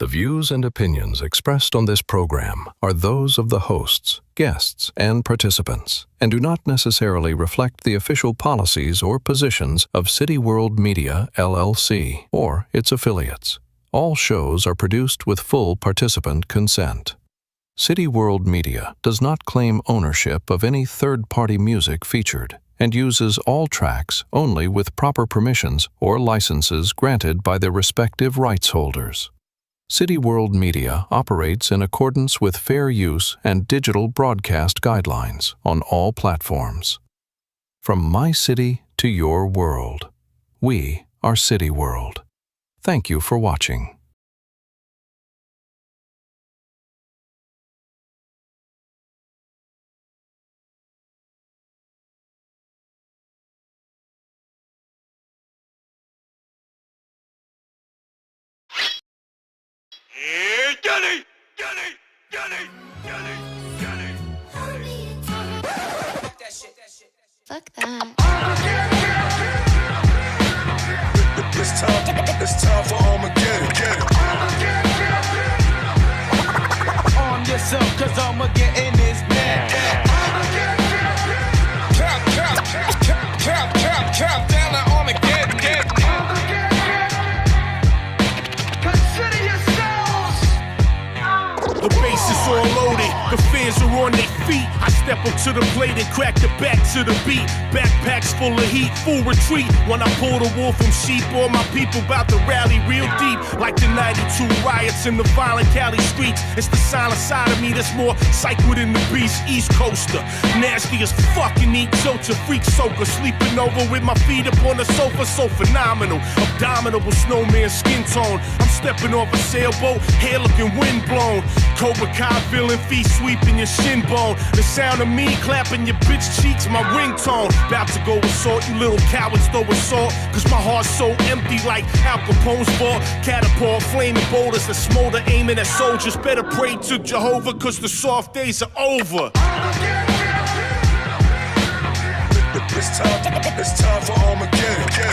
views and opinions expressed on this program are those of the hosts, guests, and participants, and do not necessarily reflect the official policies or positions of City World Media, LLC, or its affiliates. All shows are produced with full participant consent. City World Media does not claim ownership of any third-party music featured and uses all tracks only with proper permissions or licenses granted by their respective rights holders. City World Media operates in accordance with fair use and digital broadcast guidelines on all platforms. From my city to your world, we are City World. Thank you for watching. Fuck that. It's time for Armageddon. Arm yourself, cause Armageddon is mad. Count down to Armageddon. Consider yourselves. The base is all loaded, the fans are on their feet. I step up to the plate and crack the back to the beat. Backpacks full of heat, full retreat. When I pull the wool from sheep, all my people about to rally real deep. Like the 92 riots in the violent Cali streets. It's the silent side of me that's more psycho than the beast. East Coaster, nasty as fucking eat jolts, a freak soaker. Sleeping over with my feet up on the sofa, so phenomenal. Abdominable snowman skin tone. I'm stepping off a sailboat, hair looking windblown. Cobra Kai feeling feet sweeping your shin bone. The sound of me clapping your bitch cheeks, my ringtone. About to go assault, you little cowards throw assault. Cause my heart's so empty like Al Capone's vault. Catapult, flaming boulders that smolder, aiming at soldiers. Better pray to Jehovah cause the soft days are over. It's time for Armageddon.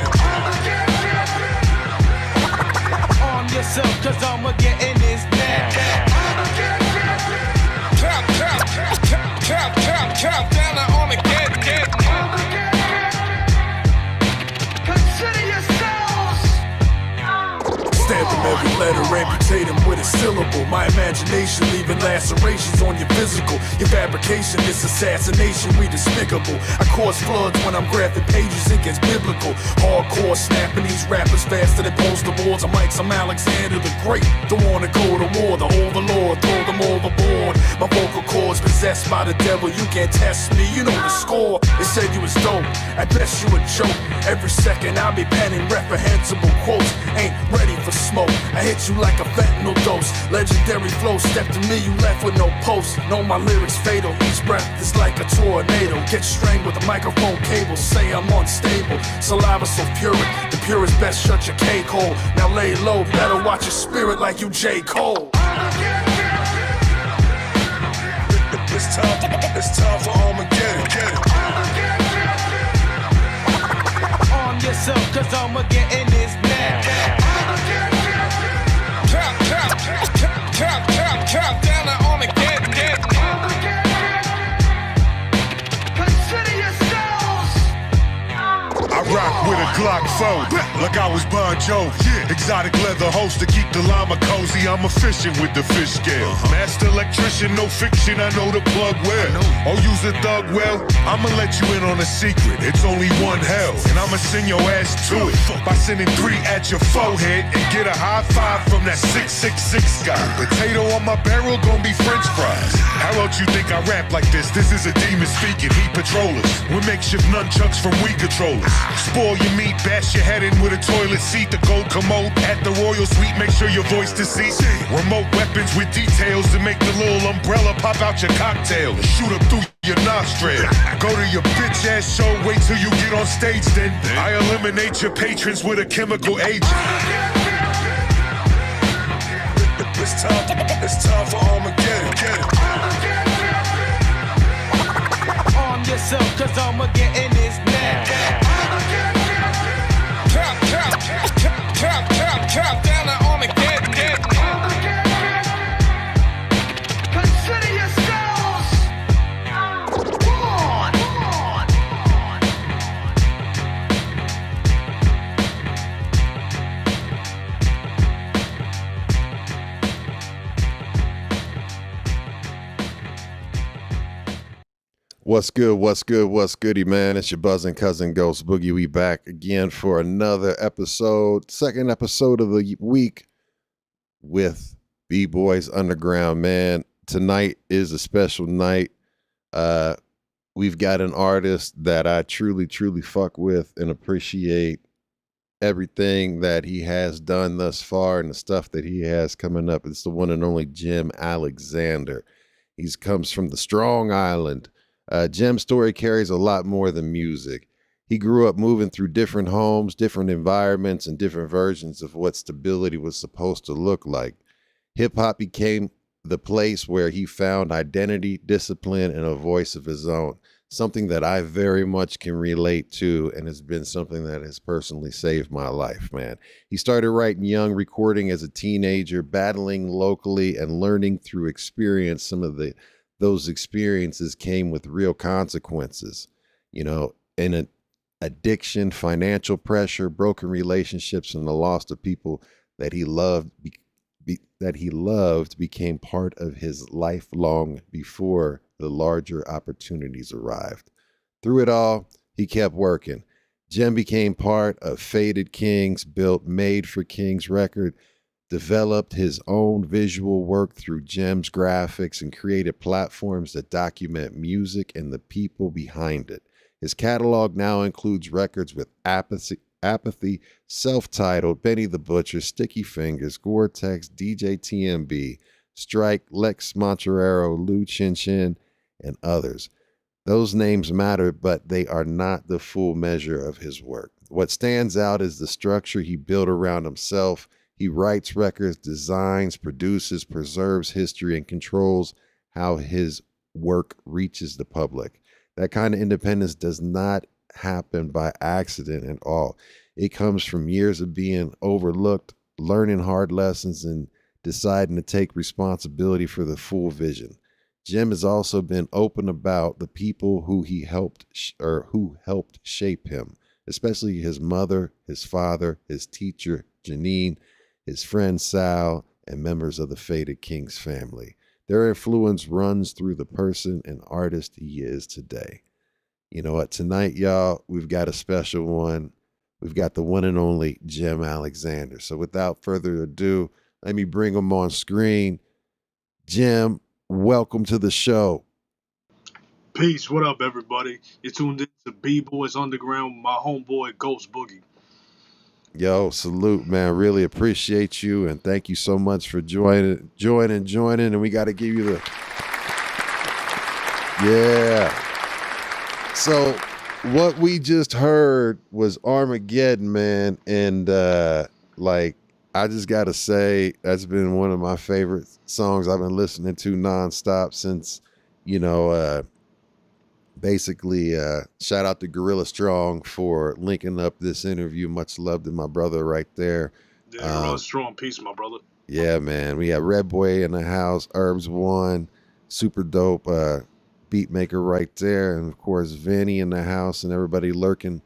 Arm yourself, cause Armageddon is mad. Count down to Armageddon. Consider yourselves. Stamp them every letter, amputate them with a syllable. My imagination leaving lacerations on your physical. Your fabrication is assassination, we despicable. I cause floods when I'm graphing pages, it gets biblical. Hardcore snapping these rappers faster than poster boards. I'm like some Alexander the Great. Don't wanna go to war, the overlord, throw them overboard. My vocal cords possessed by the devil, you can't test me, you know the score. They said you was dope, at best you a joke. Every second I'll be penning reprehensible quotes. Ain't ready for smoke, I hit you like a fentanyl dose. Legendary flow, step to me, you left with no post. Know my lyrics fatal, each breath is like a tornado. Get strained with a microphone cable, say I'm unstable. Saliva so purine, the purest best shut your cake hole. Now lay low, better watch your spirit like you J. Cole. It's time for Armageddon. Arm yourself, cause Armageddon is mad. Count down to Armageddon. Consider yourselves. I rock with a Glock 4, like I was Bon Jovi. Exotic leather holster, keep the llama cozy. I'm efficient with the fish scale. Master electrician, no fiction, I know the plug well. Oh, use a thug well, I'ma let you in on a secret. It's only one hell, and I'ma send your ass to it by sending 3 at your forehead and get a high five from that 666 guy. Potato on my barrel, gon' be French fries. How else you think I rap like this? This is a demon speaking, he patrollers with makeshift nunchucks from Wii controllers. Spoil your meat, bash your head in with a toilet seat. The gold commode at the royal suite, make sure your voice to see. Remote weapons with details to make the little umbrella pop out your cocktail and shoot up through your nostril. Go to your bitch ass show, wait till you get on stage then. I eliminate your patrons with a chemical agent. It's time for Armageddon. Arm yourself, cause Armageddon is mad. Count down to Armageddon. What's good? What's good? What's goody, man? It's your buzzing cousin Ghost Boogie. We back again for another episode, second episode of the week with B-Boys Underground, man. Tonight is a special night. We've got an artist that I truly, truly fuck with and appreciate everything that he has done thus far and the stuff that he has coming up. It's the one and only Jim Alexander. He comes from the Strong Island. Jim's story carries a lot more than music. He grew up moving through different homes, different environments, and different versions of what stability was supposed to look like. Hip-hop became the place where he found identity, discipline, and a voice of his own, something that I very much can relate to, and has been something that has personally saved my life, man. He started writing young, recording as a teenager, battling locally, and learning through experience. Some of those experiences came with real consequences, in an addiction, financial pressure, broken relationships, and the loss of people that he loved became part of his life long before the larger opportunities arrived. Through it all, he kept working. Jim became part of Faded Kings, built Made for Kings record, developed his own visual work through Jim's graphics, and created platforms that document music and the people behind it. His catalog now includes records with Apathy, Celph Titled, Benny the Butcher, Sticky Fingers, Gore-Tex, DJ TMB, Stryke, Lex Montero, Chin Chen, and others. Those names matter, but they are not the full measure of his work. What stands out is the structure he built around himself. He writes records, designs, produces, preserves history, and controls how his work reaches the public. That kind of independence does not happen by accident at all. It comes from years of being overlooked, learning hard lessons, and deciding to take responsibility for the full vision. Jim has also been open about the people who helped shape him, especially his mother, his father, his teacher, Janine, his friend Sal, and members of the Faded Kings family. Their influence runs through the person and artist he is today. You know what? Tonight, y'all, we've got a special one. We've got the one and only Jim Alexander. So without further ado, let me bring him on screen. Jim, welcome to the show. Peace. What up, everybody? You're tuned in to B-Boys Underground with my homeboy Ghost Boogie. Yo, salute, man. Really appreciate you, and thank you so much for joining. And we got to give you the... Yeah. So what we just heard was Armageddon, man. And I just got to say, that's been one of my favorite songs I've been listening to nonstop since, basically, shout out to Gorilla Strong for linking up this interview. Much love to my brother right there. Yeah, Gorilla Strong. Peace, my brother. Yeah, man. We have Red Boy in the house, Herbs One, super dope beat maker right there. And of course, Vinny in the house and everybody lurking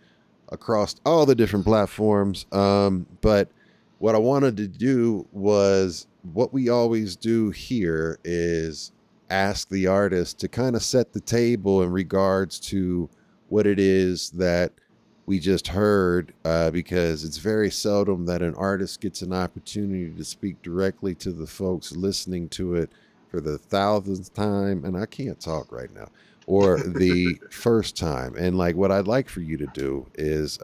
across all the different platforms. But what I wanted to do was what we always do here is ask the artist to kind of set the table in regards to what it is that we just heard, because it's very seldom that an artist gets an opportunity to speak directly to the folks listening to it for the 1,000th time, and I can't talk right now, or the first time. And what I'd like for you to do is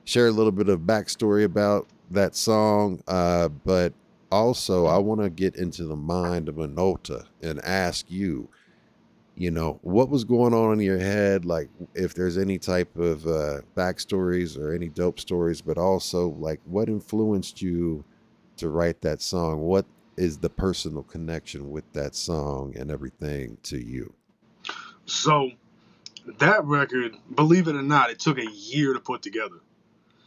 share a little bit of backstory about that song, but also I want to get into the mind of Minota and ask you, what was going on in your head, if there's any type of backstories or any dope stories, but also what influenced you to write that song? What is the personal connection with that song and everything to you? So that record, believe it or not, it took a year to put together.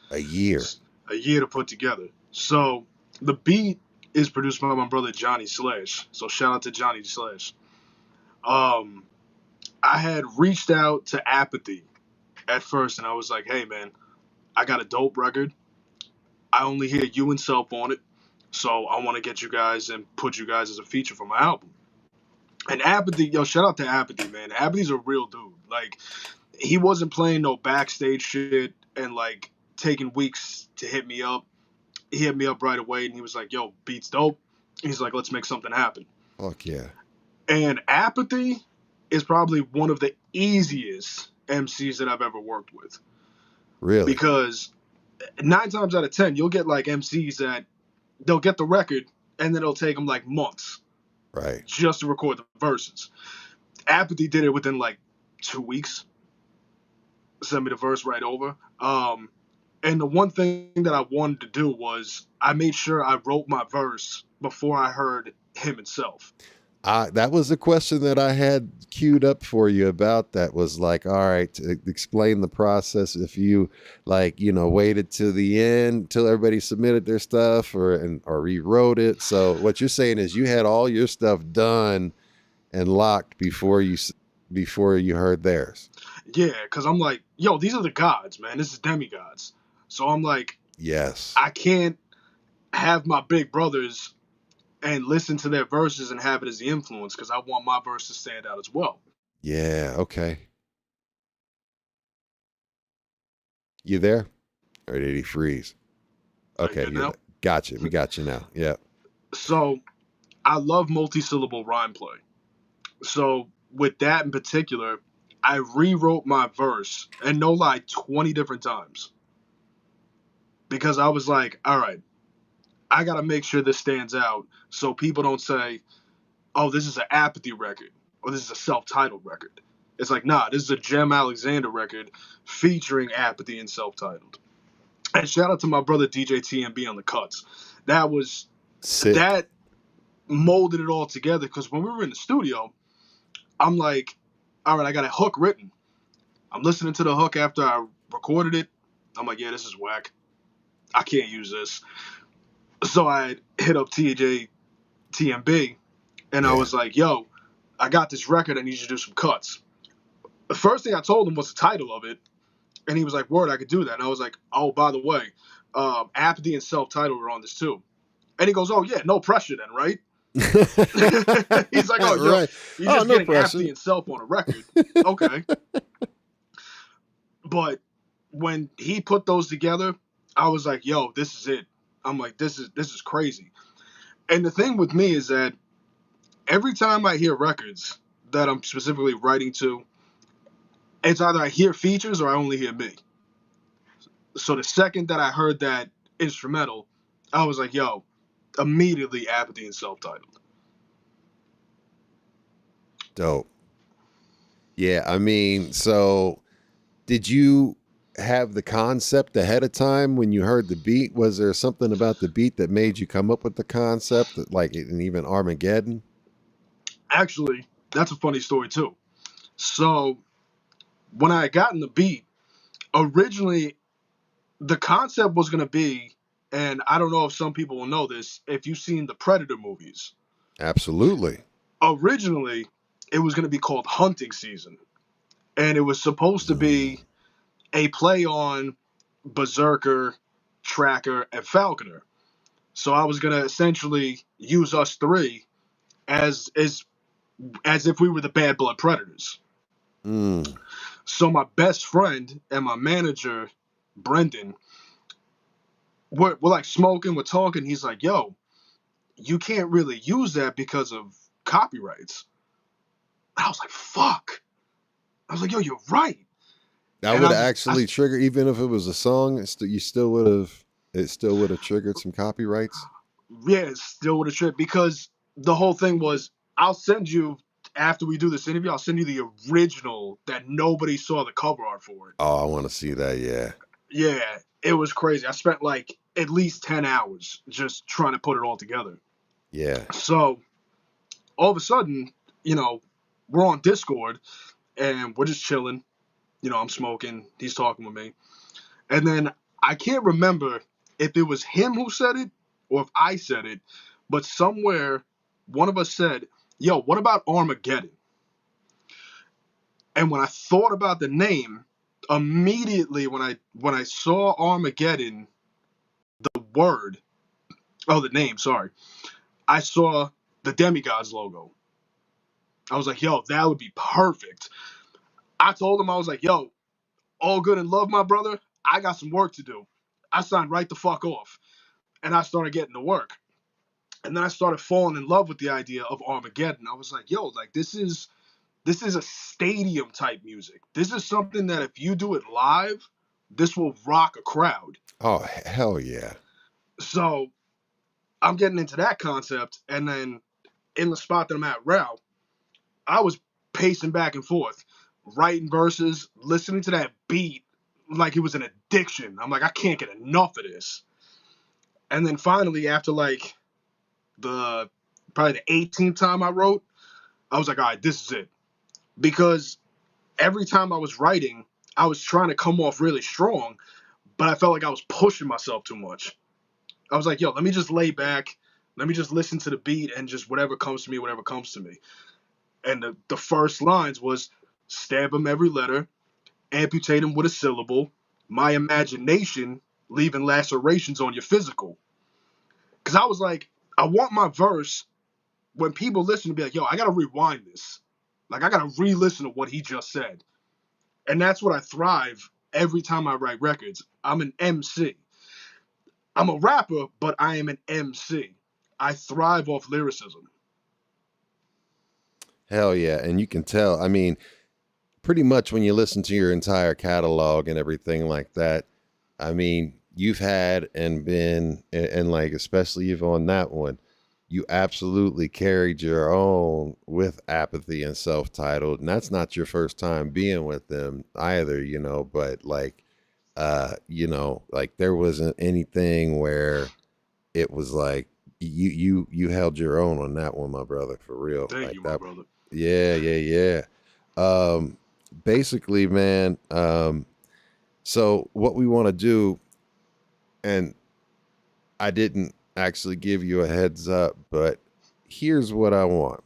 A year to put together. So the beat is produced by my brother Johnny Slash. So shout out to Johnny Slash. I had reached out to Apathy at first, and I was like, hey man, I got a dope record. I only hear you and Celph on it, so I want to get you guys and put you guys as a feature for my album. And Apathy, yo, shout out to Apathy, man. Apathy's a real dude. Like, he wasn't playing no backstage shit and like taking weeks to hit me up. He hit me up right away and he was like, yo, beat's dope. He's like, let's make something happen. Fuck yeah. And Apathy is probably one of the easiest MCs that I've ever worked with. Really? Because 9 times out of 10, you'll get like MCs that they'll get the record and then it'll take them like months. Right. Just to record the verses. Apathy did it within like 2 weeks. Sent me the verse right over. And the one thing that I wanted to do was I made sure I wrote my verse before I heard him and Celph. That was a question that I had queued up for you about. That was like, all right, to explain the process. If you like, waited to the end till everybody submitted their stuff or rewrote it. So what you're saying is you had all your stuff done and locked before you heard theirs. Yeah, because I'm like, yo, these are the gods, man. This is demigods. So I'm like, yes, I can't have my big brothers and listen to their verses and have it as the influence because I want my verse to stand out as well. Yeah, okay. You there? Or did he freeze? Okay, gotcha. We got you now. Yeah. So I love multi-syllable rhyme play. So with that in particular, I rewrote my verse, and no lie, 20 different times. Because I was like, all right, I got to make sure this stands out so people don't say, oh, this is an Apathy record or this is a self-titled record. It's like, nah, this is a Jem Alexander record featuring Apathy and Self-Titled. And shout out to my brother DJ TMB on the cuts. That was sick. That molded it all together because when we were in the studio, I'm like, all right, I got a hook written. I'm listening to the hook after I recorded it. I'm like, yeah, this is whack. I can't use this. So I hit up TJ TMB and I was like, yo, I got this record. I need you to do some cuts. The first thing I told him was the title of it. And he was like, word, I could do that. And I was like, oh, by the way, Apathy and Self-Titled were on this too. And he goes, oh, yeah, no pressure then, right? He's like, oh, yo, right. you're just no getting pressure. Apathy and Self on a record. Okay. But when he put those together, I was like, yo, this is it. I'm like, this is crazy. And the thing with me is that every time I hear records that I'm specifically writing to, it's either I hear features or I only hear me. So the second that I heard that instrumental, I was like, yo, immediately Apathy and Self-Titled. Dope. Yeah, I mean, so did you have the concept ahead of time when you heard the beat? Was there something about the beat that made you come up with the concept, like in even Armageddon? Actually, that's a funny story too. So when I had gotten the beat, originally the concept was going to be, and I don't know if some people will know this, if you've seen the Predator movies. Absolutely. Originally, it was going to be called Hunting Season. And it was supposed to be a play on Berserker, Tracker, and Falconer. So I was going to essentially use us three as if we were the Bad Blood Predators. So my best friend and my manager, Brendan, we're like smoking, we're talking. He's like, yo, you can't really use that because of copyrights. I was like, fuck. I was like, yo, you're right. That would actually trigger, even if it was a song, it still would have triggered some copyrights. Yeah, it still would have triggered because the whole thing was, I'll send you, after we do this interview, I'll send you the original that nobody saw the cover art for it. Oh, I want to see that, yeah. Yeah, it was crazy. I spent like at least 10 hours just trying to put it all together. Yeah. So all of a sudden, we're on Discord and we're just chilling. I'm smoking. He's talking with me. And then I can't remember if it was him who said it or if I said it, but somewhere one of us said, yo, what about Armageddon? And when I thought about the name, immediately when I saw Armageddon, the name, sorry, I saw the Demigods logo. I was like, yo, that would be perfect. I told him, I was like, yo, all good and love, my brother. I got some work to do. I signed right the fuck off. And I started getting to work. And then I started falling in love with the idea of Armageddon. I was like, yo, like this is a stadium type music. This is something that if you do it live, this will rock a crowd. Oh, hell yeah. So I'm getting into that concept. And then in the spot that I'm at now, I was pacing back and forth, writing verses, listening to that beat like it was an addiction. I'm like, I can't get enough of this. And then finally, after like probably the 18th time I wrote, I was like, all right, this is it. Because every time I was writing, I was trying to come off really strong, but I felt like I was pushing myself too much. I was like, yo, let me just lay back. Let me just listen to the beat and just whatever comes to me, whatever comes to me. And the first lines was, stab him every letter, amputate him with a syllable, my imagination leaving lacerations on your physical. Because I was like, I want my verse, when people listen, to be like, yo, I got to rewind this. Like, I got to re-listen to what he just said. And that's what I thrive every time I write records. I'm an MC. I'm a rapper, but I am an MC. I thrive off lyricism. Hell yeah. And you can tell, I mean, pretty much when you listen to your entire catalog and everything like that, I mean, you've had and been, and like, especially even on that one, you absolutely carried your own with Apathy and Celph Titled. And that's not your first time being with them either, you know, but like, you know, like there wasn't anything where it was like, you held your own on that one, my brother, for real. Thank like you, that, my brother. Yeah. Basically, man, so what we want to do, and I didn't actually give you a heads up, but here's what I want.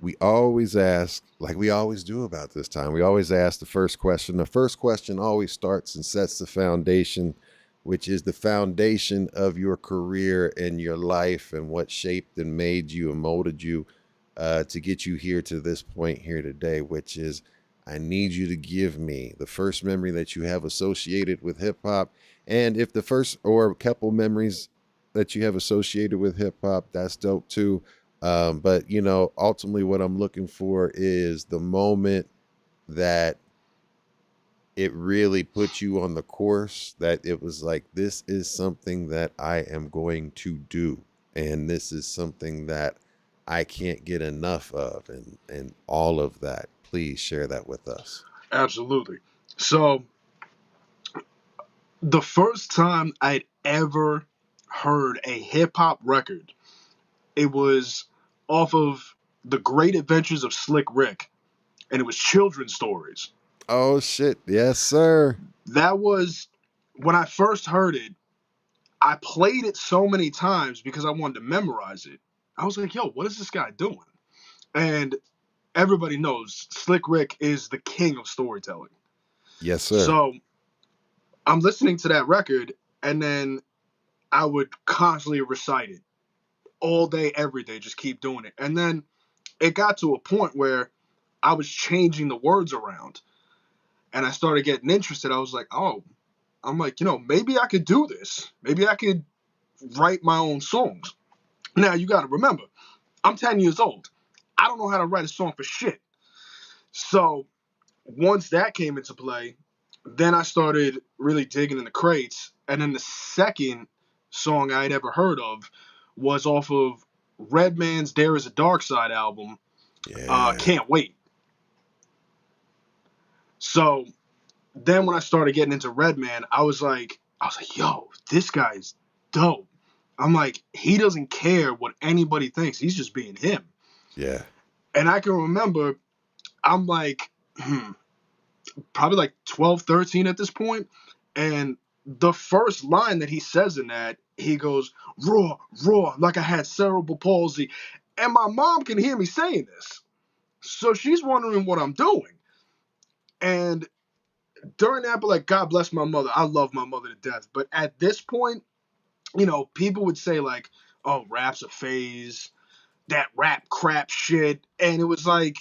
We always ask, like we always do about this time, we always ask the first question. The first question always starts and sets the foundation, which is the foundation of your career and your life and what shaped and made you and molded you to get you here to this point here today, which is, I need you to give me the first memory that you have associated with hip hop. And if the first or a couple memories that you have associated with hip hop, that's dope too. But you know, ultimately what I'm looking for is the moment that it really put you on the course, that it was like, this is something that I am going to do. And this is something that I can't get enough of, and all of that. Please share that with us. Absolutely. So the first time I'd ever heard a hip hop record, it was off of The Great Adventures of Slick Rick, and it was children's stories. Oh shit. Yes, sir. That was when I first heard it. I played it so many times because I wanted to memorize it. I was like, yo, what is this guy doing? And everybody knows Slick Rick is the king of storytelling. Yes, sir. So I'm listening to that record, and then I would constantly recite it all day, every day, just keep doing it. And then it got to a point where I was changing the words around, and I started getting interested. I was like, oh, I'm like, you know, maybe I could do this. Maybe I could write my own songs. Now, you got to remember, I'm 10 years old. I don't know how to write a song for shit. So once that came into play, then I started really digging in the crates. And then the second song I'd ever heard of was off of Redman's There Is a Dark Side album, Can't Wait. So then when I started getting into Redman, I was like, yo, this guy's dope. I'm like, he doesn't care what anybody thinks. He's just being him. Yeah. And I can remember, I'm like, probably like 12, 13 at this point. And the first line that he says in that, he goes, roar, roar, like I had cerebral palsy. And my mom can hear me saying this. So she's wondering what I'm doing. And during that, but like, God bless my mother. I love my mother to death. But at this point, you know, people would say like, oh, rap's a phase. that rap crap shit, and it was like,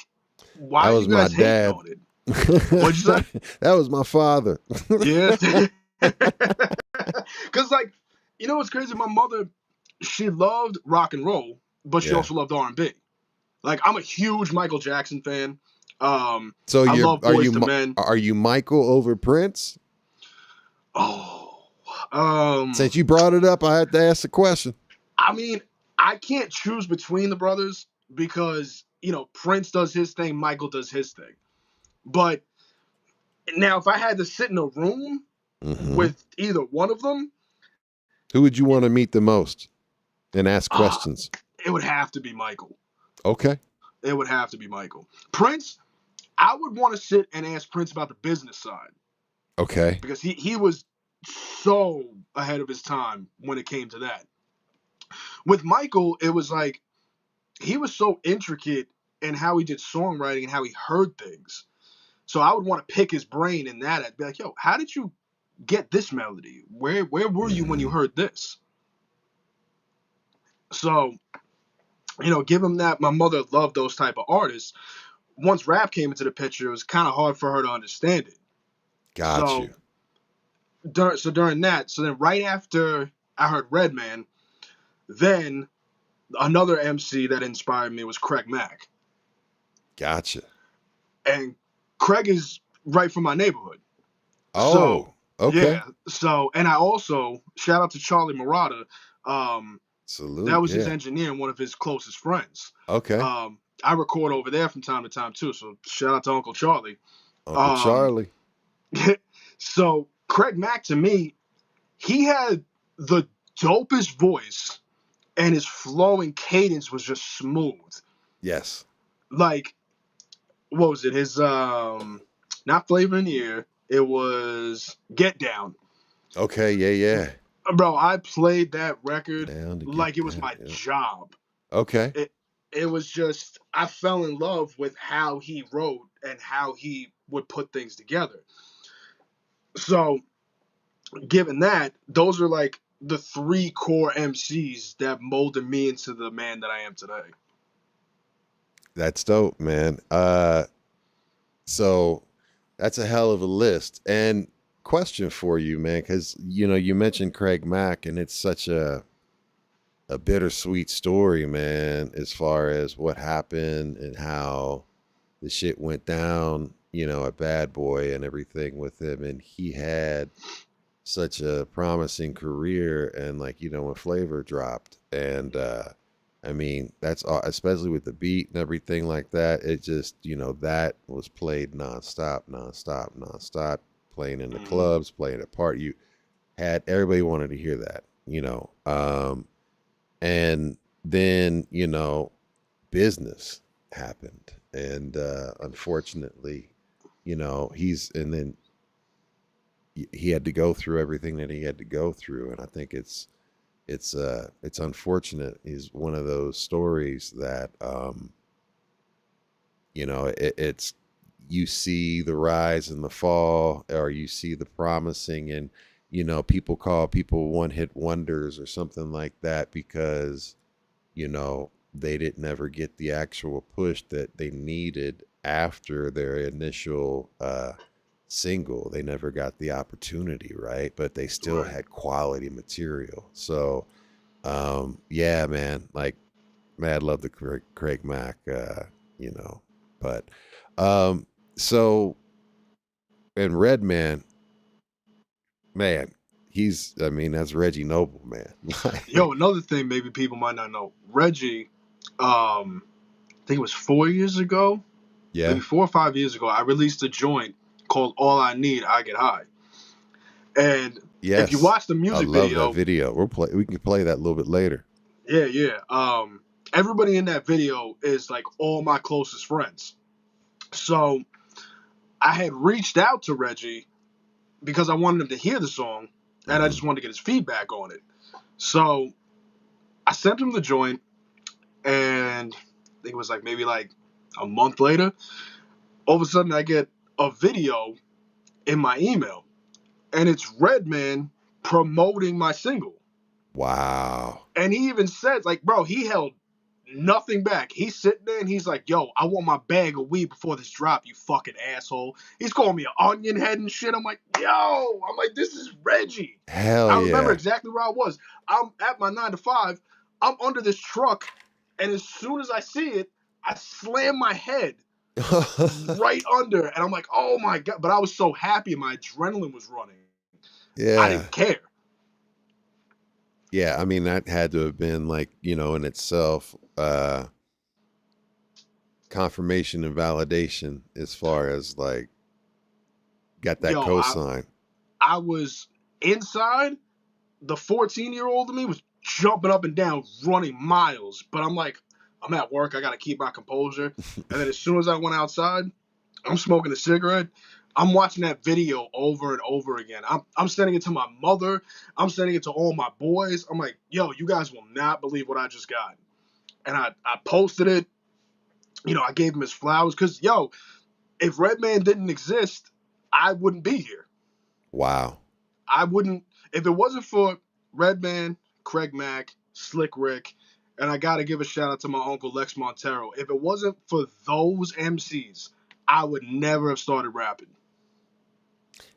why That are was you my guys hating dad. on it? What'd you say? That was my father. Yeah. Because, like, you know what's crazy? My mother, she loved rock and roll, but she Yeah. also loved R&B. Like, I'm a huge Michael Jackson fan. So I love Boyz II Men. Are you Michael over Prince? Since you brought it up, I had to ask the question. I mean, I can't choose between the brothers because, you know, Prince does his thing, Michael does his thing. But now, if I had to sit in a room with either one of them, who would you want to meet the most and ask questions? It would have to be Michael. Okay. It would have to be Michael. Prince, I would want to sit and ask Prince about the business side. Okay. Because he was so ahead of his time when it came to that. With Michael, it was like he was so intricate in how he did songwriting and how he heard things. So I would want to pick his brain in that. I'd be like, yo, how did you get this melody? Where were you when you heard this? So, you know, give him that. My mother loved those type of artists. Once rap came into the picture, it was kind of hard for her to understand it. Got you. During that, so then right after I heard Redman, then another MC that inspired me was Craig Mack. Gotcha. And Craig is right from my neighborhood. Oh, okay. Yeah. So, and I also, shout out to Charlie Murata. Salute. That was his engineer and one of his closest friends. Okay. I record over there from time to time too. So shout out to Uncle Charlie. Uncle Charlie. So Craig Mack, to me, he had the dopest voice and his flowing cadence was just smooth. Yes. Like, what was it? His, not Flavor in the Ear. It was Get Down. Okay. Yeah. Bro, I played that record like it was my job. Okay. It was just, I fell in love with how he wrote and how he would put things together. So, given that, those are like the three core MCs that molded me into the man that I am today. That's dope, man. So that's a hell of a list. And question for you, man, because, you know, you mentioned Craig Mack, and it's such a bittersweet story, man, as far as what happened and how the shit went down, you know, at Bad Boy and everything with him. And he had such a promising career, and, like, you know, when Flavor dropped, and I mean, that's especially with the beat and everything like that, it just, you know, that was played nonstop, playing in the clubs, playing at party. You had, everybody wanted to hear that, you know. And then, you know, business happened, and unfortunately, you know, and then he had to go through everything that he had to go through. And I think it's unfortunate. Is one of those stories that, you know, it's, you see the rise and the fall, or you see the promising, and, you know, people call people one-hit wonders or something like that because, you know, they didn't ever get the actual push that they needed after their initial single. They never got the opportunity, right? But they still had quality material. So, yeah, man, like, mad love to Craig Mack, you know, but, so, and Redman, man, I mean, that's Reggie Noble, man. Yo, another thing maybe people might not know. Reggie, I think it was 4 years ago. Yeah. Maybe 4 or 5 years ago, I released a joint called All I Need, I Get High. And yes, if you watch the music video. I love that video. We can play that a little bit later. Yeah. Everybody in that video is like all my closest friends. So I had reached out to Reggie because I wanted him to hear the song, and I just wanted to get his feedback on it. So I sent him the joint, and I think it was like maybe like a month later, all of a sudden I get a video in my email, and it's Redman promoting my single. Wow. And he even says, like, bro, he held nothing back. He's sitting there and he's like, yo, I want my bag of weed before this drop, you fucking asshole. He's calling me an onion head and shit. I'm like, this is Reggie. Hell I yeah. remember exactly where I was. I'm at my 9 to 5. I'm under this truck, and as soon as I see it, I slam my head right under, and I'm like, oh my God. But I was so happy, my adrenaline was running. Yeah. I didn't care. Yeah, I mean, that had to have been like, you know, in itself, confirmation and validation as far as like, got that cosign. I was inside. The 14-year-old in me was jumping up and down, running miles. But I'm like, I'm at work. I got to keep my composure. And then as soon as I went outside, I'm smoking a cigarette. I'm watching that video over and over again. I'm sending it to my mother. I'm sending it to all my boys. I'm like, yo, you guys will not believe what I just got. And I posted it. You know, I gave him his flowers. Because, yo, if Redman didn't exist, I wouldn't be here. Wow. I wouldn't. If it wasn't for Redman, Craig Mack, Slick Rick, and I got to give a shout out to my uncle Lex Montero. If it wasn't for those MCs, I would never have started rapping.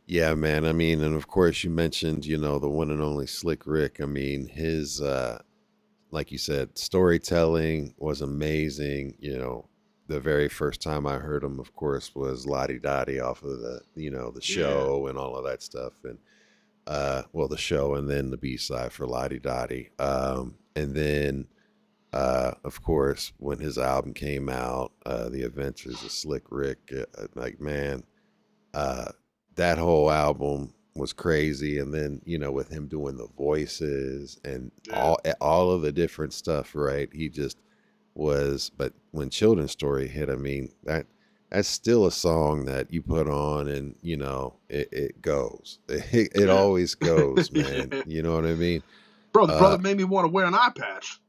Yeah, man. I mean, and of course you mentioned, you know, the one and only Slick Rick. I mean, his, like you said, storytelling was amazing. You know, the very first time I heard him, of course, was Lottie Dottie off of the, you know, the show and all of that stuff. And, the show and then the B-side for Lottie Dottie. And then, of course, when his album came out, The Adventures of Slick Rick, like, man, that whole album was crazy. And then, you know, with him doing the voices and all of the different stuff, right? He just was, but when Children's Story hit, I mean, that's still a song that you put on and, you know, it goes. It always goes, man. You know what I mean? Bro, the brother made me want to wear an eye patch.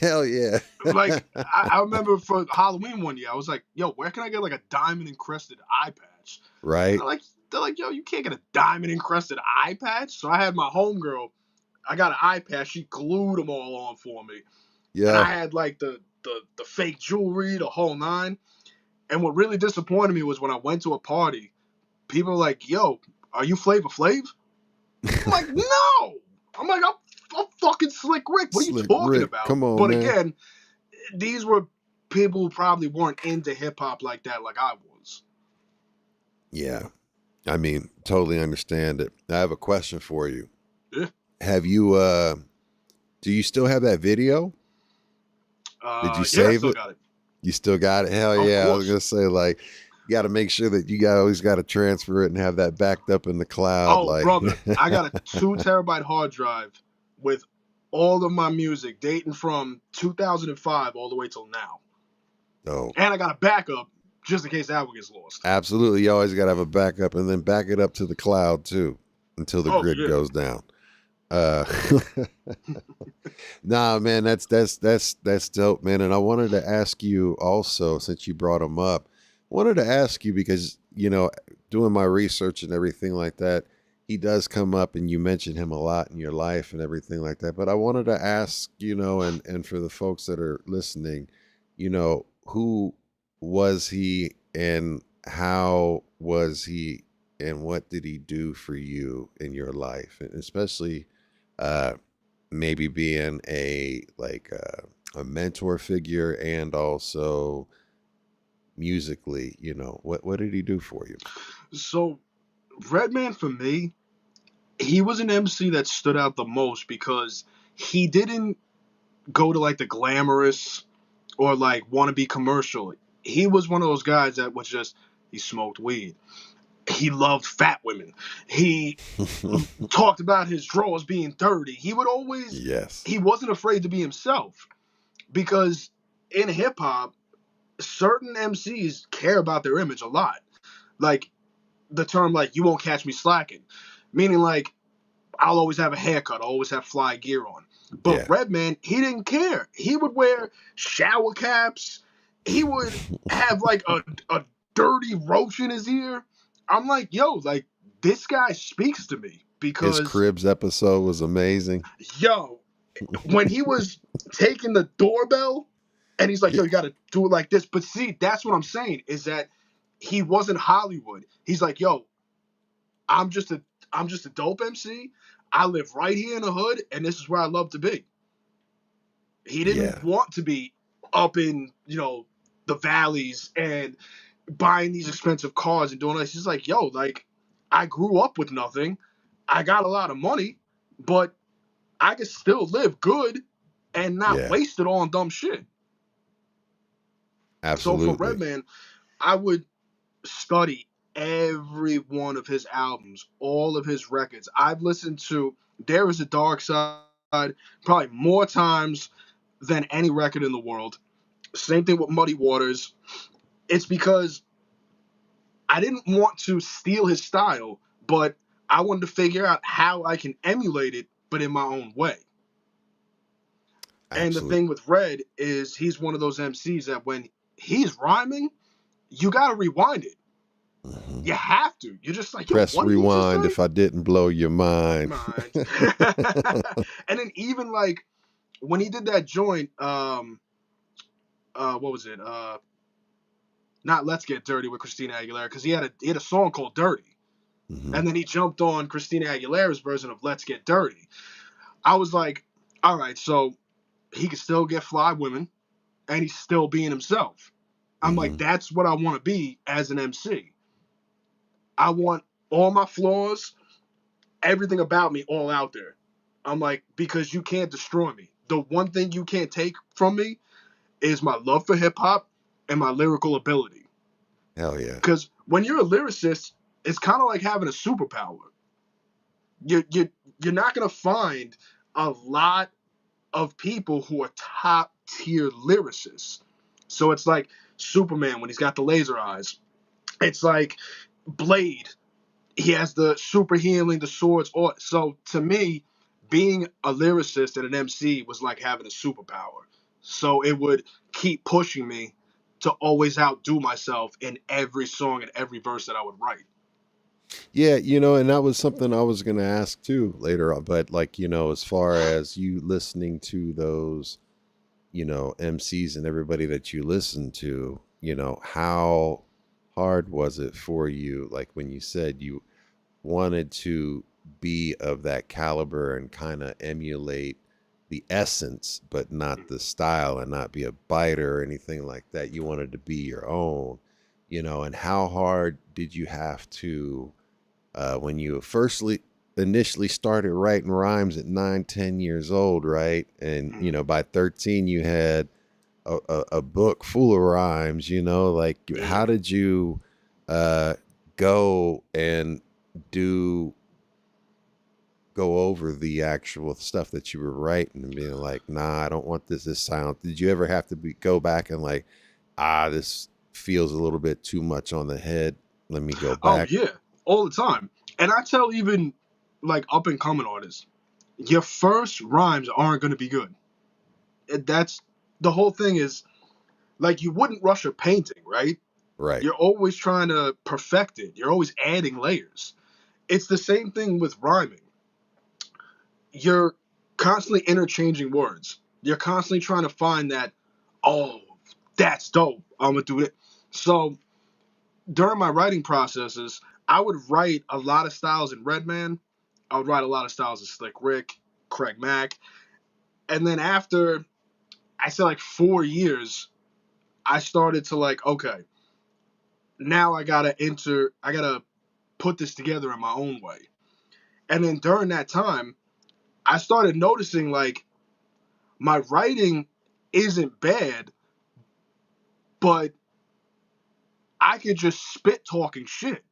Hell yeah. Like, I remember for Halloween one year, I was like, yo, where can I get like a diamond encrusted eye patch? Right. They're like, yo, you can't get a diamond encrusted eye patch. So I had my homegirl, I got an eye patch. She glued them all on for me. Yeah. And I had like the fake jewelry, the whole nine. And what really disappointed me was when I went to a party, people were like, yo, are you Flavor Flav? I'm like, no. I'm like, I'm fucking Slick Rick. What are you talking about? Come on, but man. Again, these were people who probably weren't into hip-hop like that like I was. Yeah. I mean, totally understand it. I have a question for you. Yeah. Have you, do you still have that video? Did you save I still it? got it. You still got it? Hell yeah. I was going to say, like, you got to make sure that you always got to transfer it and have that backed up in the cloud. Oh, brother. I got a 2 terabyte hard drive with all of my music dating from 2005 all the way till now. Oh. And I got a backup just in case that one gets lost. Absolutely. You always got to have a backup and then back it up to the cloud too until the grid goes down. Nah, man, that's dope, man. And I wanted to ask you also, since you brought him up, wanted to ask you because, you know, doing my research and everything like that, he does come up and you mention him a lot in your life and everything like that. But I wanted to ask, you know, and for the folks that are listening, you know, who was he and how was he and what did he do for you in your life? And especially maybe being a mentor figure and also musically, you know, what did he do for you? So Redman for me, he was an MC that stood out the most because he didn't go to like the glamorous or like want to be commercial. He was one of those guys that was just, he smoked weed. He loved fat women. He talked about his drawers being dirty. He would always, he wasn't afraid to be himself because in hip hop, certain MCs care about their image a lot. Like the term, like, you won't catch me slacking, meaning like, I'll always have a haircut. I'll always have fly gear on. But Redman, he didn't care. He would wear shower caps. He would have like a dirty roach in his ear. I'm like, yo, like, this guy speaks to me because his Cribs episode was amazing. Yo, when he was taking the doorbell And he's like, yo, you got to do it like this. But see, that's what I'm saying, is that he wasn't Hollywood. He's like, yo, I'm just a dope MC. I live right here in the hood, and this is where I love to be. He didn't want to be up in, the valleys and buying these expensive cars and doing this. He's like, yo, like, I grew up with nothing. I got a lot of money, but I can still live good and not waste it on dumb shit. Absolutely. So for Redman, I would study every one of his albums, all of his records. I've listened to There Is a Dark Side probably more times than any record in the world. Same thing with Muddy Waters. It's because I didn't want to steal his style, but I wanted to figure out how I can emulate it, but in my own way. Absolutely. And the thing with Red is he's one of those MCs that when he's rhyming, you got to rewind it. Mm-hmm. You have to. You're just like, press rewind if I didn't blow your mind. And then even like when he did that joint, what was it? Not Let's Get Dirty with Christina Aguilera, because he had a song called Dirty. Mm-hmm. And then he jumped on Christina Aguilera's version of Let's Get Dirty. I was like, all right, so he can still get fly women and he's still being himself. I'm like, that's what I want to be as an MC. I want all my flaws, everything about me all out there. I'm like, because you can't destroy me. The one thing you can't take from me is my love for hip hop and my lyrical ability. Hell yeah. Because when you're a lyricist, it's kind of like having a superpower. You're not going to find a lot of people who are top tier lyricists. So it's like Superman when he's got the laser eyes. It's like Blade. He has the super healing, the swords. So to me, being a lyricist and an MC was like having a superpower. So it would keep pushing me to always outdo myself in every song and every verse that I would write. Yeah, and that was something I was going to ask too later on. But like, as far as you listening to those, MCs and everybody that you listen to, how hard was it for you? Like when you said you wanted to be of that caliber and kind of emulate the essence, but not the style, and not be a biter or anything like that. You wanted to be your own, and how hard did you have to, when you initially started writing rhymes at 9-10 years old, right? And, by 13 you had a book full of rhymes, like how did you go and go over the actual stuff that you were writing and being like, nah, I don't want this sound? Did you ever have to go back and like, this feels a little bit too much on the head, let me go back? Oh yeah, all the time. And I tell even like up and coming artists, your first rhymes aren't going to be good. That's the whole thing. Is like, you wouldn't rush a painting, right? Right. You're always trying to perfect it. You're always adding layers. It's the same thing with rhyming. You're constantly interchanging words. You're constantly trying to find that, oh, that's dope, I'm going to do it. So during my writing processes, I would write a lot of styles in Redman. I would write a lot of styles in Slick Rick, Craig Mack. And then after, I say like 4 years, I started to like, okay, now I gotta put this together in my own way. And then during that time, I started noticing like my writing isn't bad, but I could just spit talking shit.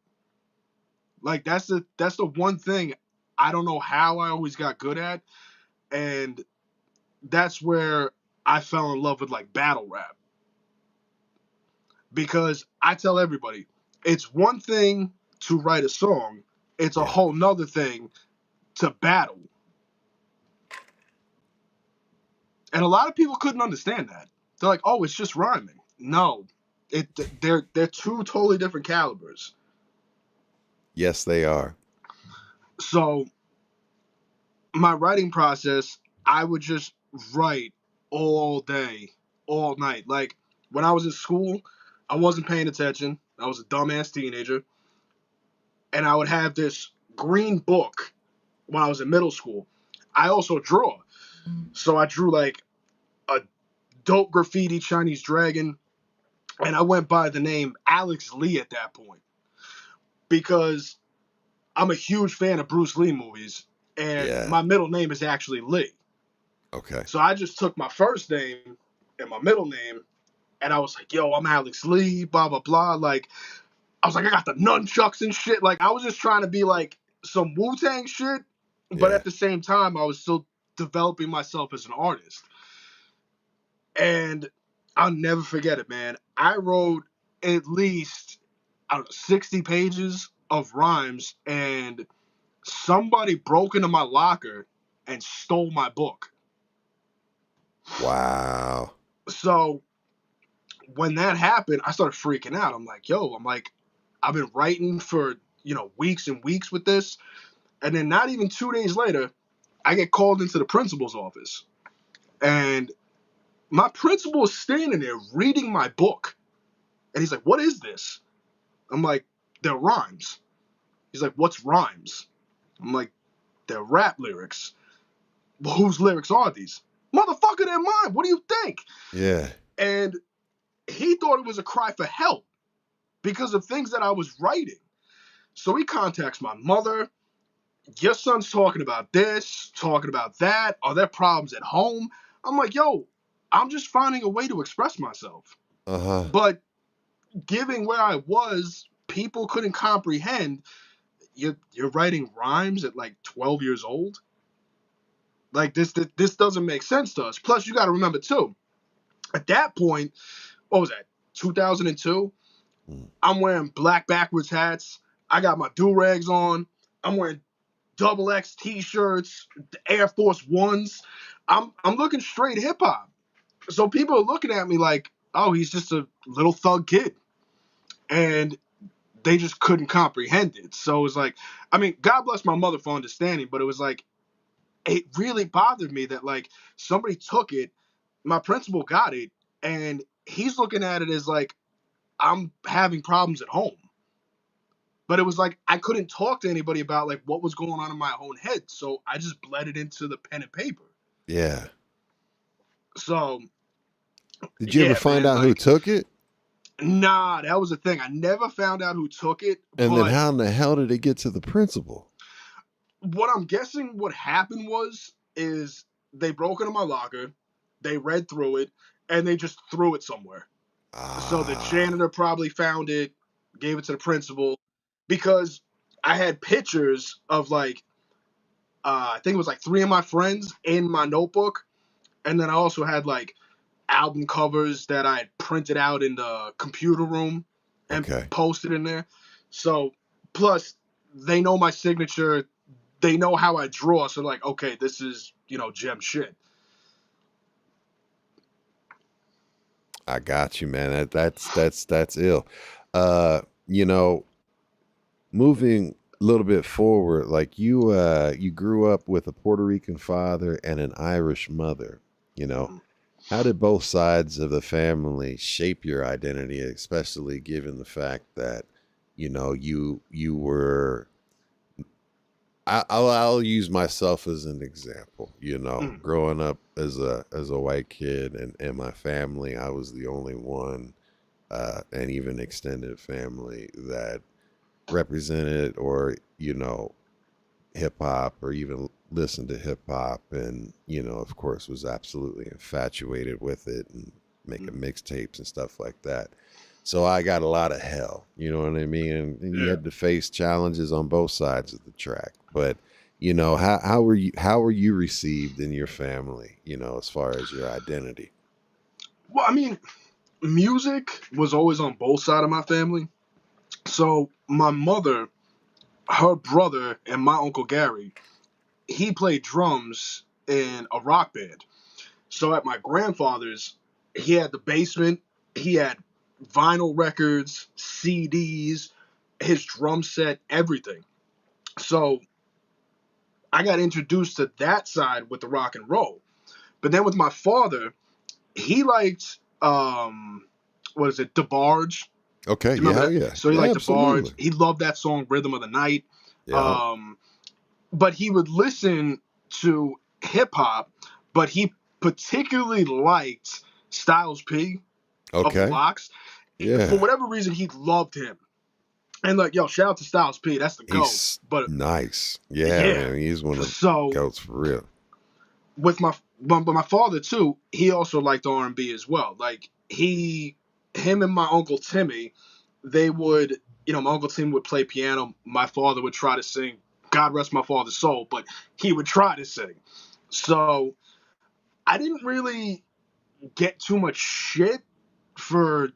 Like that's the one thing I don't know how I always got good at. And that's where I fell in love with like battle rap. Because I tell everybody, it's one thing to write a song, it's a whole nother thing to battle. And a lot of people couldn't understand that. They're like, oh, it's just rhyming. No, they're two totally different calibers. Yes, they are. So my writing process, I would just write all day, all night. Like, when I was in school, I wasn't paying attention. I was a dumbass teenager. And I would have this green book when I was in middle school. I also draw. So I drew like a dope graffiti Chinese dragon. And I went by the name Alex Lee at that point. Because I'm a huge fan of Bruce Lee movies. And my middle name is actually Lee. Okay. So I just took my first name and my middle name. And I was like, yo, I'm Alex Lee, blah, blah, blah. Like, I was like, I got the nunchucks and shit. Like, I was just trying to be like some Wu-Tang shit. But at the same time, I was still developing myself as an artist. And I'll never forget it, man. I wrote at least, I don't know, 60 pages of rhymes. And somebody broke into my locker and stole my book. Wow. So when that happened, I started freaking out. I'm like, I've been writing for, weeks and weeks with this. And then not even 2 days later, I get called into the principal's office. And my principal is standing there reading my book. And he's like, what is this? I'm like, they're rhymes. He's like, what's rhymes? I'm like, they're rap lyrics. Well, whose lyrics are these? Motherfucker, they're mine. What do you think? Yeah. And he thought it was a cry for help because of things that I was writing. So he contacts my mother. Your son's talking about this, talking about that. Are there problems at home? I'm like, yo, I'm just finding a way to express myself. Uh-huh. But given where I was, people couldn't comprehend. You're writing rhymes at like 12 years old? Like, this doesn't make sense to us. Plus, you got to remember, too, at that point, what was that, 2002? I'm wearing black backwards hats. I got my do-rags on. I'm wearing double X T-shirts, Air Force Ones. I'm looking straight hip-hop. So people are looking at me like, oh, he's just a little thug kid. And they just couldn't comprehend it. So it was like, I mean, God bless my mother for understanding, but it was like, it really bothered me that, like, somebody took it, my principal got it, and he's looking at it as, like, I'm having problems at home. But it was like, I couldn't talk to anybody about, like, what was going on in my own head, so I just bled it into the pen and paper. Yeah. So. Did you ever find out who took it? Nah, that was the thing. I never found out who took it. And then how in the hell did it get to the principal? What I'm guessing what happened is they broke into my locker, they read through it, and they just threw it somewhere. So the janitor probably found it, gave it to the principal, because I had pictures of, like, I think it was like 3 of my friends in my notebook, and then I also had, like, album covers that I had printed out in the computer room and posted in there. So, plus, they know my signature. They know how I draw, so like, okay, this is, gem shit. I got you, man. That's ill. Moving a little bit forward, like you grew up with a Puerto Rican father and an Irish mother. How did both sides of the family shape your identity, especially given the fact that, you were. I'll use myself as an example. Growing up as a white kid and my family, I was the only one, and even extended family that represented or hip hop or even listened to hip hop, and of course was absolutely infatuated with it and making mixtapes and stuff like that. So I got a lot of hell, you know what I mean? And you had to face challenges on both sides of the track. But, how were you received in your family, as far as your identity? Well, I mean, music was always on both sides of my family. So my mother, her brother, and my Uncle Gary, he played drums in a rock band. So at my grandfather's, he had the basement, he had vinyl records, CDs, his drum set, everything. So I got introduced to that side with the rock and roll. But then with my father, he liked what is it, DeBarge? Okay, Do you remember yeah, that? yeah. So he liked Absolutely. DeBarge. He loved that song Rhythm of the Night. Yeah. But he would listen to hip hop, but he particularly liked Styles P of the Okay. Lox. Yeah. For whatever reason, he loved him. And like, yo, shout out to Styles P. That's the GOAT. He's But nice. Yeah, yeah. man. He's one of the So goats for real. with but my father too, he also liked R&B as well. Like him and my uncle Timmy, they would, my uncle Timmy would play piano. My father would try to sing. God rest my father's soul, but he would try to sing. So I didn't really get too much shit for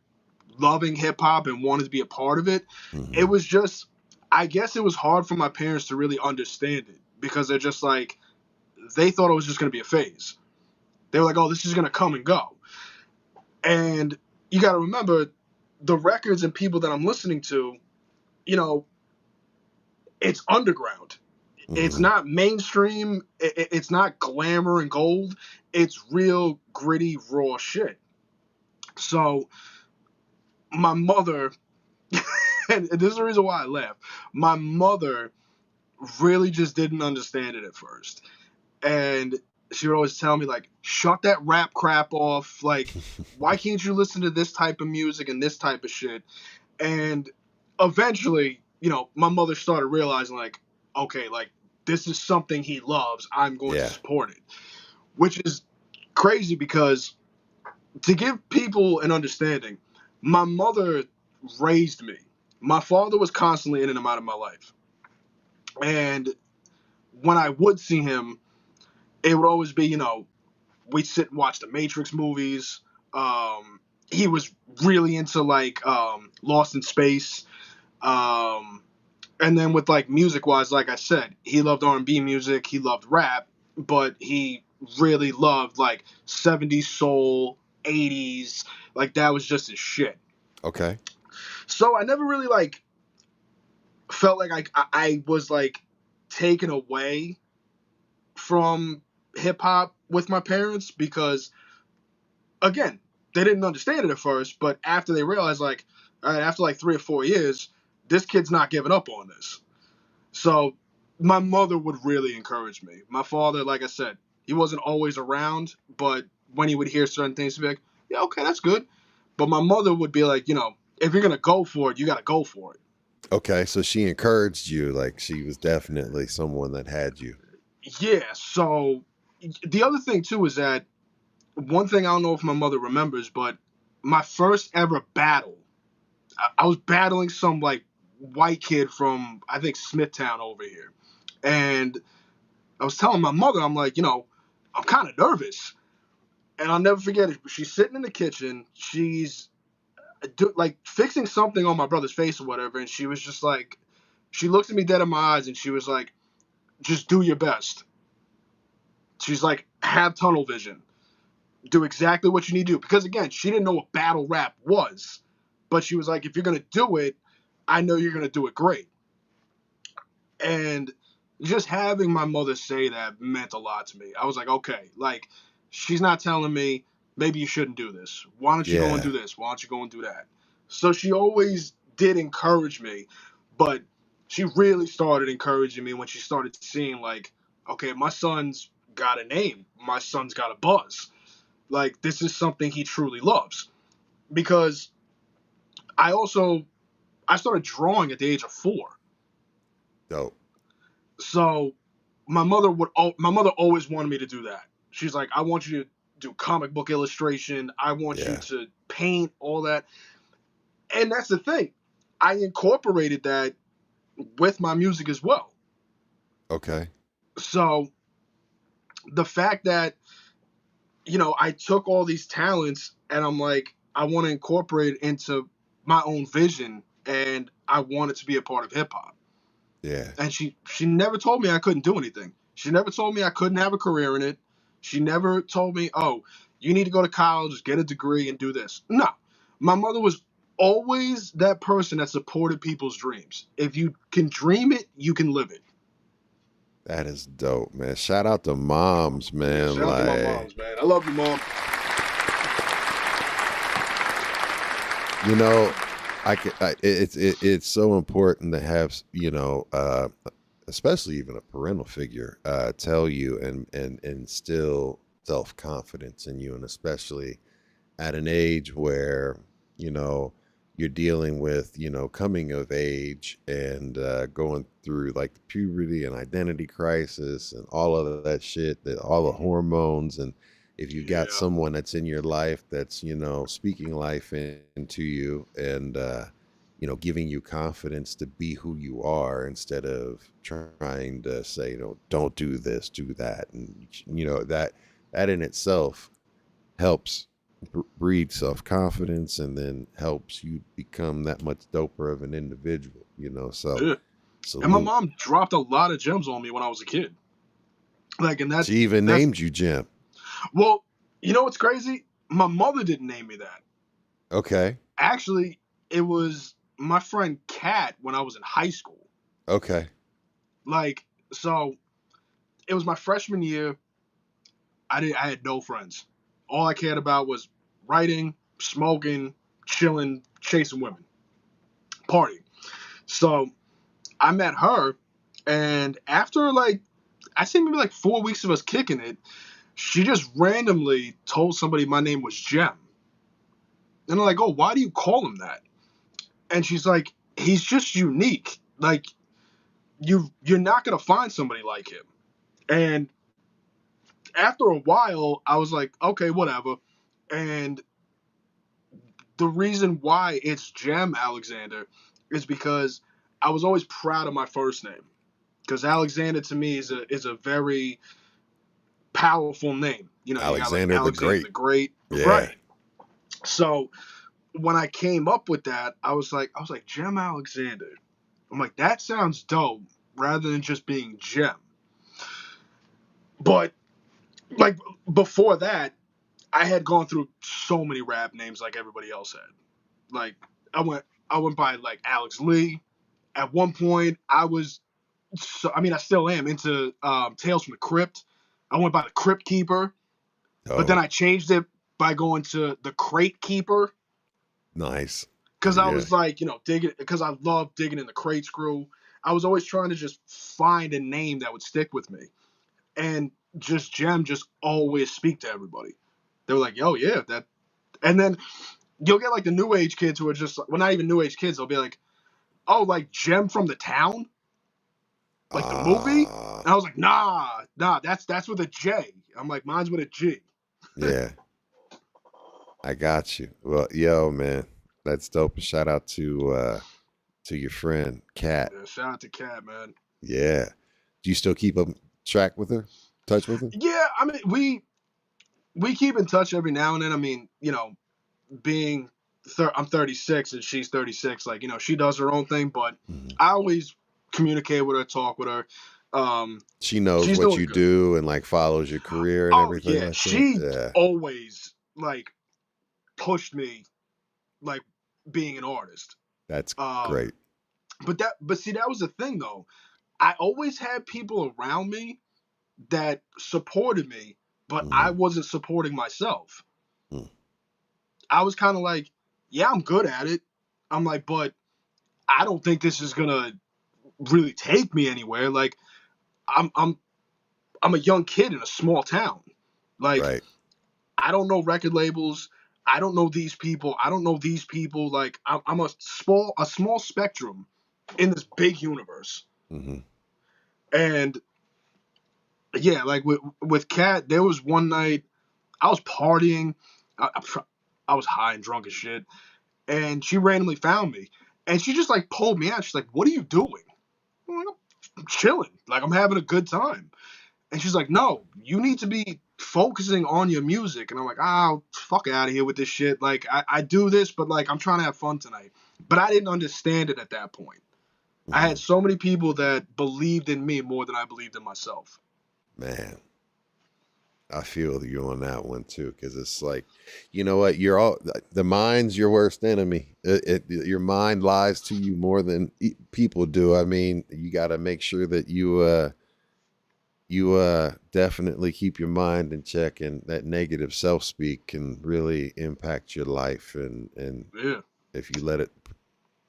loving hip hop and wanting to be a part of it. Mhm. It was just, I guess it was hard for my parents to really understand it because they're just like, they thought it was just going to be a phase. They were like, oh, this is going to come and go. And you got to remember, the records and people that I'm listening to, it's underground. It's not mainstream. It's not glamour and gold. It's real gritty, raw shit. So my mother, and this is the reason why I laugh, my mother really just didn't understand it at first. And she would always tell me, like, shut that rap crap off. Like, why can't you listen to this type of music and this type of shit? And eventually, my mother started realizing, like, okay, like, this is something he loves. I'm going to support it. Which is crazy because, to give people an understanding, my mother raised me. My father was constantly in and out of my life. And when I would see him, it would always be, we'd sit and watch the Matrix movies. He was really into, like, Lost in Space. And then with, like, music-wise, like I said, he loved R&B music. He loved rap. But he really loved, like, 70s soul, 80s. Like, that was just his shit. Okay. So I never really, like, felt like I was, like, taken away from hip-hop with my parents because, again, they didn't understand it at first, but after they realized, like, all right, after, like, 3 or 4 years, this kid's not giving up on this. So my mother would really encourage me. My father, like I said, he wasn't always around, but when he would hear certain things, he'd be like, yeah, okay, that's good. But my mother would be like, if you're going to go for it, you got to go for it. Okay, so she encouraged you. Like, she was definitely someone that had you. Yeah, so the other thing, too, is that one thing I don't know if my mother remembers, but my first ever battle, I was battling some, like, white kid from, I think, Smithtown over here. And I was telling my mother, I'm like, I'm kind of nervous. And I'll never forget it. She's sitting in the kitchen. She's, like, fixing something on my brother's face or whatever. And she was just like, she looks at me dead in my eyes and she was like, just do your best. She's like, have tunnel vision. Do exactly what you need to do. Because, again, she didn't know what battle rap was. But she was like, if you're going to do it, I know you're going to do it great. And just having my mother say that meant a lot to me. I was like, okay, like, she's not telling me, maybe you shouldn't do this. Why don't you go and do this? Why don't you go and do that? So she always did encourage me. But she really started encouraging me when she started seeing, like, okay, my son's got a name. My son's got a buzz. Like, this is something he truly loves. Because I started drawing at the age of 4. Dope. So my mother always wanted me to do that. She's like, I want you to do comic book illustration. I want you to paint, all that. And that's the thing. I incorporated that with my music as well. Okay. So the fact that, I took all these talents and I'm like, I want to incorporate it into my own vision and I want it to be a part of hip hop. Yeah. And she never told me I couldn't do anything. She never told me I couldn't have a career in it. She never told me, oh, you need to go to college, get a degree and do this. No. My mother was always that person that supported people's dreams. If you can dream it, you can live it. That is dope, man. Shout out to moms, man. Shout out to my moms, man. I love you, Mom. You know, it's so important to have, especially even a parental figure, tell you and instill self-confidence in you, and especially at an age where, you know, you're dealing with, coming of age and going through like the puberty and identity crisis and all of that shit, that all the hormones. And if you've got Yeah. someone that's in your life that's, speaking life into you and, giving you confidence to be who you are instead of trying to say, don't do this, do that. And, that in itself helps breed self-confidence and then helps you become that much doper of an individual, so Yeah. And my salute. mom dropped a lot of gems on me when I was a kid. Like, and She even that's named you Jim. well, you know what's crazy? My mother didn't name me that. Okay. Actually, it was my friend Kat when I was in high school. Okay. Like, so it was my freshman year. I had no friends. All I cared about was writing, smoking, chilling, chasing women, partying. So I met her, and after like I think maybe like 4 weeks of us kicking it, she just randomly told somebody my name was Jem. And I'm like, oh, why do you call him that? And she's like, he's just unique. Like you're not gonna find somebody like him. And after a while, I was like, okay, whatever. And the reason why it's Jem Alexander is because I was always proud of my first name. Because Alexander to me is a very powerful name. You got like Alexander the Alexander Great. the Great. Yeah. Right. So when I came up with that, I was like, Jem Alexander. I'm like, that sounds dope rather than just being Jem. But like before that, I had gone through so many rap names like everybody else had. Like I went by like Alex Lee. At one point, I still am into Tales from the Crypt. I went by the Crypt Keeper, but then I changed it by going to the Crate Keeper. Nice. Because I was like, digging, because I love digging in the crate screw. I was always trying to just find a name that would stick with me. And just Jem just always speak to everybody. They were like, oh, yeah, that. And then you'll get like the new age kids who are just, well, not even new age kids. They'll be like, oh, like Jem from the Town? Like the movie? And I was like, nah, that's with a J. I'm like, mine's with a G. Yeah. I got you. Well, yo, man, that's dope. Shout out to your friend Kat. Yeah, shout out to Kat, man. Yeah. Do you still keep up track with her? Touch with her? Yeah, I mean, we keep in touch every now and then. I mean, being I'm 36 and she's 36, like, she does her own thing, but I always communicate with her, talk with her. She knows what you do and like follows your career and everything. Yeah, she always like pushed me like being an artist. That's great. But see, that was the thing though. I always had people around me that supported me, but I wasn't supporting myself. I was kind of like, yeah, I'm good at it. I'm like, but I don't think this is gonna really take me anywhere. Like, I'm a young kid in a small town. Like, I don't know record labels. I don't know these people. I don't know these people. Like, I'm a small spectrum in this big universe. And yeah, like with Kat, there was one night I was partying. I was high and drunk as shit. And she randomly found me. And she just like pulled me out. She's like, what are you doing? I'm like, I'm chilling. Like, I'm having a good time. And she's like, no, you need to be focusing on your music. And I'm like, oh, fuck out of here with this shit. Like, I do this, but like, I'm trying to have fun tonight. But I didn't understand it at that point. I had so many people that believed in me more than I believed in myself. Man, I feel you on that one too, because it's like, you know what? The mind's your worst enemy. Your mind lies to you more than people do. I mean, you got to make sure that you definitely keep your mind in check, and that negative self-speak can really impact your life and Yeah. If you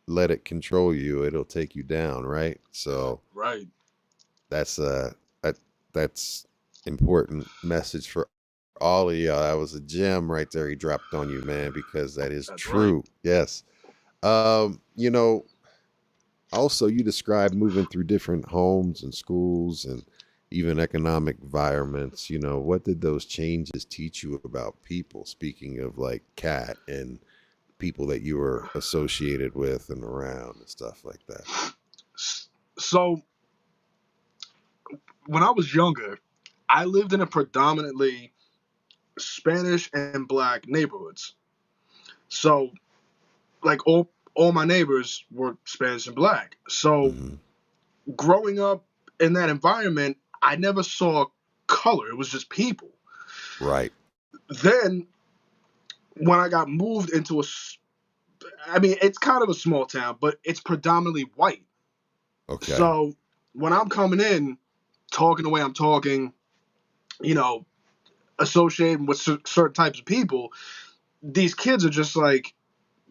let it control you, it'll take you down, right? So Right. that's that's important message for all of y'all. That was a gem right there he dropped on you, man, because that is That's true. right. Yes. You know, also you described moving through different homes and schools and even economic environments. You know, what did those changes teach you about people? Speaking of like Cat and people that you were associated with and around and stuff like that. So when I was younger, I lived in a predominantly Spanish and black neighborhoods. So like all my neighbors were Spanish and black. So Hmm. growing up in that environment, I never saw color. It was just people. Right. Then when I got moved into I mean, it's kind of a small town, but it's predominantly white. Okay. So when I'm coming in, talking the way I'm talking, you know, associating with certain types of people, these kids are just like,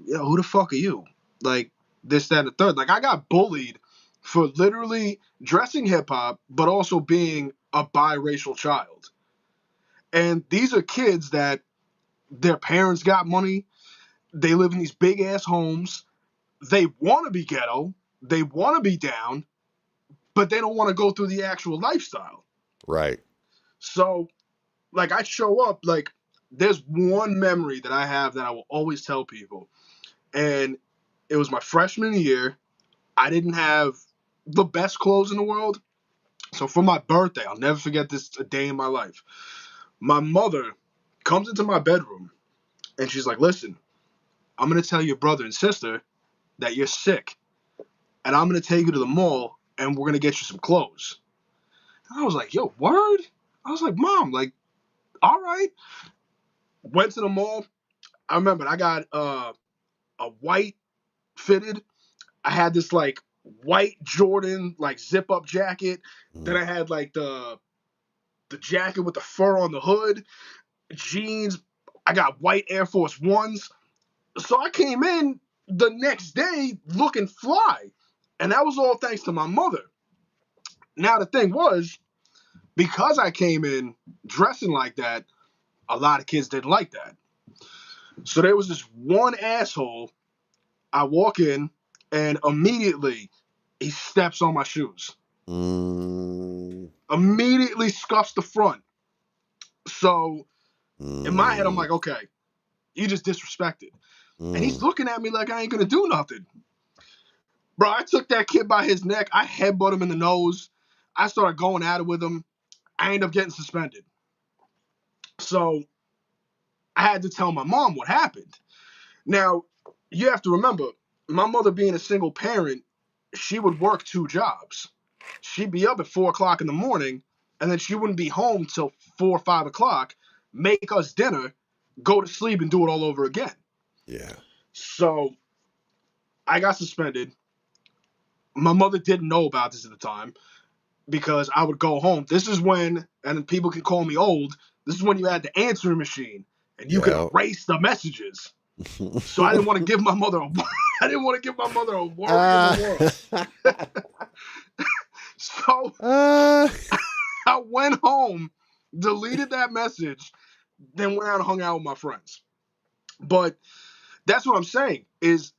yo, who the fuck are you? Like this, that, and the third. Like I got bullied for literally dressing hip hop, but also being a biracial child. And these are kids that their parents got money. They live in these big ass homes. They want to be ghetto. They want to be down, but they don't want to go through the actual lifestyle. Right. So, like, I show up, like, there's one memory that I have that I will always tell people. And it was my freshman year. I didn't have the best clothes in the world. So, for my birthday, I'll never forget this a day in my life. My mother comes into my bedroom and she's like, listen, I'm going to tell your brother and sister that you're sick. And I'm going to take you to the mall and we're going to get you some clothes. And I was like, yo, word? I was like, Mom, like, all right. Went to the mall. I remember I got a white fitted. I had this like white Jordan like zip up jacket. Then I had like the jacket with the fur on the hood, jeans. I got white Air Force Ones. So I came in the next day looking fly. And that was all thanks to my mother. Now the thing was, because I came in dressing like that, a lot of kids didn't like that. So there was this one asshole. I walk in and immediately he steps on my shoes. Immediately scuffs the front. So in my head, I'm like, okay, you just disrespected. And he's looking at me like I ain't gonna do nothing. Bro, I took that kid by his neck. I headbutt him in the nose. I started going at it with him. I ended up getting suspended. So I had to tell my mom what happened. Now, you have to remember, my mother being a single parent, she would work 2 jobs. She'd be up at 4 o'clock in the morning, and then she wouldn't be home till 4 or 5 o'clock, make us dinner, go to sleep, and do it all over again. Yeah. So I got suspended. My mother didn't know about this at the time because I would go home. This is when, and people can call me old, this is when you had the answering machine, and you could erase the messages. So I didn't want to give my mother a I didn't want to give my mother a worry in the world. So I went home, deleted that message, then went out and hung out with my friends. But that's what I'm saying is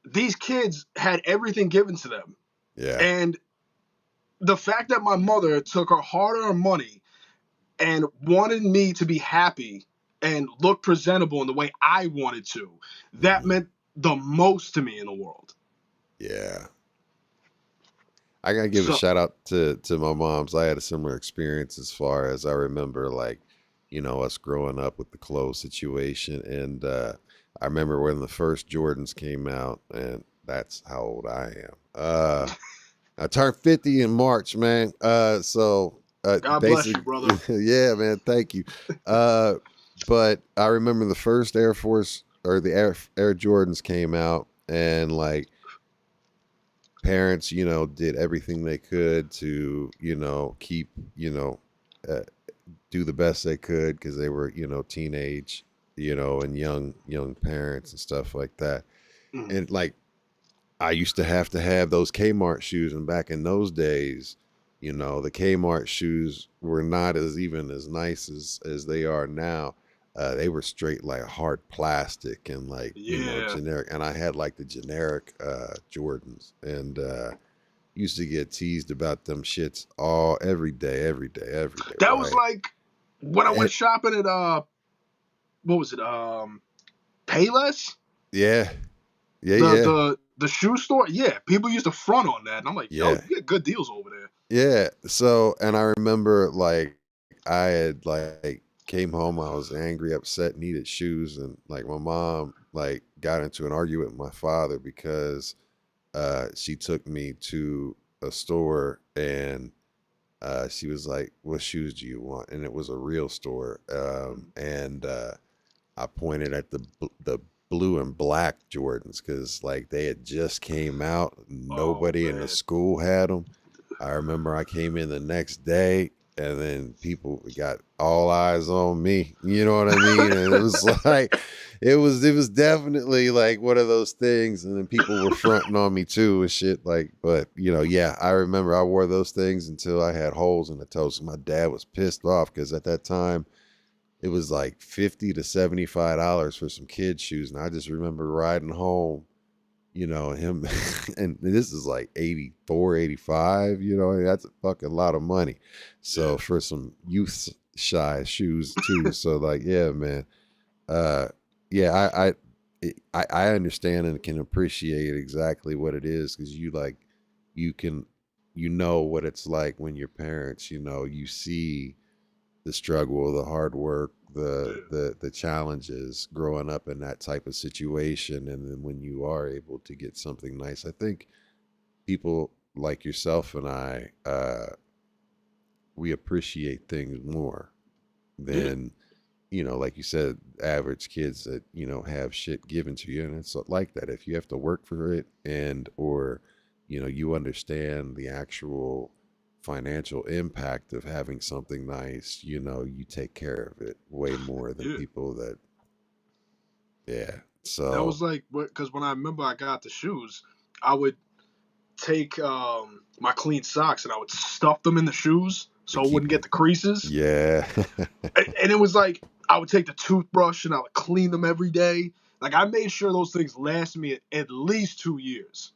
these kids had everything given to them. Yeah. And the fact that my mother took her hard-earned money and wanted me to be happy and look presentable in the way I wanted to, that meant the most to me in the world. Yeah. I gotta give a shout out to my moms. I had a similar experience as far as I remember, like, you know, us growing up with the clothes situation. And I remember when the first Jordans came out, and that's how old I am. I turned 50 in March, man. So God bless you, brother. Yeah, man. Thank you. But I remember the first Air Force or the Air Jordans came out, and like parents, you know, did everything they could to, you know, keep, you know, do the best they could because they were, you know, teenage, you know, and young parents and stuff like that. And like, I used to have those Kmart shoes, and back in those days, you know, the Kmart shoes were not even as nice as they are now. They were straight like hard plastic and like, you know, generic. And I had like the generic Jordans, and used to get teased about them shits every day. That was like when I went shopping at what was it? Payless? Yeah. The shoe store, people used to front on that, and I'm like, yo, you get good deals over there. Yeah. So, and I remember like I had like came home, I was angry, upset, needed shoes, and like my mom like got into an argument with my father because she took me to a store and she was like, "What shoes do you want?" And it was a real store, and I pointed at the blue and black Jordans because like they had just came out. Nobody in the school had them. I remember I came in the next day, and then people got all eyes on me. You know what I mean? And it was like, it was definitely like one of those things. And then people were fronting on me too and shit. Like, but you know, I remember I wore those things until I had holes in the toes. My dad was pissed off because at that time, it was like $50 to $75 for some kid shoes. And I just remember riding home, you know, him, and this is like 84, 85, you know, that's a fucking lot of money. So for some youth shy shoes too. So like, yeah, man. I understand and can appreciate exactly what it is. Cause you know what it's like when your parents, you know, you see the struggle, the hard work, the challenges growing up in that type of situation. And then when you are able to get something nice, I think people like yourself and I, we appreciate things more than, you know, like you said, average kids that, you know, have shit given to you. And it's like that. If you have to work for it or, you know, you understand the actual financial impact of having something nice, you know, you take care of it way more than people that, so that was like, because when I remember I got the shoes, I would take my clean socks and I would stuff them in the shoes so it wouldn't get the creases. And it was like I would take the toothbrush and I would clean them every day. Like I made sure those things last me at least 2 years.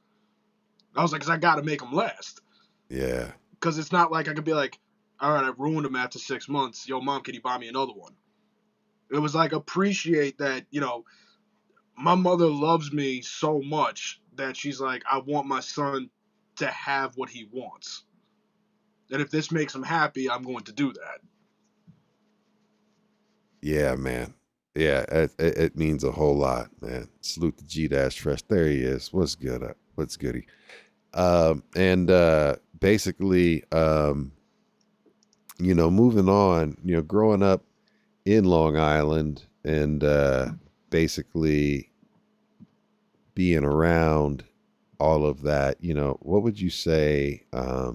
I was like, because I got to make them last. Because it's not like I could be like, all right, I ruined them after 6 months. Yo, mom, can you buy me another one? It was like, appreciate that, you know, my mother loves me so much that she's like, I want my son to have what he wants. And if this makes him happy, I'm going to do that. Yeah, man. Yeah, it means a whole lot, man. Salute to G-Fresh. There he is. What's good? What's goody? Basically, you know, moving on, you know, growing up in Long Island and basically being around all of that, you know, what would you say, how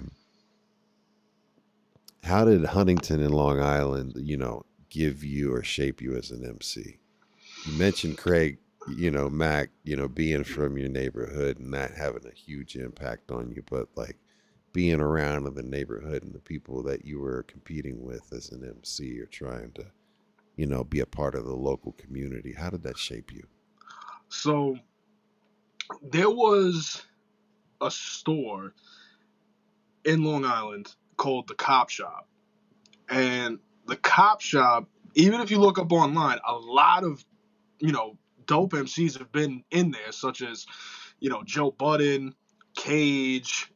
did Huntington and Long Island, you know, give you or shape you as an MC? You mentioned Craig, you know, Mac, you know, being from your neighborhood and that having a huge impact on you, but like being around in the neighborhood and the people that you were competing with as an MC or trying to, you know, be a part of the local community, how did that shape you? So there was a store in Long Island called the Cop Shop. And the Cop Shop, even if you look up online, a lot of, you know, dope MCs have been in there, such as, you know, Joe Budden, Cage,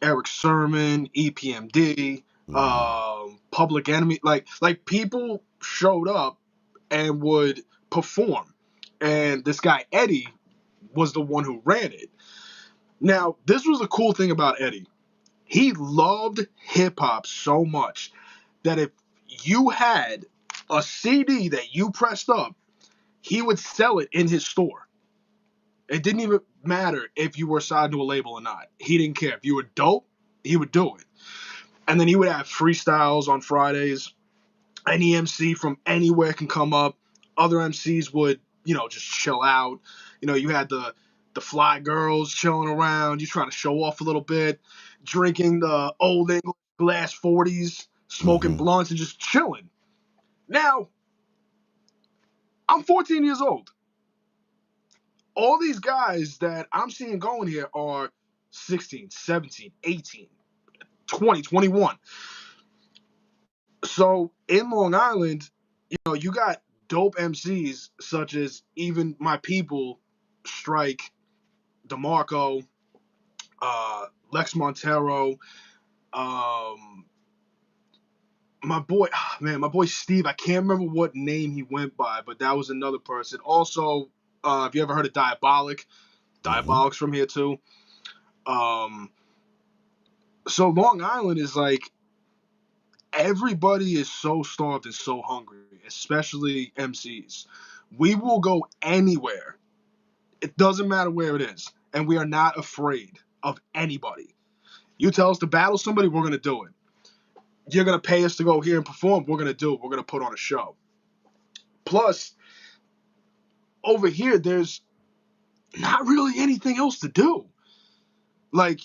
Eric Sermon, EPMD, Public Enemy. Like people showed up and would perform. And this guy, Eddie, was the one who ran it. Now, this was the cool thing about Eddie. He loved hip-hop so much that if you had a CD that you pressed up, he would sell it in his store. It didn't even matter if you were signed to a label or not. He didn't care. If you were dope, he would do it. And then he would have freestyles on Fridays. Any MC from anywhere can come up. Other MCs would, just chill out. You had the fly girls chilling around. You trying to show off a little bit, drinking the old English glass 40s, smoking blunts, and just chilling. Now, I'm 14 years old. All these guys that I'm seeing going here are 16, 17, 18, 20, 21. So in Long Island, you got dope MCs such as even my people, Stryke, DeMarco, Lex Montero, my boy Steve. I can't remember what name he went by, but that was another person. Also, have you ever heard of Diabolic? Diabolic's from here too. So Long Island is like, everybody is so starved and so hungry, especially MCs. We will go anywhere. It doesn't matter where it is. And we are not afraid of anybody. You tell us to battle somebody, we're going to do it. You're going to pay us to go here and perform, we're going to do it. We're going to put on a show. Plus, over here, there's not really anything else to do. Like,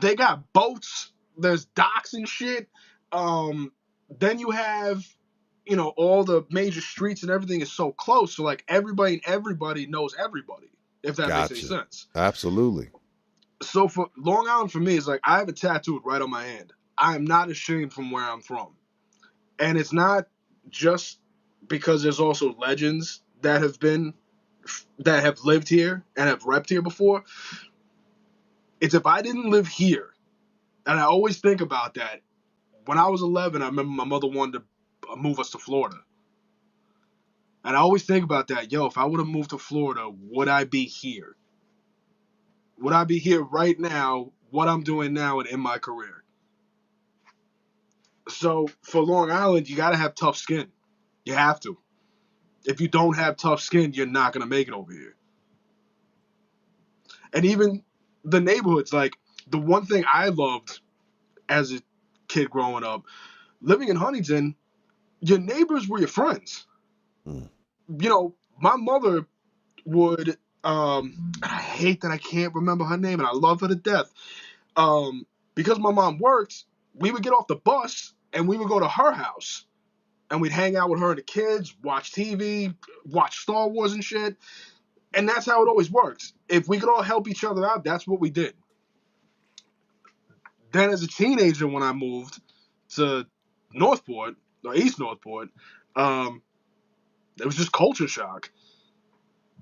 they got boats, there's docks and shit. Then you have, all the major streets and everything is so close. So, like, everybody knows everybody, if that makes any sense. Absolutely. So, for Long Island, for me, is like, I have it tattooed right on my hand. I am not ashamed from where I'm from. And it's not just because there's also legends that have lived here and have repped here before. It's if I didn't live here, and I always think about that. When I was 11, I remember my mother wanted to move us to Florida. And I always think about that. Yo, if I would have moved to Florida, would I be here? Would I be here right now, what I'm doing now and in my career? So for Long Island, you got to have tough skin. You have to. If you don't have tough skin, you're not going to make it over here. And even the neighborhoods, like, the one thing I loved as a kid growing up, living in Huntington, your neighbors were your friends. My mother would, I hate that I can't remember her name, and I love her to death. Because my mom worked, we would get off the bus and we would go to her house and we'd hang out with her and the kids, watch TV, watch Star Wars and shit. And that's how it always works. If we could all help each other out, that's what we did. Then as a teenager, when I moved to Northport, or East Northport, it was just culture shock.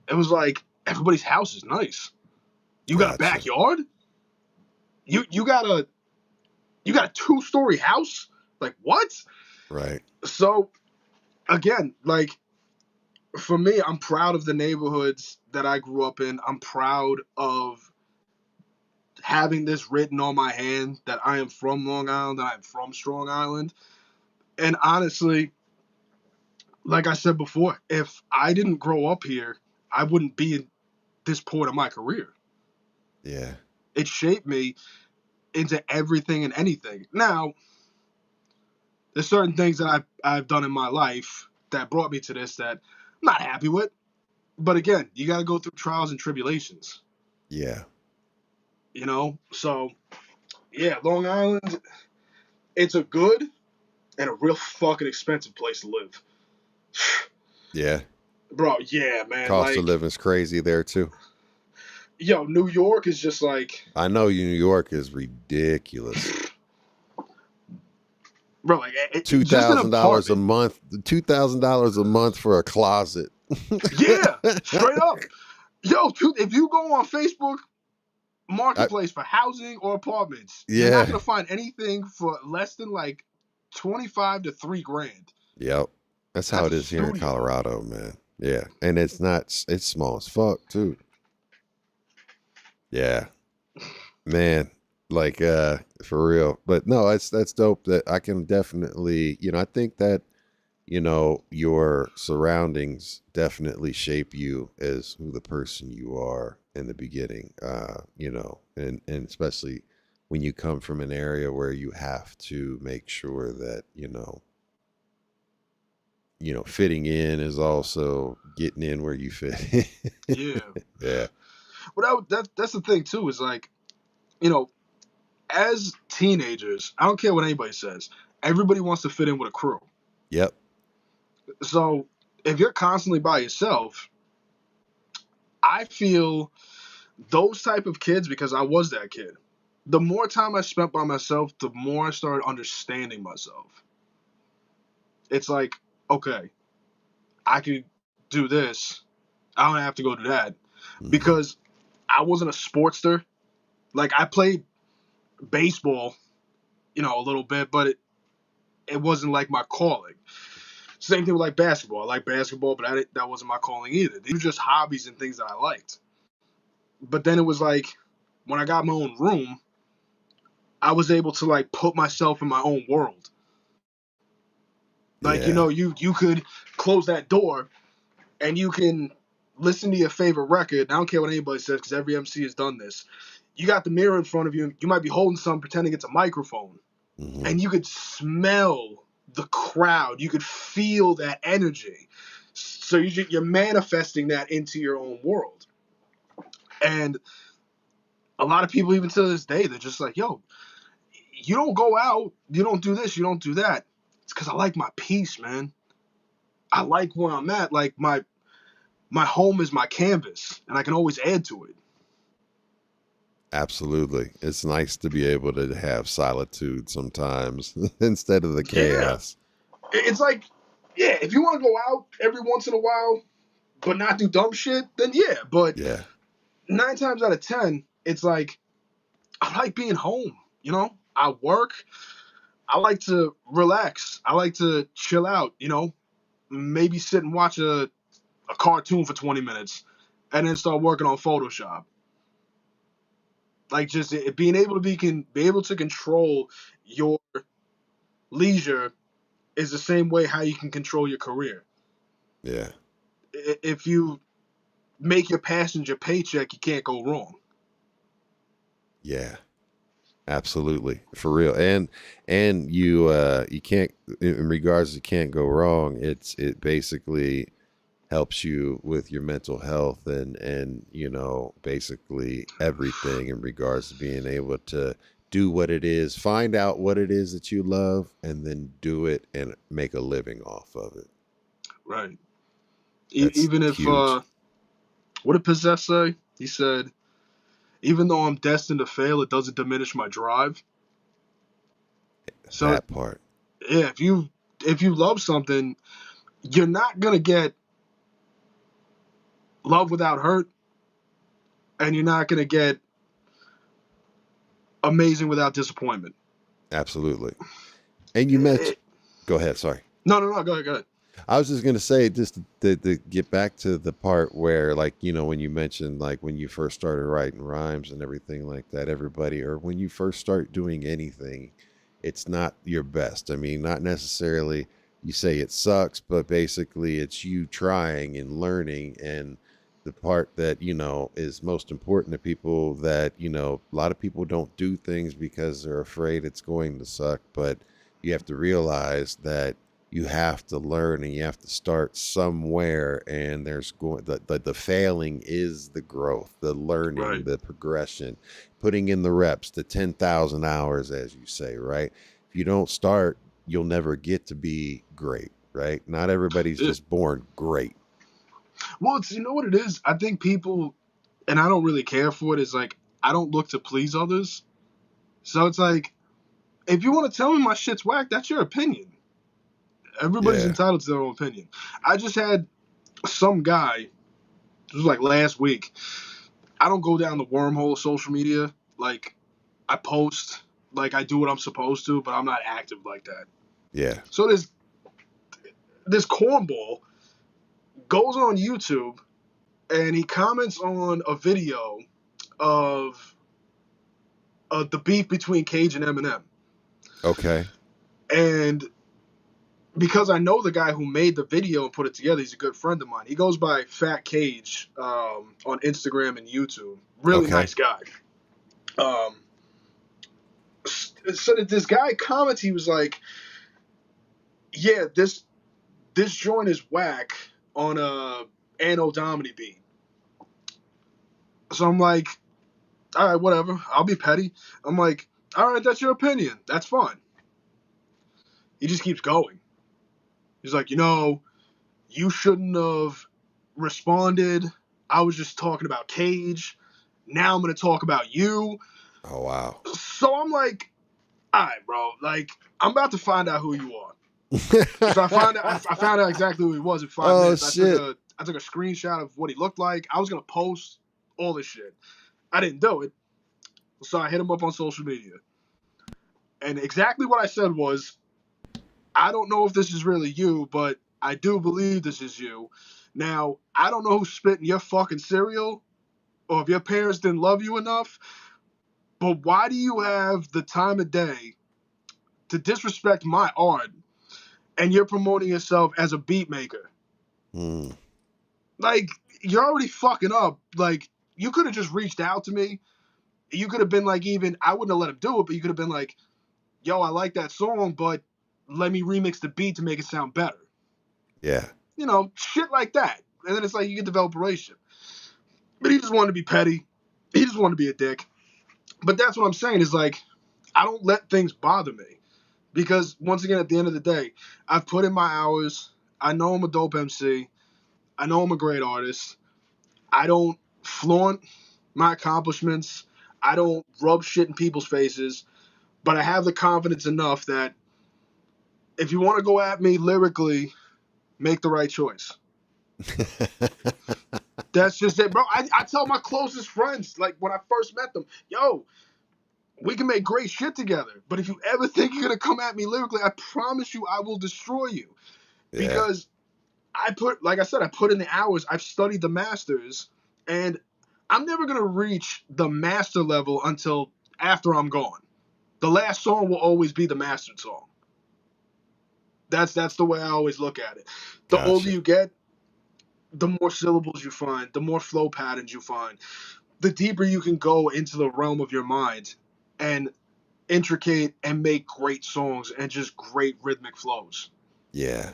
It was like, everybody's house is nice. You got a backyard? You got a 2-story house? Like, what? Right. So, again, like, for me, I'm proud of the neighborhoods that I grew up in. I'm proud of having this written on my hand that I am from Long Island, that I am from Strong Island. And honestly, like I said before, if I didn't grow up here, I wouldn't be at this point of my career. Yeah. It shaped me into everything and anything. Now, there's certain things that I've done in my life that brought me to this that I'm not happy with. But again, you got to go through trials and tribulations. Yeah. So, yeah, Long Island, it's a good and a real fucking expensive place to live. Yeah. Bro, yeah, man. Cost of living's crazy there, too. Yo, New York is just like... I know New York is ridiculous. Bro, like... $2,000 a month. $2,000 a month for a closet. Yeah, straight up. Yo, if you go on Facebook Marketplace for housing or apartments, you're not going to find anything for less than like $25 to $3,000. Yep. That's how it is here in Colorado, man. Yeah. And it's small as fuck, too. Yeah. Man, like, for real. But no, that's dope. That I can definitely, I think that, your surroundings definitely shape you as who the person you are in the beginning, and especially when you come from an area where you have to make sure that, fitting in is also getting in where you fit in. Yeah. Yeah. But that's the thing too, is like, as teenagers, I don't care what anybody says, everybody wants to fit in with a crew. Yep. So if you're constantly by yourself, I feel those type of kids, because I was that kid, the more time I spent by myself, the more I started understanding myself. It's like, okay, I could do this. I don't have to go do that. Because I wasn't a sportster. Like, I played baseball, a little bit, but it wasn't like my calling. Same thing with like basketball. I like basketball, but that wasn't my calling either. These were just hobbies and things that I liked. But then it was like, when I got my own room, I was able to like put myself in my own world. Like, Yeah. you could close that door and you can listen to your favorite record. I don't care what anybody says, because every MC has done this. You got the mirror in front of you. You might be holding something, pretending it's a microphone. And you could smell the crowd. You could feel that energy. So you're manifesting that into your own world. And a lot of people, even to this day, they're just like, yo, you don't go out, you don't do this, you don't do that. It's because I like my peace, man. I like where I'm at. Like, my home is my canvas, and I can always add to it. Absolutely. It's nice to be able to have solitude sometimes instead of the chaos. Yeah. It's like, yeah, if you want to go out every once in a while, but not do dumb shit, then yeah. But 9 times out of 10, it's like, I like being home. I work. I like to relax. I like to chill out, maybe sit and watch a cartoon for 20 minutes and then start working on Photoshop. Like, just being able to be able to control your leisure is the same way how you can control your career. Yeah. If you make your passion your paycheck, you can't go wrong. Yeah. Absolutely. For real. And you can't, in regards to can't go wrong, it basically helps you with your mental health and basically everything in regards to being able to do what it is, find out what it is that you love, and then do it and make a living off of it. Right. That's even if huge. What did Possess say? He said, even though I'm destined to fail, it doesn't diminish my drive. So that part. Yeah, if you love something, you're not gonna get love without hurt, and you're not gonna get amazing without disappointment. Absolutely. And you mentioned, go ahead. Sorry. No, go ahead. I was just going to say, just to get back to the part where, like, when you mentioned, like, when you first started writing rhymes and everything like that, or when you first start doing anything, it's not your best. I mean, not necessarily you say it sucks, but basically it's you trying and learning. And the part that, is most important to people, that, a lot of people don't do things because they're afraid it's going to suck, but you have to realize that you have to learn and you have to start somewhere, and there's the failing is the growth, the learning, right, the progression, putting in the reps, the 10,000 hours, as you say, right? If you don't start, you'll never get to be great, right? Not everybody's just born great. Well, it's, what it is? I think people, and I don't really care for it, is like, I don't look to please others. So it's like, if you want to tell me my shit's whack, that's your opinion. Everybody's entitled to their own opinion. I just had some guy, it was like last week, I don't go down the wormhole of social media. Like, I post, like, I do what I'm supposed to, but I'm not active like that. Yeah. So this cornball goes on YouTube and he comments on a video of the beef between Cage and Eminem. Okay. And because I know the guy who made the video and put it together, he's a good friend of mine. He goes by Fat Cage on Instagram and YouTube. Really nice guy. So that this guy comments, he was like, yeah, this this joint is whack on a Anno Domini beat. So I'm like, all right, whatever. I'll be petty. I'm like, all right, that's your opinion. That's fine. He just keeps going. He's like, you shouldn't have responded. I was just talking about Cage. Now I'm going to talk about you. Oh, wow. So I'm like, all right, bro. Like, I'm about to find out who you are. So I found out exactly who he was in 5 minutes. Shit. I took a screenshot of what he looked like. I was going to post all this shit. I didn't do it. So I hit him up on social media. And exactly what I said was, I don't know if this is really you, but I do believe this is you. Now, I don't know who's spitting your fucking cereal or if your parents didn't love you enough, but why do you have the time of day to disrespect my art and you're promoting yourself as a beat maker? Like, you're already fucking up. Like, you could have just reached out to me. You could have been like, I wouldn't have let him do it, but you could have been like, yo, I like that song, but let me remix the beat to make it sound better. Yeah. Shit like that. And then it's like you can develop a relationship. But he just wanted to be petty. He just wanted to be a dick. But that's what I'm saying is like, I don't let things bother me. Because once again, at the end of the day, I've put in my hours. I know I'm a dope MC. I know I'm a great artist. I don't flaunt my accomplishments. I don't rub shit in people's faces. But I have the confidence enough that if you want to go at me lyrically, make the right choice. That's just it, bro. I tell my closest friends, like when I first met them, yo, we can make great shit together. But if you ever think you're going to come at me lyrically, I promise you I will destroy you. Yeah. Because I put in the hours. I've studied the masters. And I'm never going to reach the master level until after I'm gone. The last song will always be the mastered song. That's the way I always look at it. The Gotcha. older you get, the more syllables you find, the more flow patterns you find, the deeper you can go into the realm of your mind and intricate and make great songs and just great rhythmic flows. Yeah.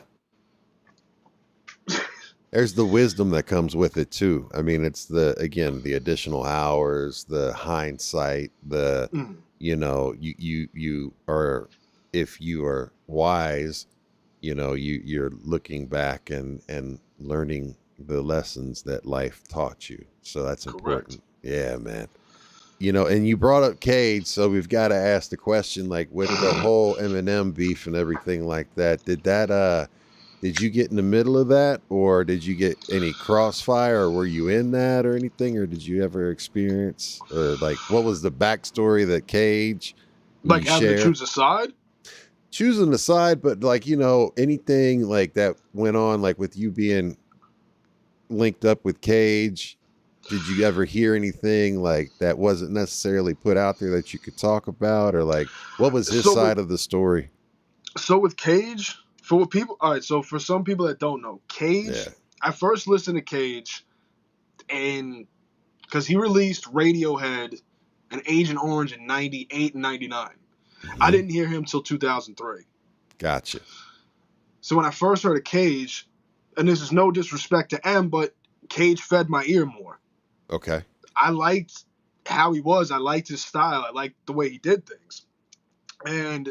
There's the wisdom that comes with it too. I mean, it's the additional hours, the hindsight, you are, if you are wise, you're looking back and learning the lessons that life taught you. So that's important. Correct. Yeah, man. And you brought up Cage, so we've got to ask the question, like with the whole Eminem beef and everything like that, did you get in the middle of that, or did you get any crossfire, or were you in that or anything, or did you ever experience, or like, what was the backstory that Cage, like having to choose a side? Choosing a side, but like, anything like that went on, like with you being linked up with Cage, did you ever hear anything like that wasn't necessarily put out there that you could talk about, or like, what was his side of the story? So with Cage, for some people that don't know, Cage, I first listened to Cage and because he released Radiohead and Agent Orange in 98 and 99. Mm-hmm. I didn't hear him till 2003. Gotcha. So when I first heard of Cage, and this is no disrespect to M, but Cage fed my ear more. Okay. I liked how he was. I liked his style. I liked the way he did things. And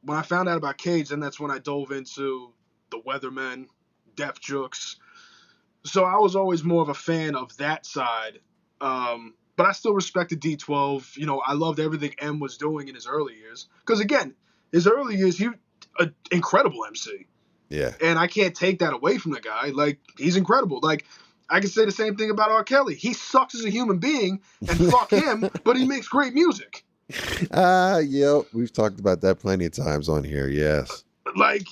when I found out about Cage, then that's when I dove into the Weathermen, Def Jux. So I was always more of a fan of that side. But I still respected D12. I loved everything M was doing in his early years. Because, again, his early years, he was an incredible MC. Yeah. And I can't take that away from the guy. Like, he's incredible. Like, I can say the same thing about R. Kelly. He sucks as a human being, and fuck him, but he makes great music. We've talked about that plenty of times on here, yes. Like,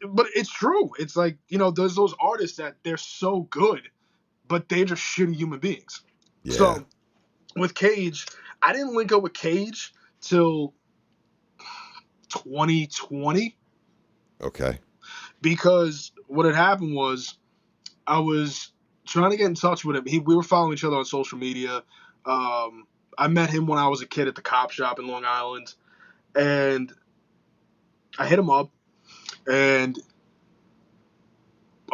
but it's true. It's like, there's those artists that they're so good, but they're just shitty human beings. Yeah. So, with Cage, I didn't link up with Cage till 2020. Okay. Because what had happened was I was trying to get in touch with him. We were following each other on social media. I met him when I was a kid at the cop shop in Long Island. And I hit him up. And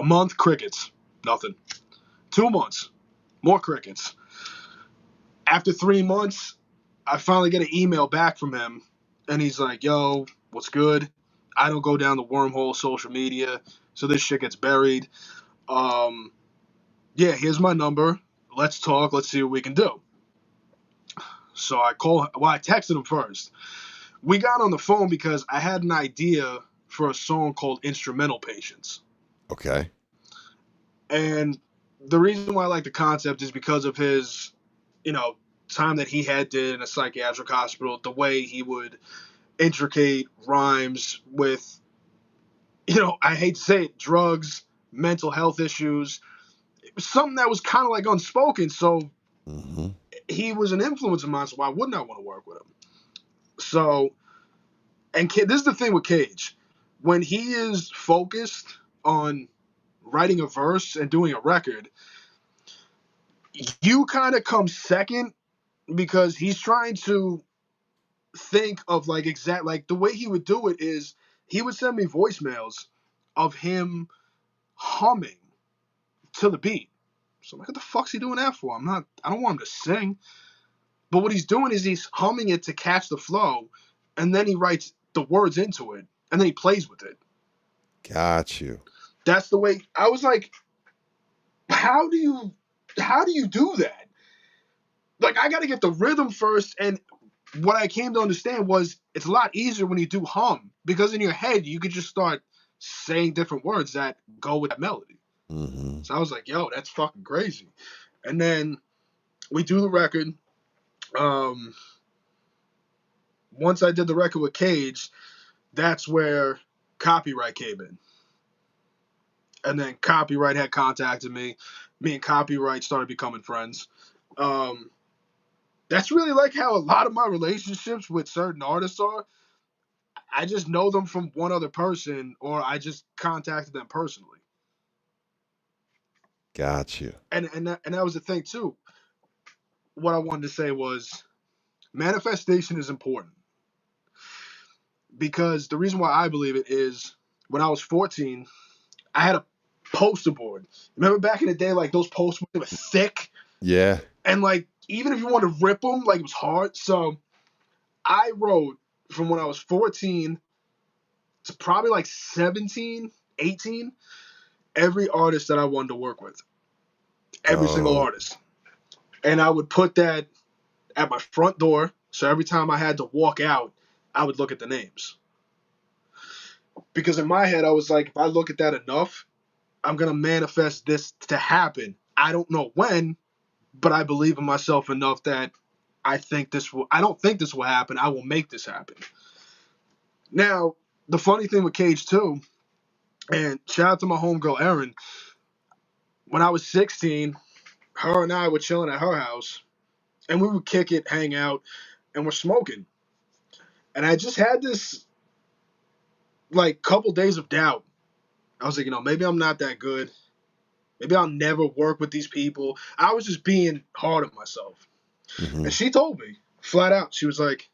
A month, crickets. Nothing. 2 months, more crickets. After 3 months, I finally get an email back from him, and he's like, yo, what's good? I don't go down the wormhole social media, so this shit gets buried. Yeah, here's my number. Let's talk. Let's see what we can do. So I texted him first. We got on the phone because I had an idea for a song called Instrumental Patience. Okay. And the reason why I like the concept is because of his, time that he had did in a psychiatric hospital, the way he would intricate rhymes with, I hate to say it, drugs, mental health issues. It was something that was kind of like unspoken. So he was an influence of mine. So why wouldn't I want to work with him? So, and this is the thing with Cage. When he is focused on writing a verse and doing a record, you kind of come second because he's trying to think of like the way he would do it is he would send me voicemails of him humming to the beat. So I'm like, what the fuck's he doing that for? I don't want him to sing. But what he's doing is he's humming it to catch the flow, and then he writes the words into it, and then he plays with it. Got you. That's the way. I was like, how do you do that? Like, I got to get the rhythm first, and what I came to understand was it's a lot easier when you do hum, because in your head you could just start saying different words that go with that melody. So I was like, yo, that's fucking crazy. And then we do the record. Once I did the record with Cage, that's where Copywrite came in. And then Copywrite had contacted me. Me and Copywrite started becoming friends. That's really like how a lot of my relationships with certain artists are. I just know them from one other person, or I just contacted them personally. Got you. And that was the thing too. What I wanted to say was manifestation is important. Because the reason why I believe it is when I was 14, I had a poster board. Remember back in the day, like those posters were thick? Yeah. And like, even if you wanted to rip them, like it was hard. So I wrote from when I was 14 to probably like 17, 18, every artist that I wanted to work with. Every single artist. And I would put that at my front door. So every time I had to walk out, I would look at the names. Because in my head, I was like, if I look at that enough, I'm going to manifest this to happen. I don't know when, but I believe in myself enough that I don't think this will happen. I will make this happen. Now, the funny thing with Cage too, and shout out to my homegirl, Erin, when I was 16, her and I were chilling at her house, and we would kick it, hang out, and we're smoking. And I just had this, like, couple days of doubt. I was like, maybe I'm not that good. Maybe I'll never work with these people. I was just being hard on myself. And she told me, flat out, she was like,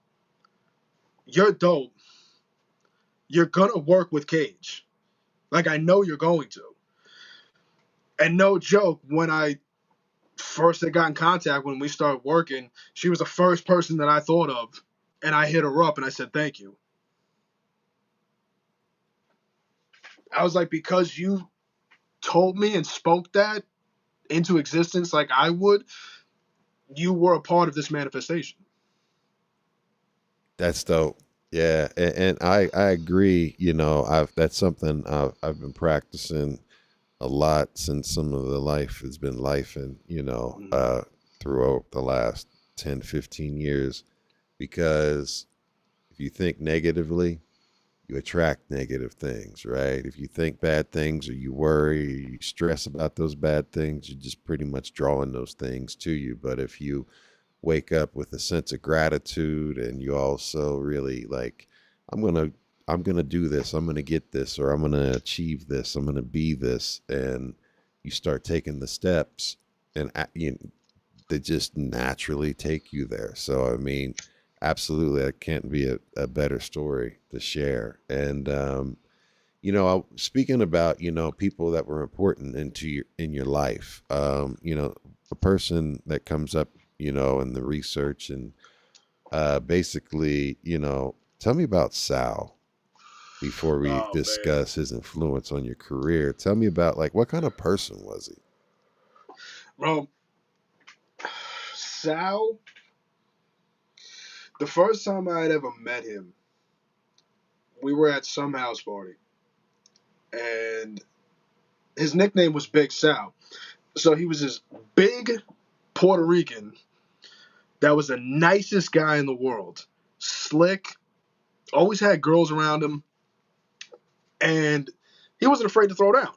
you're dope. You're going to work with Cage. Like, I know you're going to. And no joke, when I first had got in contact, when we started working, she was the first person that I thought of. And I hit her up and I said, thank you. I was like, because you told me and spoke that into existence like I would, you were a part of this manifestation. That's dope. Yeah. And I agree. That's something I've been practicing a lot since some of the life has been life and, throughout the last 10, 15 years, because if you think negatively, you attract negative things, right? If you think bad things or you worry, or you stress about those bad things, you're just pretty much drawing those things to you. But if you wake up with a sense of gratitude and you also really like, I'm going to do this, I'm going to get this, or I'm going to achieve this, I'm going to be this. And you start taking the steps and they just naturally take you there. So, I mean, absolutely, that can't be a better story to share. And, Speaking about, people that were important in your life, a person that comes up, in the research and basically, tell me about Sal before we Oh man, discuss his influence on your career. Tell me about like what kind of person was he? bro, Sal. The first time I had ever met him, we were at some house party, and his nickname was Big Sal. So he was this big Puerto Rican that was the nicest guy in the world, slick, always had girls around him, and he wasn't afraid to throw down.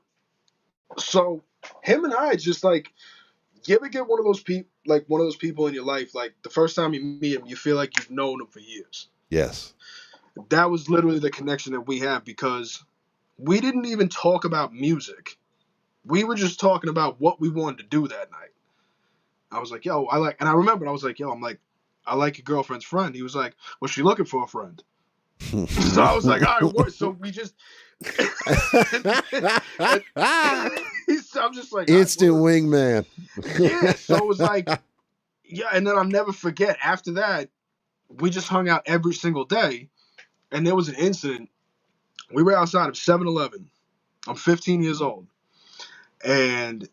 So him and I just like, you ever get one of those people in your life, like the first time you meet him, you feel like you've known him for years. Yes. That was literally the connection that we have, because we didn't even talk about music. We were just talking about what we wanted to do that night. I was like, yo, and I remembered, I was like, yo, I like your girlfriend's friend. He was like, was she looking for a friend? So I was like, all right, what? So we just, I'm just like, instant wingman. Yeah. So it was like, yeah. And then I'll never forget, after that, we just hung out every single day. And there was an incident. We were outside of 7-Eleven. I'm 15 years old. And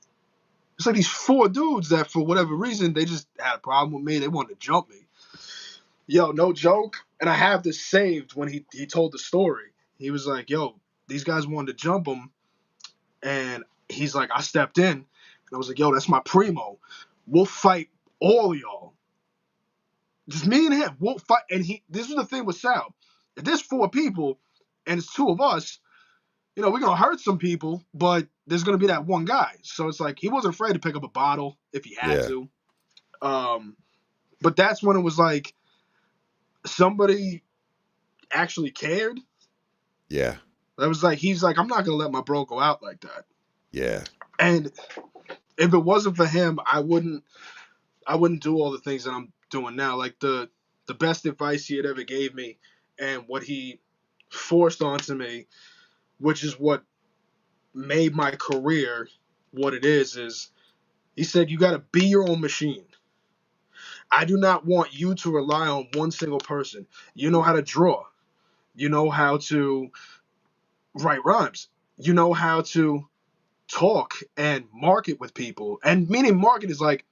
it's like these 4 dudes that, for whatever reason, they just had a problem with me. They wanted to jump me. Yo, no joke. And I have this saved when he told the story. He was like, yo, these guys wanted to jump him. And he's like, I stepped in. And I was like, yo, that's my primo. We'll fight all of y'all. Just me and him. We'll fight. And this was the thing with Sal. If there's 4 people and it's 2 of us, we're going to hurt some people, but there's going to be that one guy. So it's like, he wasn't afraid to pick up a bottle if he had to. But that's when it was like, somebody actually cared. Yeah. That was like, he's like, I'm not going to let my bro go out like that. Yeah. And if it wasn't for him, I wouldn't do all the things that I'm doing now. Like the best advice he had ever gave me, and what he forced onto me, which is what made my career what it is he said, you got to be your own machine. I do not want you to rely on one single person. You know how to draw. You know how to write rhymes. You know how to talk and market with people. And meaning market is like,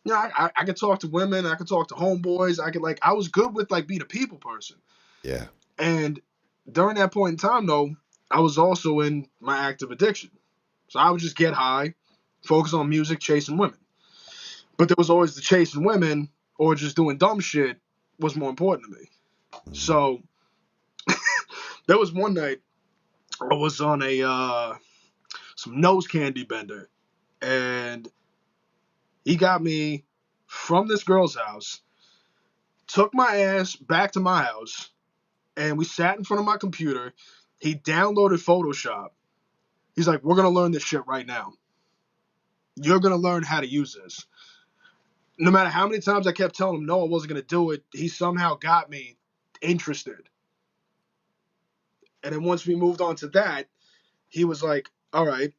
I could talk to women. I could talk to homeboys. I was good with like being a people person. Yeah. And during that point in time, though, I was also in my active addiction. So I would just get high, focus on music, chasing women. But there was always the chasing women or just doing dumb shit was more important to me. Mm-hmm. So there was one night I was on some nose candy bender, and he got me from this girl's house, took my ass back to my house, and we sat in front of my computer. He downloaded Photoshop. He's like, we're going to learn this shit right now. You're going to learn how to use this. No matter how many times I kept telling him no, I wasn't going to do it, he somehow got me interested. And then once we moved on to that, he was like, all right,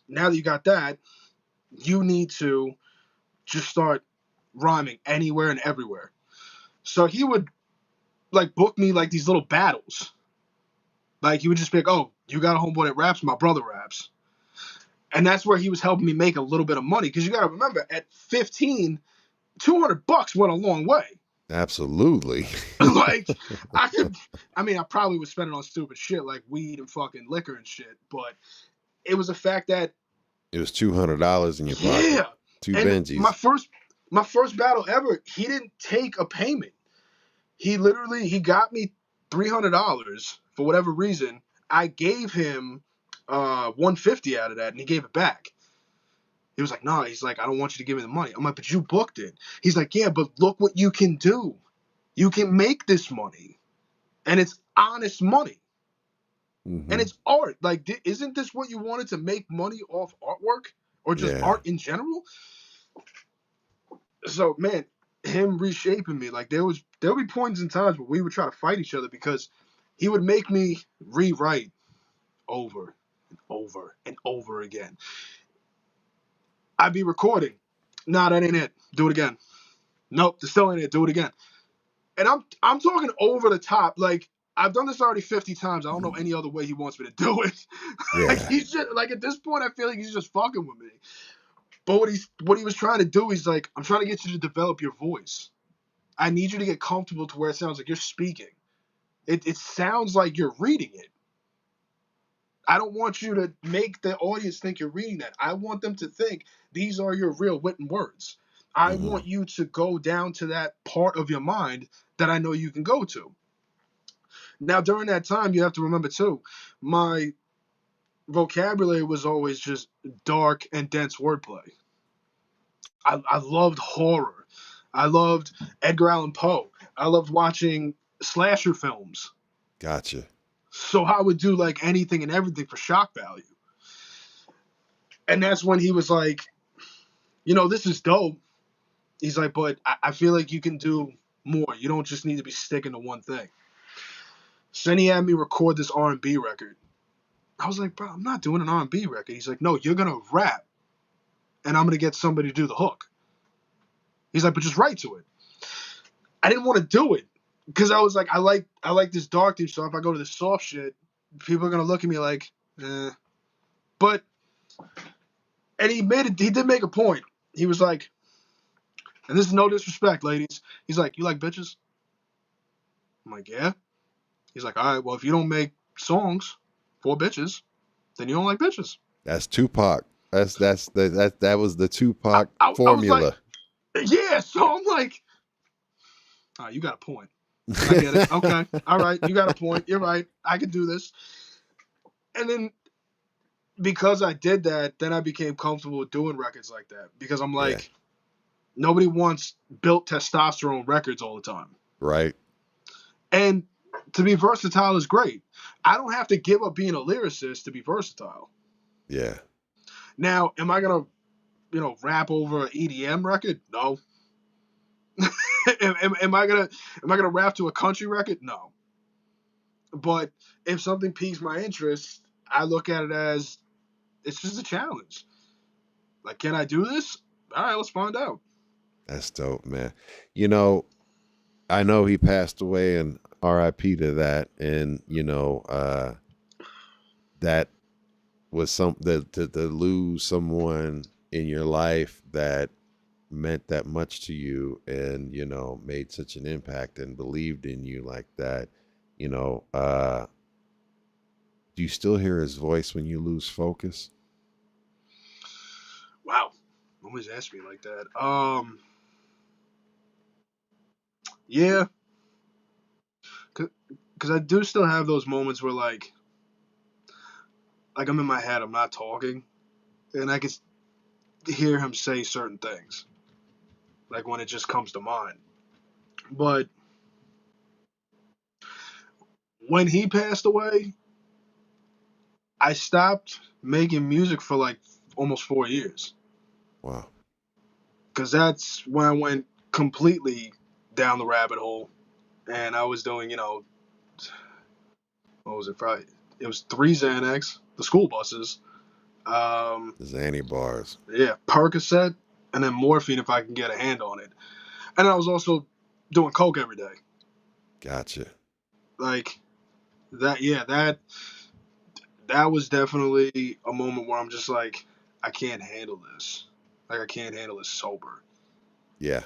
now that you got that, you need to just start rhyming anywhere and everywhere. So he would like book me like these little battles. Like he would just be like, oh, you got a homeboy that raps, my brother raps. And that's where he was helping me make a little bit of money. Because you got to remember, at 15, $200 went a long way. Absolutely. Like, I probably would spend it on stupid shit like weed and fucking liquor and shit. But it was a fact that it was $200 in your pocket. Yeah. 2 and Benjis. My first battle ever, he didn't take a payment. He got me $300 for whatever reason. I gave him $150 out of that, and he gave it back. He was like, no, he's like, I don't want you to give me the money. I'm like, but you booked it. He's like, yeah, but look what you can do. You can make this money, and it's honest money. Mm-hmm. And it's art. Like, isn't this what you wanted, to make money off artwork or just art in general? So, man, him reshaping me, like there would be points and times where we would try to fight each other because he would make me rewrite over and over and over again. I'd be recording. Nah, that ain't it. Do it again. Nope, this still ain't it. Do it again. And I'm talking over the top. Like, I've done this already 50 times. I don't know any other way he wants me to do it. Yeah. Like, he's just, like, at this point, I feel like he's just fucking with me. But what he was trying to do, he's like, I'm trying to get you to develop your voice. I need you to get comfortable to where it sounds like you're speaking. It sounds like you're reading it. I don't want you to make the audience think you're reading that. I want them to think these are your real written words. I want you to go down to that part of your mind that I know you can go to. Now, during that time, you have to remember, too, my vocabulary was always just dark and dense wordplay. I loved horror. I loved Edgar Allan Poe. I loved watching slasher films. Gotcha. So I would do like anything and everything for shock value. And that's when he was like, this is dope. He's like, but I feel like you can do more. You don't just need to be sticking to one thing. So then he had me record this R&B record. I was like, bro, I'm not doing an R&B record. He's like, no, you're going to rap. And I'm going to get somebody to do the hook. He's like, but just write to it. I didn't want to do it. Because I was like, I like this dark dude, so if I go to this soft shit, people are going to look at me like, eh. But, and he did make a point. He was like, and this is no disrespect, ladies. He's like, you like bitches? I'm like, yeah. He's like, all right, well, if you don't make songs for bitches, then you don't like bitches. That's Tupac. That was the Tupac formula. I was like, yeah, so I'm like, all right, you got a point. I get it. Okay. All right. You got a point. You're right. I can do this. And then because I did that, then I became comfortable with doing records like that. Because I'm like, nobody wants built testosterone records all the time. Right. And to be versatile is great. I don't have to give up being a lyricist to be versatile. Yeah. Now, am I going to, rap over an EDM record? No. am I gonna rap to a country record? No. But if something piques my interest, I look at it as it's just a challenge. Like, can I do this? All right, let's find out. That's dope, man. I know he passed away, and R.I.P. to that. And that was to lose someone in your life that meant that much to you and made such an impact and believed in you like that. Do you still hear his voice when you lose focus? Wow, nobody's asked me like that. Yeah, because I do still have those moments where like I'm in my head, I'm not talking, and I can hear him say certain things. Like when it just comes to mind. But when he passed away, I stopped making music for like almost 4 years. Wow. Because that's when I went completely down the rabbit hole. And I was doing, what was it? Probably, it was 3 Xanax, the school buses. The Xanny bars. Yeah, Percocet, and then morphine if I can get a hand on it. And I was also doing coke every day. Gotcha. Like that was definitely a moment where I'm just like, I can't handle this. Like I can't handle this sober. Yeah.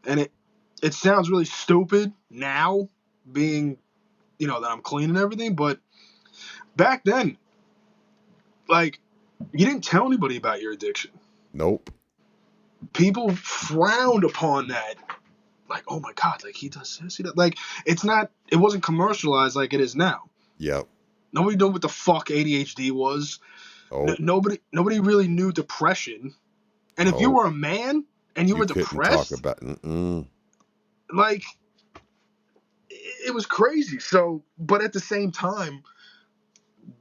And it sounds really stupid now, being, that I'm clean and everything, but back then, like, you didn't tell anybody about your addiction. Nope. People frowned upon that. Like, oh my God, like he does this, he does. Like, it wasn't commercialized like it is now. Yep. Nobody knew what the fuck ADHD was. Oh. Nobody really knew depression. And if you were a man and you were depressed, talk about like, it was crazy. So, but at the same time,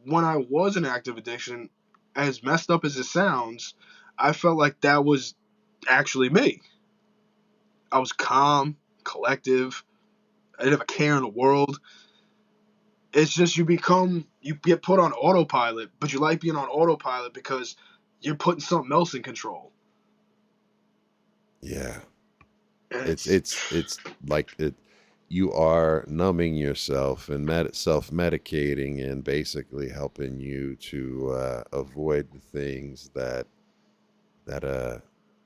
when I was in active addiction, as messed up as it sounds, I felt like that was actually me. I was calm, collective. I didn't have a care in the world. It's just you get put on autopilot, but you like being on autopilot because you're putting something else in control. Yeah. And It's like it you are numbing yourself and self-medicating and basically helping you to avoid the things that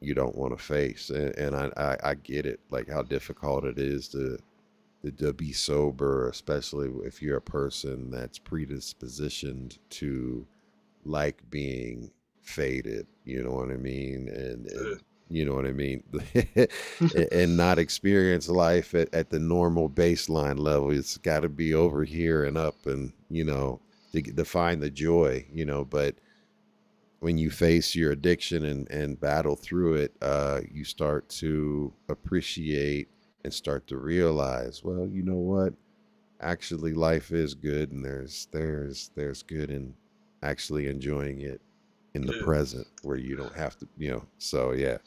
you don't want to face. And I get it, like how difficult it is to be sober, especially if you're a person that's predispositioned to like being faded, you know what I mean? And you know what I mean? And not experience life at the normal baseline level. It's got to be over here and up and, to find the joy, but when you face your addiction and battle through it, you start to appreciate and start to realize, well, you know what? Actually, life is good, and there's good in actually enjoying it in the yeah. present, where you don't have to, So yeah,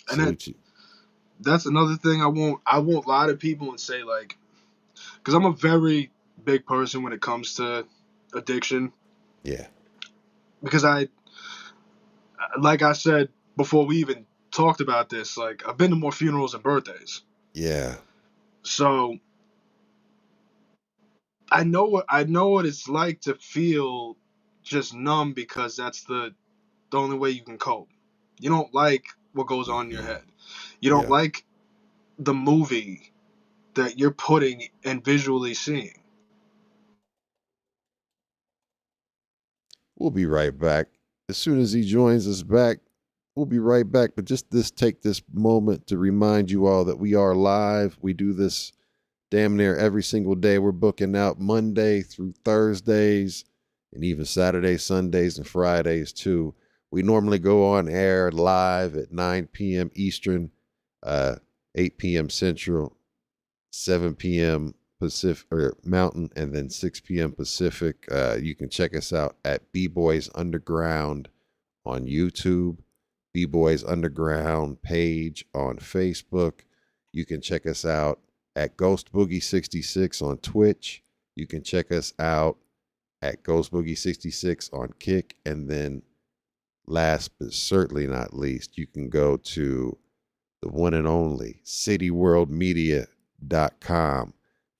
And that, salute you. that's another thing I won't lie to people and say, like, because I'm a very big person when it comes to addiction. Yeah, Because like I said before we even talked about this, like, I've been to more funerals than birthdays. yeah, So I know what it's like to feel just numb, because that's the only way you can cope. You don't like what goes on in your hmm head. You don't yeah. like the movie that you're putting and visually seeing. We'll be right back. As soon as he joins us back, we'll be right back. But just take this moment to remind you all that we are live. We do this damn near every single day. We're booking out Monday through Thursdays and even Saturdays, Sundays, and Fridays too. We normally go on air live at 9 p.m. Eastern, uh, 8 p.m. Central, 7 p.m. Pacific or Mountain, and then 6 p.m. Pacific. You can check us out at B-Boys Underground on YouTube, B-Boys Underground page on Facebook. You can check us out at Ghost Boogie 66 on Twitch. You can check us out at Ghost Boogie 66 on Kick. And then last but certainly not least, you can go to the one and only cityworldmedia.com.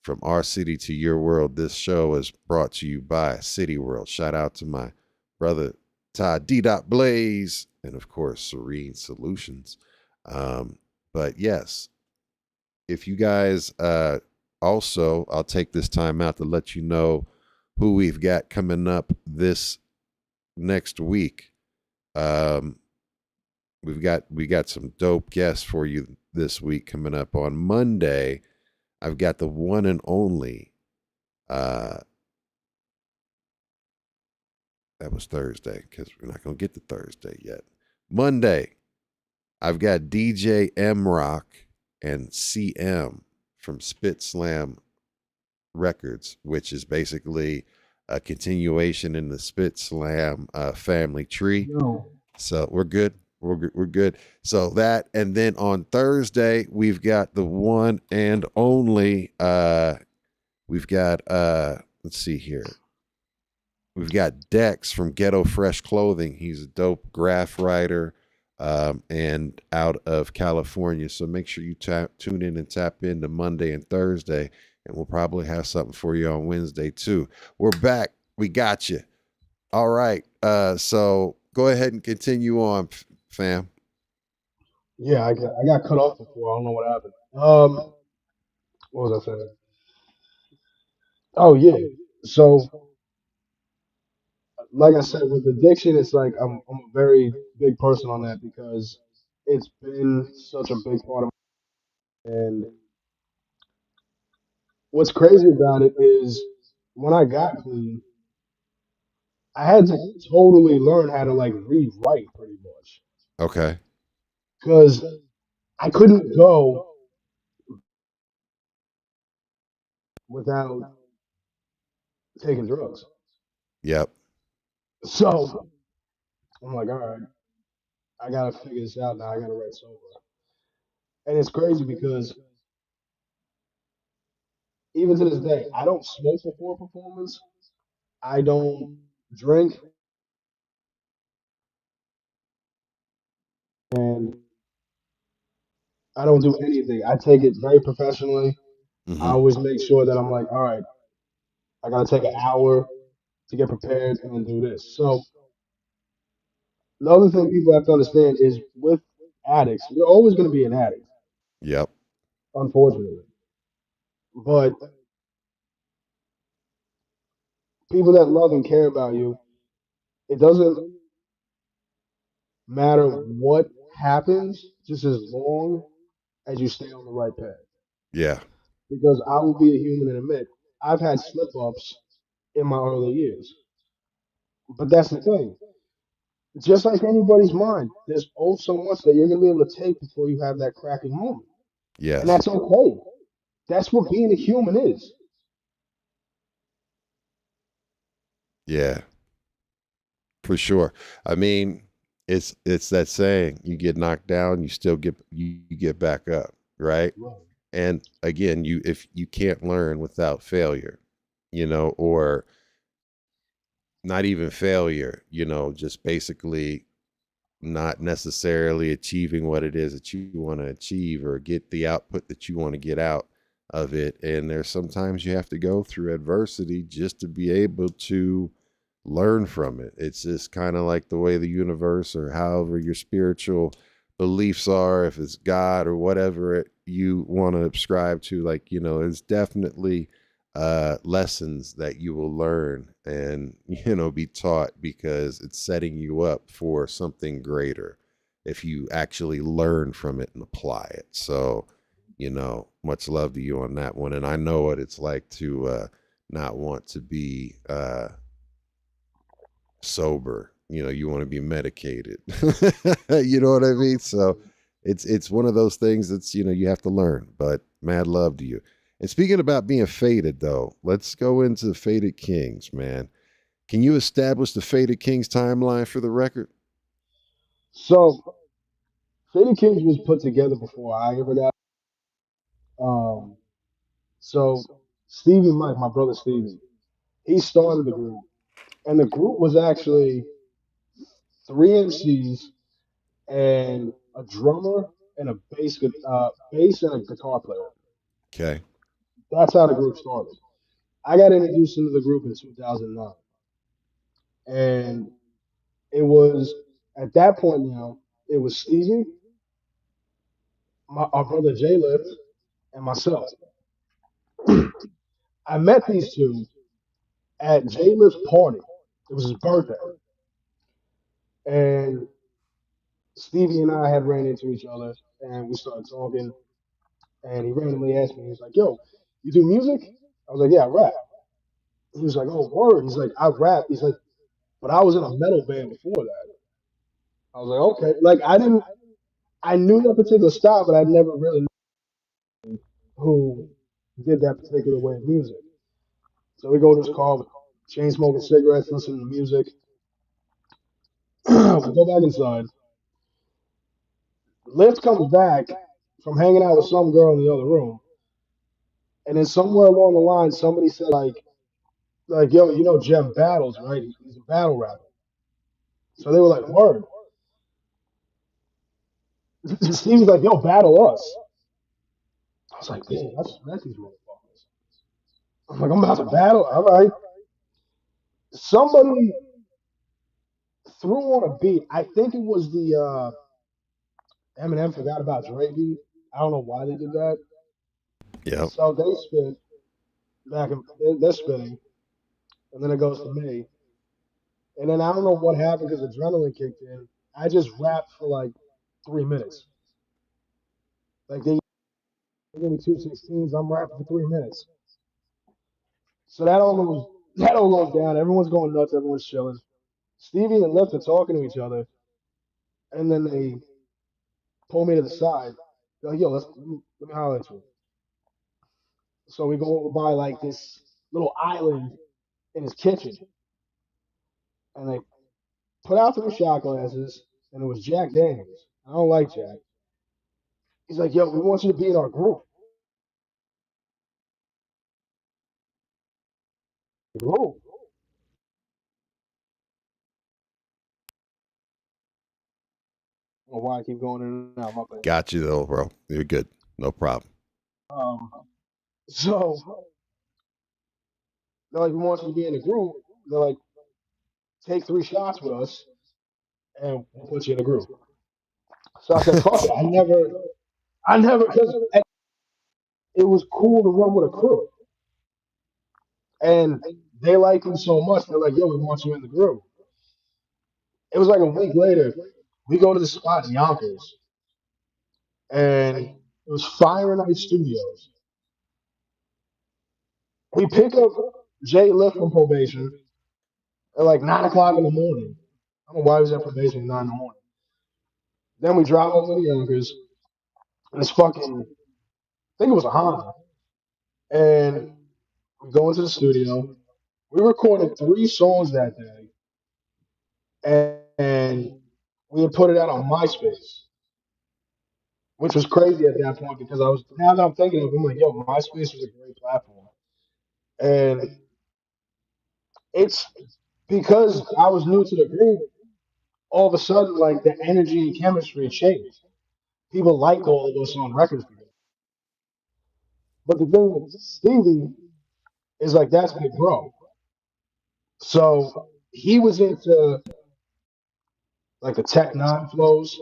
From our city to your world, this show is brought to you by City World. Shout out to my brother Todd D. Blaze, and of course, Serene Solutions. But yes, if you guys also, I'll take this time out to let you know who we've got coming up this next week. We got some dope guests for you this week coming up on Monday. I've got the one and only. That was Thursday because we're not gonna get to Thursday yet. Monday, I've got DJ M Rock and CM from Spit Slam Records, which is basically a continuation in the Spit Slam family tree. Yo, So we're good. We're good. So that, and then on Thursday we've got the one and only. We've got let's see here. We've got Dex from Ghetto Fresh Clothing. He's a dope graph writer and out of California. So make sure you tune in and tap into Monday and Thursday, and we'll probably have something for you on Wednesday too. We're back. We got you. All right. So go ahead and continue on, fam. yeah, I got cut off before. I don't know what happened. What was I saying? Oh yeah. So like I said, with addiction, it's like I'm a very big person on that, because it's been such a big part of and what's crazy about it is when I got clean, I had to totally learn how to like rewrite pretty much, Okay. because I couldn't go without taking drugs. Yep. So I'm like, all right, I gotta figure this out now. I gotta write sober. And it's crazy because even to this day, I don't smoke before performance. I don't drink, and I don't do anything. I take it very professionally. I Hmm. always make sure that I'm like, all right, I gotta take an hour to get prepared and then do this. So the other thing people have to understand is with addicts, you're always gonna be an addict, Yep. unfortunately. But people that love and care about you, it doesn't matter what happens, just as long as you stay on the right path. Yeah. Because I will be a human and admit I've had slip ups in my early years. But that's the thing. Just like anybody's mind, there's oh so much that you're gonna be able to take before you have that cracking moment. And Yes. that's okay. That's what being a human is. Yeah. For sure. I mean, it's that saying, you get knocked down, you get back up, right? Right. And again, you if you can't learn without failure, or not even failure, just basically not necessarily achieving what it is that you want to achieve or get the output that you want to get out of it. And there's sometimes you have to go through adversity just to be able to learn from it. It's just kind of like the way the universe or however your spiritual beliefs are, if it's God or whatever you want to subscribe to, like, it's definitely lessons that you will learn and be taught because it's setting you up for something greater if you actually learn from it and apply it. So much love to you on that one. And I know what it's like to not want to be sober. You want to be medicated. You know what I mean? So it's one of those things that's you have to learn. But mad love to you. And speaking about being faded, though, let's go into the Faded Kings, man. Can you establish the Faded Kings timeline for the record? So Faded Kings was put together before I ever got. Um, so Stevie Mike, my brother Stevie, he started the group, and the group was actually three MCs and a drummer and a bass and a guitar player. Okay. That's how the group started. I got introduced into the group in 2009, and it was at that point now it was Stevie, our brother Jay Lift, and myself. I met these two at Jay Lift's party. It was his birthday, and Stevie and I had ran into each other, and we started talking. And he randomly asked me, he was like, "Yo, you do music?" I was like, "Yeah, I rap." He was like, "Oh, word." He's like, "I rap." He's like, "But I was in a metal band before that." I was like, "Okay." Like I knew that particular style, but I'd never really known who did that particular way of music. So we go to this car, chain smoking cigarettes, listening to music. We go back inside. Lift comes back from hanging out with some girl in the other room, and then somewhere along the line, somebody said like, "Yo, you know Jeff Battles, right? He's a battle rapper." So they were like, "Word." Steve's like, "Yo, battle us." I was like, "Damn, I just met these motherfuckers." I'm like, "I'm about to battle." All right. Somebody threw on a beat. I think it was the Eminem forgot about Dre beat. I don't know why they did that. Yep. So they spin back and they're spinning, and then it goes to me. And then I don't know what happened because adrenaline kicked in. I just rapped for like 3 minutes. Like they gave me 216s. I'm rapping for 3 minutes. So that all goes down. Everyone's going nuts. Everyone's chilling. Stevie and Lift are talking to each other, and then they pull me to the side. They're like, "Yo, let me holler at you." So we go over by like this little island in his kitchen, and they put out three shot glasses, and it was Jack Daniels. I don't like Jack. He's like, "Yo, we want you to be in our group." Whoa. Well, why I keep going in and out? My bad. Got you though, bro. You're good. No problem. Um, so they're like, we want you to be in the group. They're like, take 3 shots with us, and we'll put you in the group. So I said, fuck it. I never, because it was cool to run with a crew, and they liked me so much. They're like, yo, we want you in the group. It was like a week later. We go to the spot in Yonkers, and it was Fire Night Studios. We pick up Jay Lift from probation at like 9 o'clock in the morning. I don't know why he was at probation at 9 in the morning. Then we drive over to Yonkers, and it's fucking, I think it was a Honda. And we go into the studio. We recorded 3 songs that day, and we had put it out on MySpace, which was crazy at that point because now that I'm thinking of it, I'm like, yo, MySpace was a great platform. And it's because I was new to the group, all of a sudden, like the energy and chemistry changed. People liked all of us on records together. But the thing with Stevie is like that's Big Bro. So he was into like the Tech Nine flows,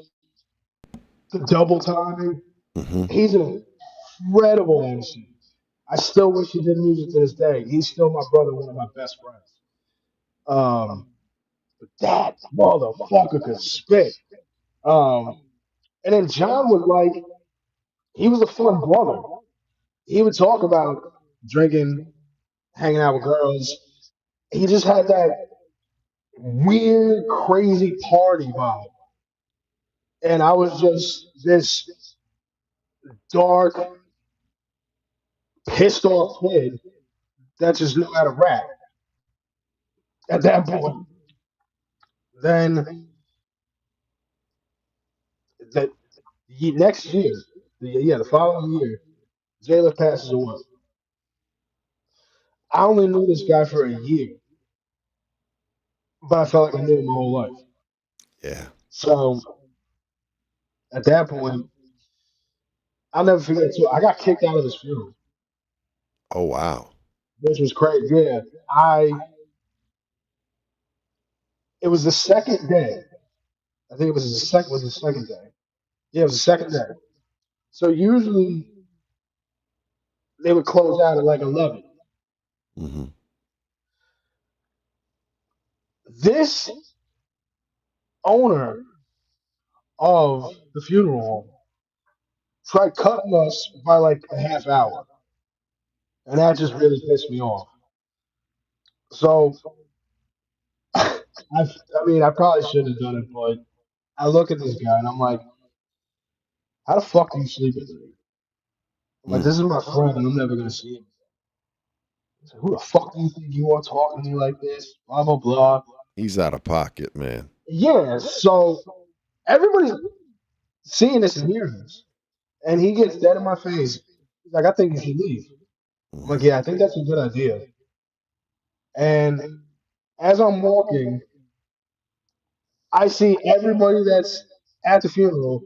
the double timing. Hmm. He's an incredible MC. I still wish he did music to this day. He's still my brother, one of my best friends. Um, that motherfucker could spit. Um, and then John was like, he was a fun brother. He would talk about drinking, hanging out with girls. He just had that weird, crazy party vibe. And I was just this dark, pissed off kid that just knew how to rap at that point. Then the next year, the following year, Jayla passes away. I only knew this guy for a year, but I felt like I knew him my whole life. Yeah. So at that point, I'll never forget it too. I got kicked out of his funeral, Oh wow. which was crazy. Yeah, I. It was the second day. I think it was the second. Was the second day? Yeah, it was the second day. So usually they would close out at like 11. Hmm. This owner of the funeral home tried cutting us by like a half hour, and that just really pissed me off. So I mean, I probably shouldn't have done it, but I look at this guy and I'm like, how the fuck do you sleep at night? I'm like, Mm. this is my friend, and I'm never gonna see him. He's like, who the fuck do you think you are talking to me like this? Blah blah blah. He's out of pocket, man. Yeah, so everybody's seeing this and hearing this, and he gets dead in my face. He's like, I think you should leave. I'm like, Mhm. yeah, I think that's a good idea. And as I'm walking, I see everybody that's at the funeral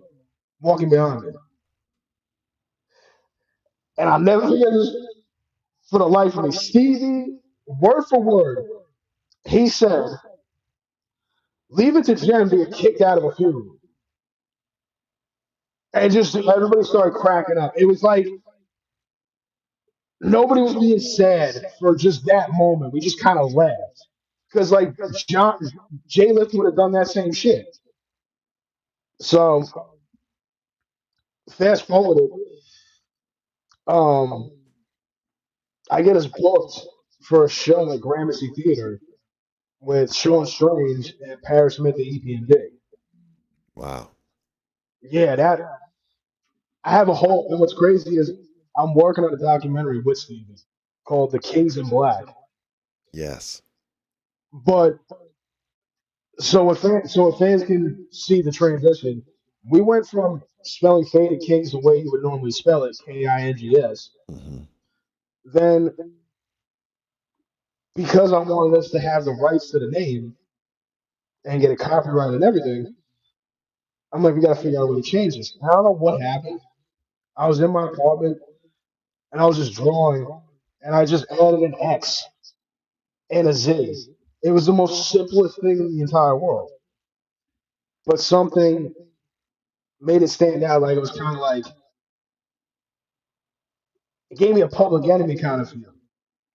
walking behind me. And I'll never forget this for the life of me. Stevie, word for word, he said, leave it to Jen to get kicked out of a funeral. And just everybody started cracking up. It was like nobody was being sad for just that moment. We just kind of laughed. Because like Jay Lift would have done that same shit. So fast forward, um, I get us booked for a show at Gramercy Theater with Sean Strange and Paris Smith at EPMD. Wow. Yeah, that I have a whole. And what's crazy is I'm working on a documentary with Steven called "The Kings in Black." Yes. But so if fans can see the transition, we went from spelling Faded Kings the way you would normally spell it, Kings. Hmm. Then because I wanted us to have the rights to the name and get a copyright and everything, I'm like, we gotta figure out a way to change this. And I don't know what happened. I was in my apartment and I was just drawing, and I just added an X and a Z. It was the most simplest thing in the entire world, but something made it stand out. Like it was kind of like it gave me a Public Enemy kind of feel.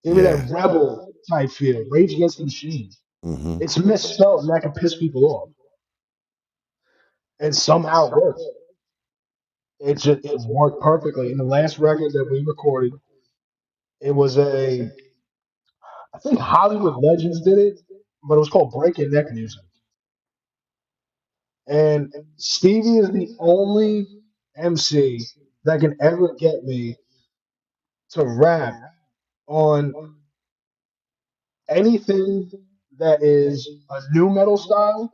Give me Yeah. that rebel type feel. Rage Against the Machine. Mm-hmm. It's misspelled and that can piss people off. And somehow it worked. It worked perfectly. In the last record that we recorded, it was I think Hollywood Legends did it, but it was called Breaking Neck Music. And Stevie is the only MC that can ever get me to rap on anything that is a new metal style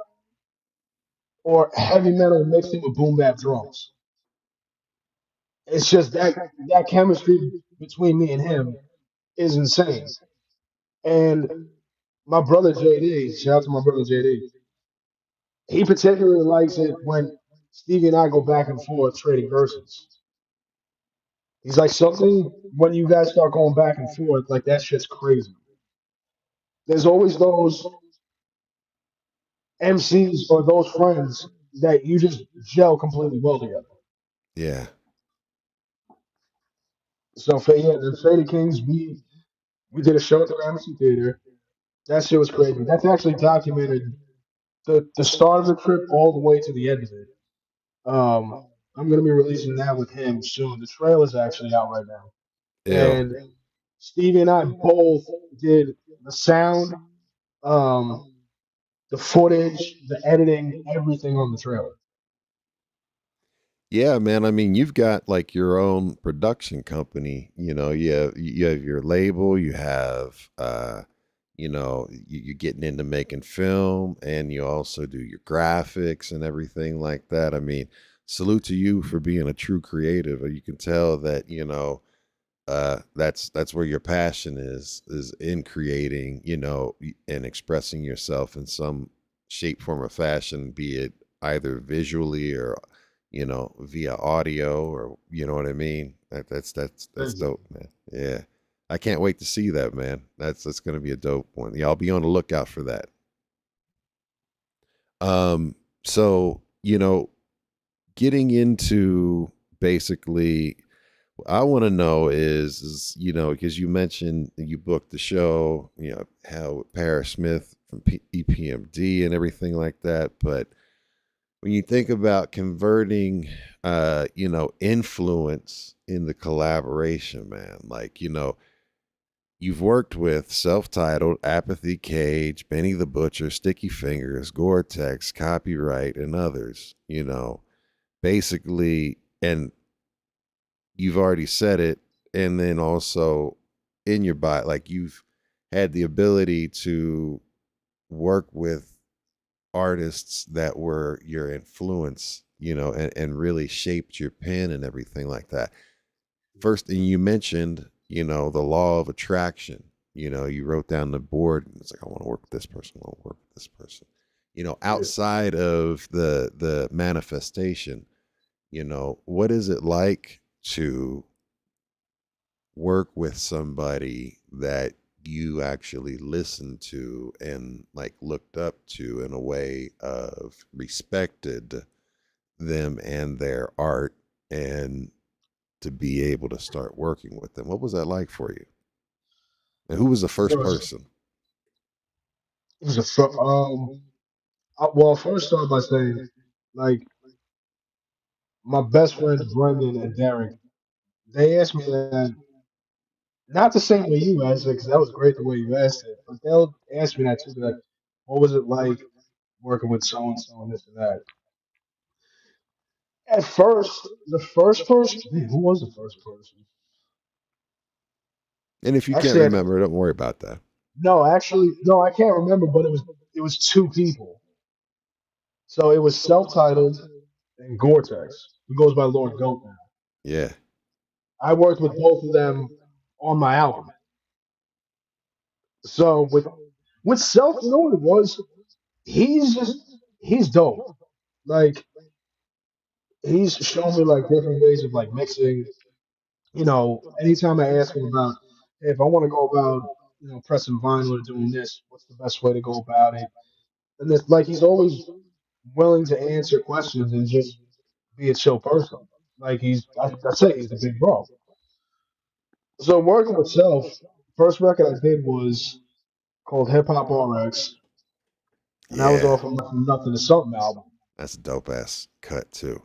or heavy metal mixed in with boom bap drums. It's just that chemistry between me and him is insane. And my brother JD, shout out to my brother JD, he particularly likes it when Stevie and I go back and forth trading verses. He's like, something when you guys start going back and forth, like that shit's crazy. There's always those MCs or those friends that you just gel completely well together. Yeah. So yeah, the Faded Kings, we did a show at the Embassy Theater. That shit was crazy. That's actually documented the start of the trip all the way to the end of it. I'm gonna be releasing that with him soon. The trailer's actually out right now. Ill. And Stevie and I both did the sound, um, the footage, the editing, everything on the trailer. Yeah, man. I mean, you've got like your own production company. You have your label. You have, you're getting into making film, and you also do your graphics and everything like that. I mean, salute to you for being a true creative. You can tell that that's where your passion is in creating, and expressing yourself in some shape, form, or fashion, be it either visually or via audio, or you know what I mean. That's Crazy. dope, man. Yeah, I can't wait to see that, man. That's gonna be a dope one. Yeah, I'll be on the lookout for that. So getting into basically I want to know is because you mentioned that you booked the show, how with Paris Smith from EPMD and everything like that. But when you think about converting, influence in the collaboration, man, like, you've worked with Self-Titled, Apathy, Cage, Benny the Butcher, Sticky Fingers, Gore-Tex, Copyright, and others, basically, and you've already said it, and then also in your body, like you've had the ability to work with artists that were your influence, and really shaped your pen and everything like that. First, and you mentioned, the law of attraction. You wrote down the board and it's like, I want to work with this person, I want to work with this person. Yeah. Outside of the manifestation, what is it like to work with somebody that you actually listened to and like looked up to in a way of respected them and their art, and to be able to start working with them? What was that like for you? And who was the It first was, person? it was a well, first start by saying, like, my best friends Brendan and Derek, they asked me that, not the same way you asked it, because that was great the way you asked it, but they'll ask me that too, like, what was it like working with so and so and this and that. At first, the first person, man, who was the first person? And if you can't Actually, remember, don't worry about that. no, I can't remember, but it was two people. So it was self-titled and Gore-Tex, who goes by Lord Goat now. Yeah. I worked with both of them on my album. So with Celph, you know what it was? He's dope. Like he's shown me like different ways of like mixing. Anytime I ask him about, hey, if I want to go about, pressing vinyl or doing this, what's the best way to go about it? And it's like he's always willing to answer questions and just be a chill person. Like I say, he's the big bro. So working with Self, first record I did was called Hip Hop RX, and that was Yeah, off of my From Nothing to Something album. that's a dope ass cut too.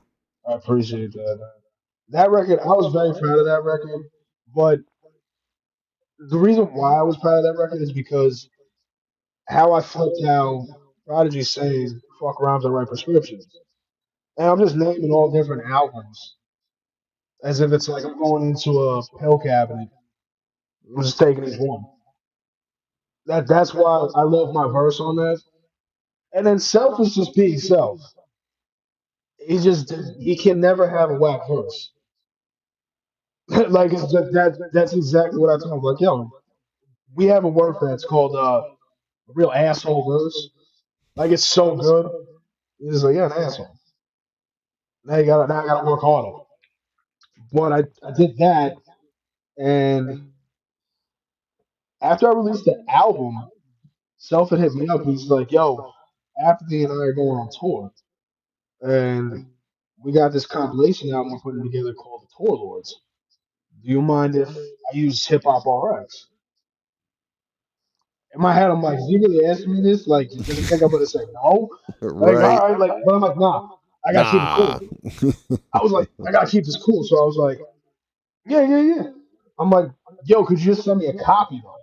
I appreciate that. That record, I was very proud of that record, but the reason why I was proud of that record is because how I flipped how Prodigy says fuck rhymes and write prescriptions. And I'm just naming all different albums as if it's like I'm going into a pill cabinet. I'm just taking each one. That's why I love my verse on that. And then Self is just being Self. He can never have a whack verse. Like it's just, that's exactly what I told him. Like, yo, we have a word for that. It's called a real asshole verse. Like it's so good. He's like, yeah, an asshole. Now I gotta work harder. But I did that, and after I released the album, Self had hit me up. He's like, "Yo, Apathy and I are going on tour, and we got this compilation album we're putting together called the Tour Lords. Do you mind if I use Hip Hop RX?" In my head, I'm like, "Is he really asking me this? Like, does he think I'm gonna say no? Like, all Right? right, like, but I'm like, nah, I gotta keep it Nah. cool. I was like, I gotta keep this cool. So I was like, yeah, yeah, yeah. I'm like, yo, could you just send me a copy though?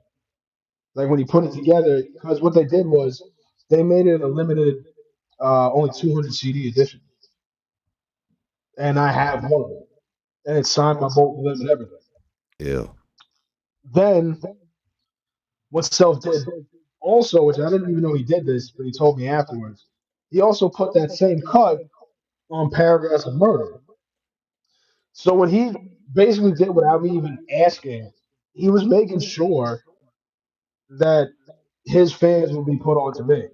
Like when he put it together, because what they did was they made it a limited, only 200 CD edition, and I have one of them, and it's signed by both of them and everything. Yeah. Then what Self did also, which I didn't even know he did this, but he told me afterwards, he also put that same cut on Paragraphs of Murder. So what he basically did without me even asking, he was making sure that his fans would be put onto me.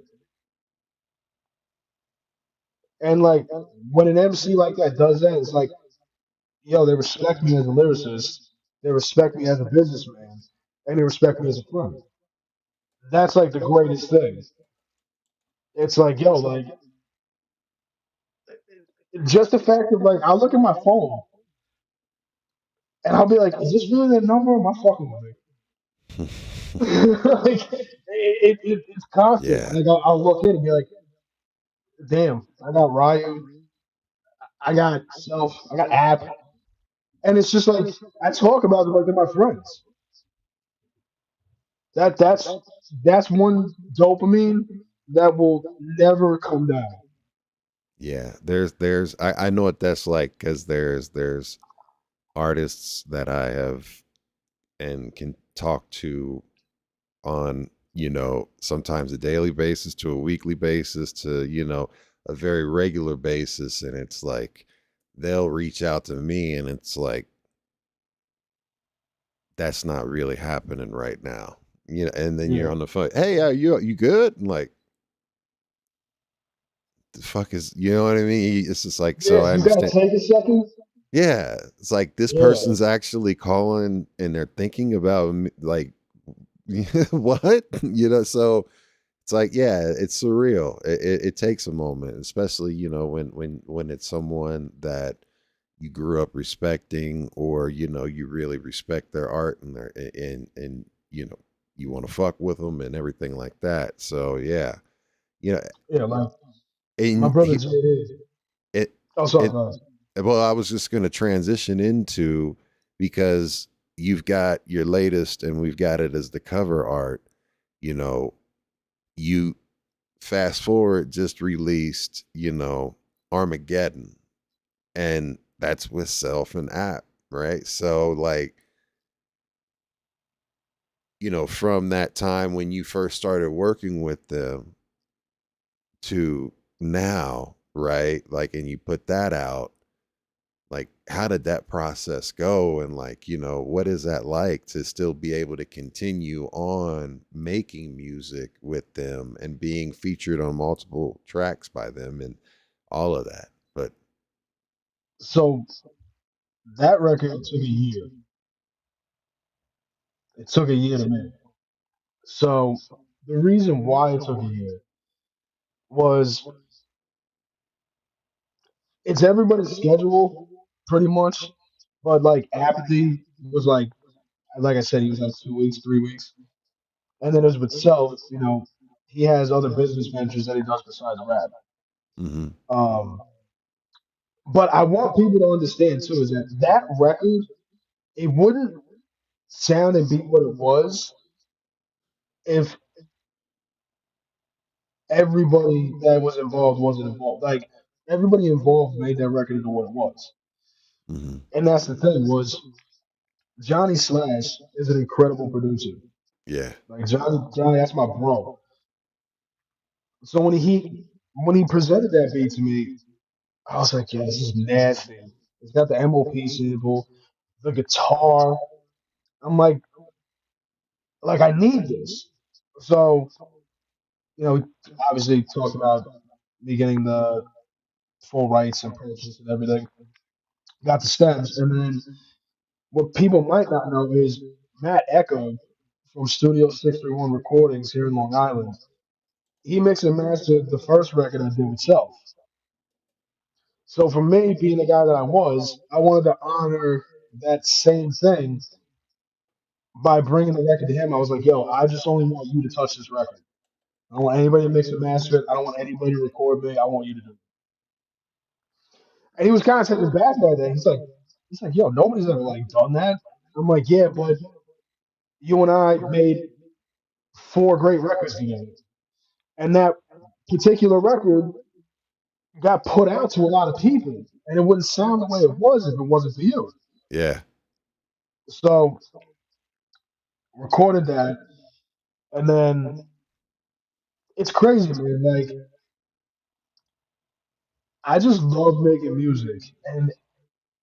And like when an MC like that does that, it's like, yo, they respect me as a lyricist, they respect me as a businessman, and they respect me as a friend. That's like the greatest thing. It's like, yo, like just the fact of like I'll look at my phone and I'll be like, is this really the number? Am I fucking with it? Like it's constant. Yeah. Like I'll look in and be like, damn, I got Ryan, I got Self, I got App, and it's just like I talk about them like they're my friends. That's one dopamine that will never come down. Yeah. I know what that's like because there's artists that I have and can talk to on, sometimes a daily basis to a weekly basis to, a very regular basis. And it's like, they'll reach out to me and it's like, that's not really happening right now. And then you're Yeah, on the phone. Hey, are you good? And like, the fuck is, you know what I mean? It's just like, so yeah. I You gotta understand. take a second. Yeah. It's like this Yeah, person's actually calling and they're thinking about me, like, what? So it's like, yeah, it's surreal. It takes a moment, especially, when it's someone that you grew up respecting or, you really respect their art and and you want to fuck with them and everything like that. So yeah, you know, yeah. Like my and brother JD. it, Oh, sorry, it, guys. well, I was just going to transition into because you've got your latest and we've got it as the cover art, you know, you fast forward just released, Armageddon, and that's with Celph and App, right? So like, from that time when you first started working with them to now, right? Like, and you put that out, like, how did that process go? And like, you know, what is that like to still be able to continue on making music with them and being featured on multiple tracks by them and all of that? But So that record took a year. It took a year to make. So the reason why it took a year was it's everybody's schedule pretty much, but like Apathy was like I said, he was like 2 weeks, 3 weeks, and then as with Celph, you know, he has other business ventures that he does besides rap. mhm, Um, but I want people to understand too is that that record it wouldn't sound and be what it was if everybody that was involved wasn't involved. Like everybody involved made that record into what it was, mhm, and that's the thing was Johnny Slash is an incredible producer. yeah, Like Johnny, that's my bro. So when he presented that beat to me, I was like, yeah, this is nasty. It's got the MOP sample, the guitar. I'm like I need this. So, you know, obviously talked about me getting the full rights and purchase and everything. Got the stems, and then what people might not know is Matt Echo from Studio 631 Recordings here in Long Island. He mixed and mastered the first record I did with Celph. So for me, being the guy that I was, I wanted to honor that same thing by bringing the record to him. I was like, yo, I just only want you to touch this record. I don't want anybody to mix and master it. I don't want anybody to record me. I want you to do it. And he was kind of taken back by that. He's like, yo, nobody's ever like done that. I'm like, yeah, but you and I made four great records together, and that particular record got put out to a lot of people, and it wouldn't sound the way it was if it wasn't for you. yeah, So recorded that, and then it's crazy, man. Like I just love making music, and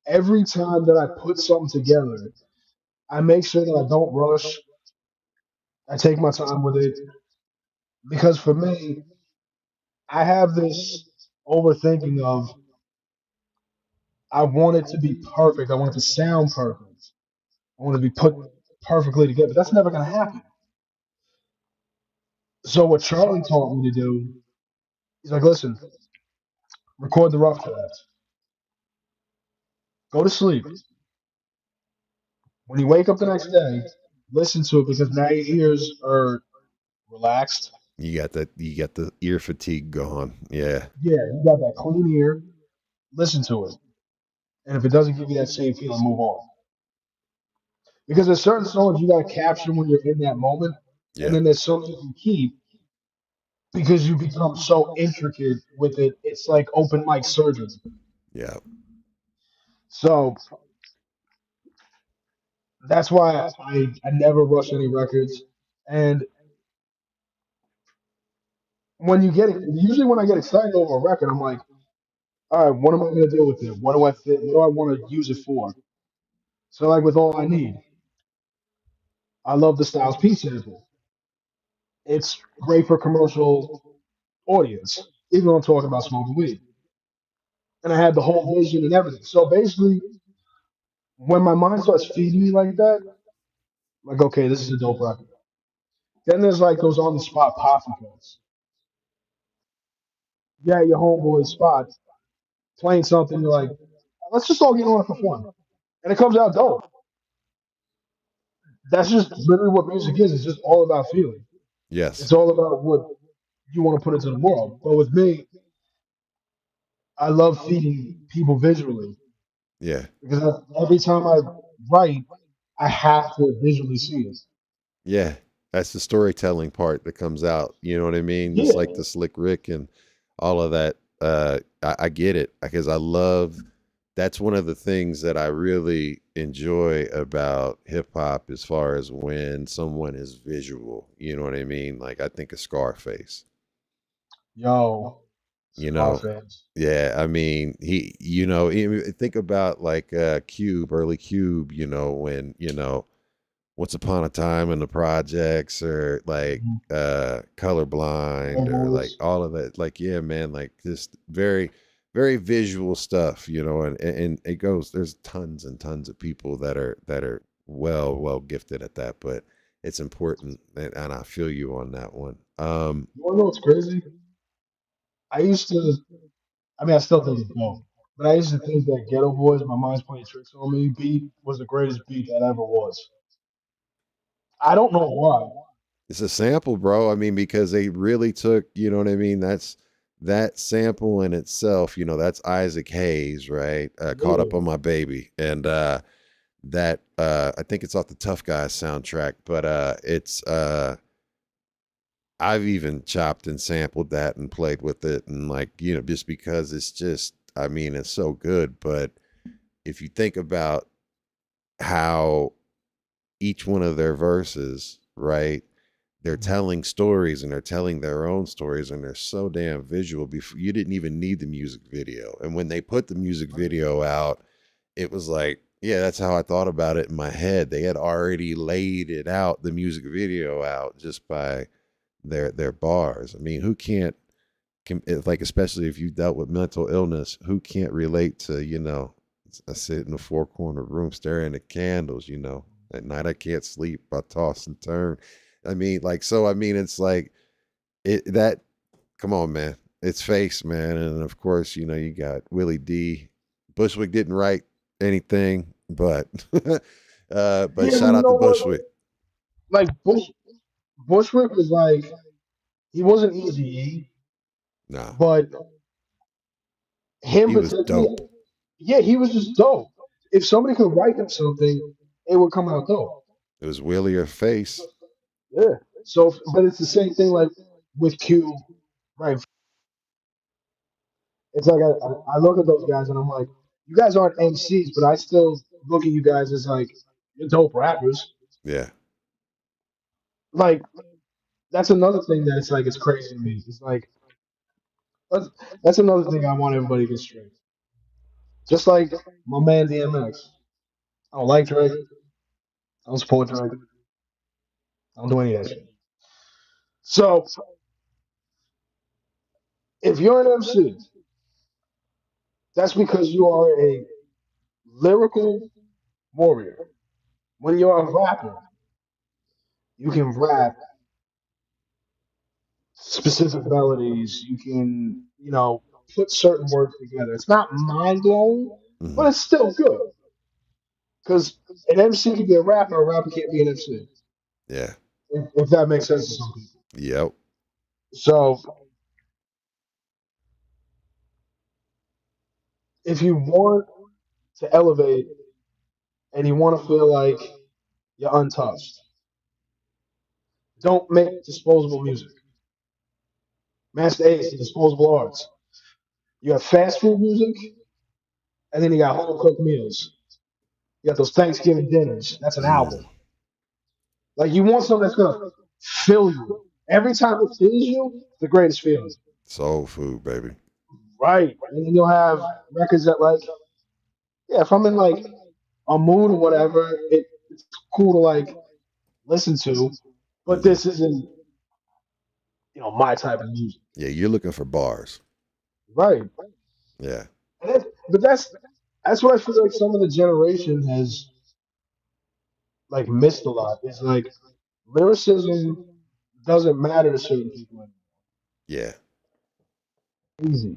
every time that I put something together, I make sure that I don't rush. I take my time with it because for me, I have this overthinking of I want it to be perfect. I want it to sound perfect. I want it to be put perfectly together. But that's never going to happen. So what Charlie taught me to do, he's like, listen, record the rough draft. Go to sleep. When you wake up the next day, listen to it because now your ears are relaxed. you got the ear fatigue going. Yeah, Yeah, you got that clean ear. Listen to it. And if it doesn't give you that same feeling, move on. Because there's certain songs you got to capture when you're in that moment. And yeah, then there's some you can keep because you become so intricate with it. It's like open mic surgery. yeah, So that's why I never rush any records. And when you get it, usually when I get excited over a record, I'm like, all right, what am I going to do with it? What do I think? What do I want to use it for? So like with All I Need, I love the Styles P sample. It's great for commercial audience, even though I'm talking about smoking weed. And I had the whole vision and everything. So basically, when my mind starts feeding me like that, I'm like, okay, this is a dope record. Then there's like those on the spot popping cuts. Yeah, your homeboy's spot playing something, you're like, let's just all get on it for fun. And it comes out dope. That's just literally what music is. It's just all about feeling. yes, It's all about what you want to put into the world. But with me, I love feeding people visually yeah. because every time I write, I have to visually see it. Yeah, that's the storytelling part that comes out. You know what I mean? Just Yeah, like the Slick Rick and all of that. I get it because I love. That's one of the things that I really enjoy about hip hop, as far as when someone is visual. You know what I mean? Like I think of Scarface. yo. You know, Scarface. yeah, I mean, think about like Cube, early Cube, when, Once Upon a Time in the Projects, or like Mhm. Colorblind, or like Homeboys. all of that. Like, yeah, man, like just very, very visual stuff, and it goes, there's tons and tons of people that are well gifted at that, but it's important, and I feel you on that one. You wanna know what's crazy? I used to, I mean, I still think it's dope, but I used to think that Ghetto Boys, My Mind's Playing Tricks on Me beat was the greatest beat that ever was. I don't know why. It's a sample, bro. I mean, because they really took, you know what I mean? That sample in itself, that's Isaac Hayes, right? Caught Yeah. Up on My Baby. And that I think it's off the Tough Guys soundtrack, but it's I've even chopped and sampled that and played with it, and like, just because it's just, I mean, it's so good. But if you think about how each one of their verses, right? They're telling stories, and they're telling their own stories, and they're so damn visual. Before, you didn't even need the music video. And when they put the music video out, it was like, yeah, that's how I thought about it in my head. They had already laid it out, the music video out, just by their bars. I mean, who can't, like, especially if you dealt with mental illness, who can't relate to, I sit in a four corner room staring at candles, at night I can't sleep, I toss and turn. I mean, like, so I mean, it's like that, come on, man. It's Face, man. And of course, you got Willie D. Bushwick didn't write anything, but but Yeah, shout you out to know what? Bushwick. Like Bushwick was like, he wasn't easy, Nah, but him he was particularly, dope. yeah, he was just dope. If somebody could write him something, it would come out dope. It was Willie or Face. Yeah. So, but it's the same thing like with Q, right? It's like I look at those guys and I'm like, you guys aren't MCs, but I still look at you guys as like, you're dope rappers. Yeah. Like that's another thing that it's like it's crazy to me. It's like that's, that's another thing I want everybody to get straight. Just like my man DMX. I don't like Drake. I don't support Drake. I don't do any of that shit. So if you're an MC, that's because you are a lyrical warrior. When you're a rapper, you can rap specific melodies. You can, put certain words together. It's not mind blowing, Hmm. but it's still good. Because an MC can be a rapper can't be an MC. Yeah. If that makes sense to some people. Yep. So if you want to elevate and you want to feel like you're untouched, don't make disposable music. Master Ace, the disposable arts. You have fast food music, and then you got home cooked meals. You got those Thanksgiving dinners. That's an album. Mm. Like you want something that's gonna fill you. Every time it fills you, it's the greatest feeling. Soul food, baby. Right. And then you'll have records that like, yeah, if I'm in like a mood or whatever, it's cool to like listen to, but Hmm. this isn't, my type of music. Yeah, you're looking for bars. Right. Yeah. But that's what I feel like some of the generation has like missed a lot. It's like lyricism doesn't matter to certain people. Yeah. Easy.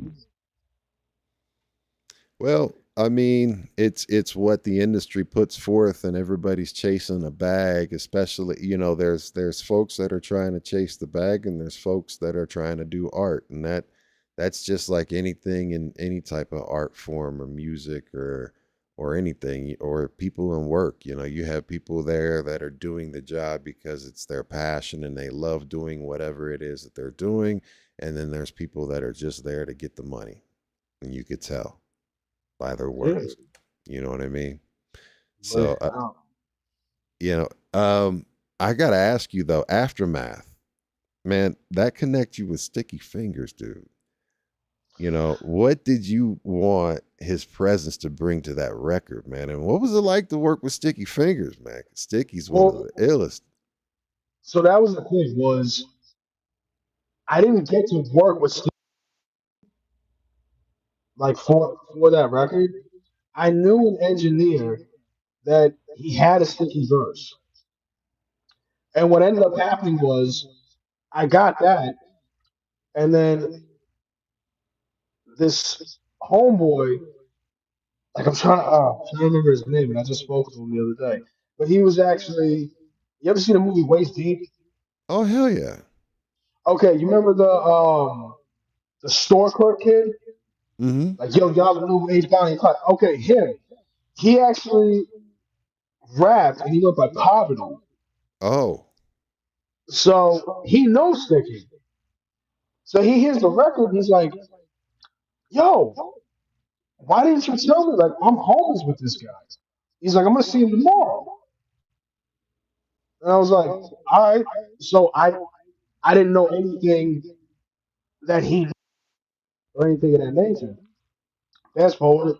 Well, I mean, it's what the industry puts forth, and everybody's chasing a bag. Especially, there's folks that are trying to chase the bag, and there's folks that are trying to do art, and that's just like anything in any type of art form or music or anything, or people in work. You have people there that are doing the job because it's their passion and they love doing whatever it is that they're doing, and then there's people that are just there to get the money, and you could tell by their Yeah. works. You know what I mean? But So, you know, um, I gotta ask you though, Aftermath, man, that connect you with Sticky Fingers, dude. You know, what did you want his presence to bring to that record, man? And what was it like to work with Sticky Fingers, man? 'Cause Sticky's one of Well, the illest. so that was the thing was I didn't get to work with Steve, like for that record. I knew an engineer that he had a sticky verse, and what ended up happening was I got that, and then this homeboy, like I'm trying to remember his name, and I just spoke to him the other day. But he was actually, you ever seen the movie Waist Deep? Oh hell yeah. Okay, you remember the store clerk kid? Mm-hmm. Like, yo, y'all the new age Bonnie and Clyde. Okay, him. He actually rapped and he went by Poverty. Oh. So he knows Sticky. So he hears the record and he's like, yo, why didn't you tell me? Like, I'm homies with this guy. He's like, I'm gonna see him tomorrow. And I was like, all right. So I didn't know anything that he or anything of that nature. Fast forward,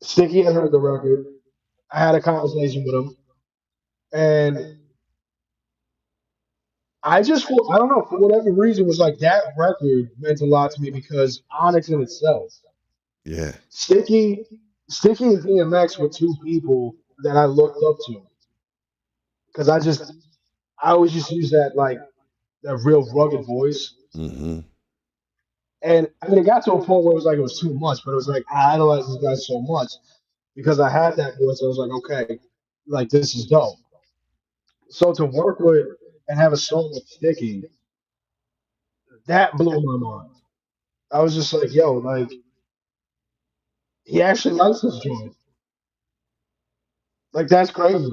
Sticky had heard the record. I had a conversation with him, and I don't know, for whatever reason, was like that record meant a lot to me because Onyx in itself, Yeah. Sticky, Sticky and DMX were two people that I looked up to because I always just use that real rugged voice. Mm-hmm. And I mean, it got to a point where it was like it was too much, but it was like I idolized this guy so much because I had that voice. I was like, okay, like this is dope. So to work with and have a song with Sticky, that blew my mind. I was just like, yo, like he actually likes this joint. Like that's crazy.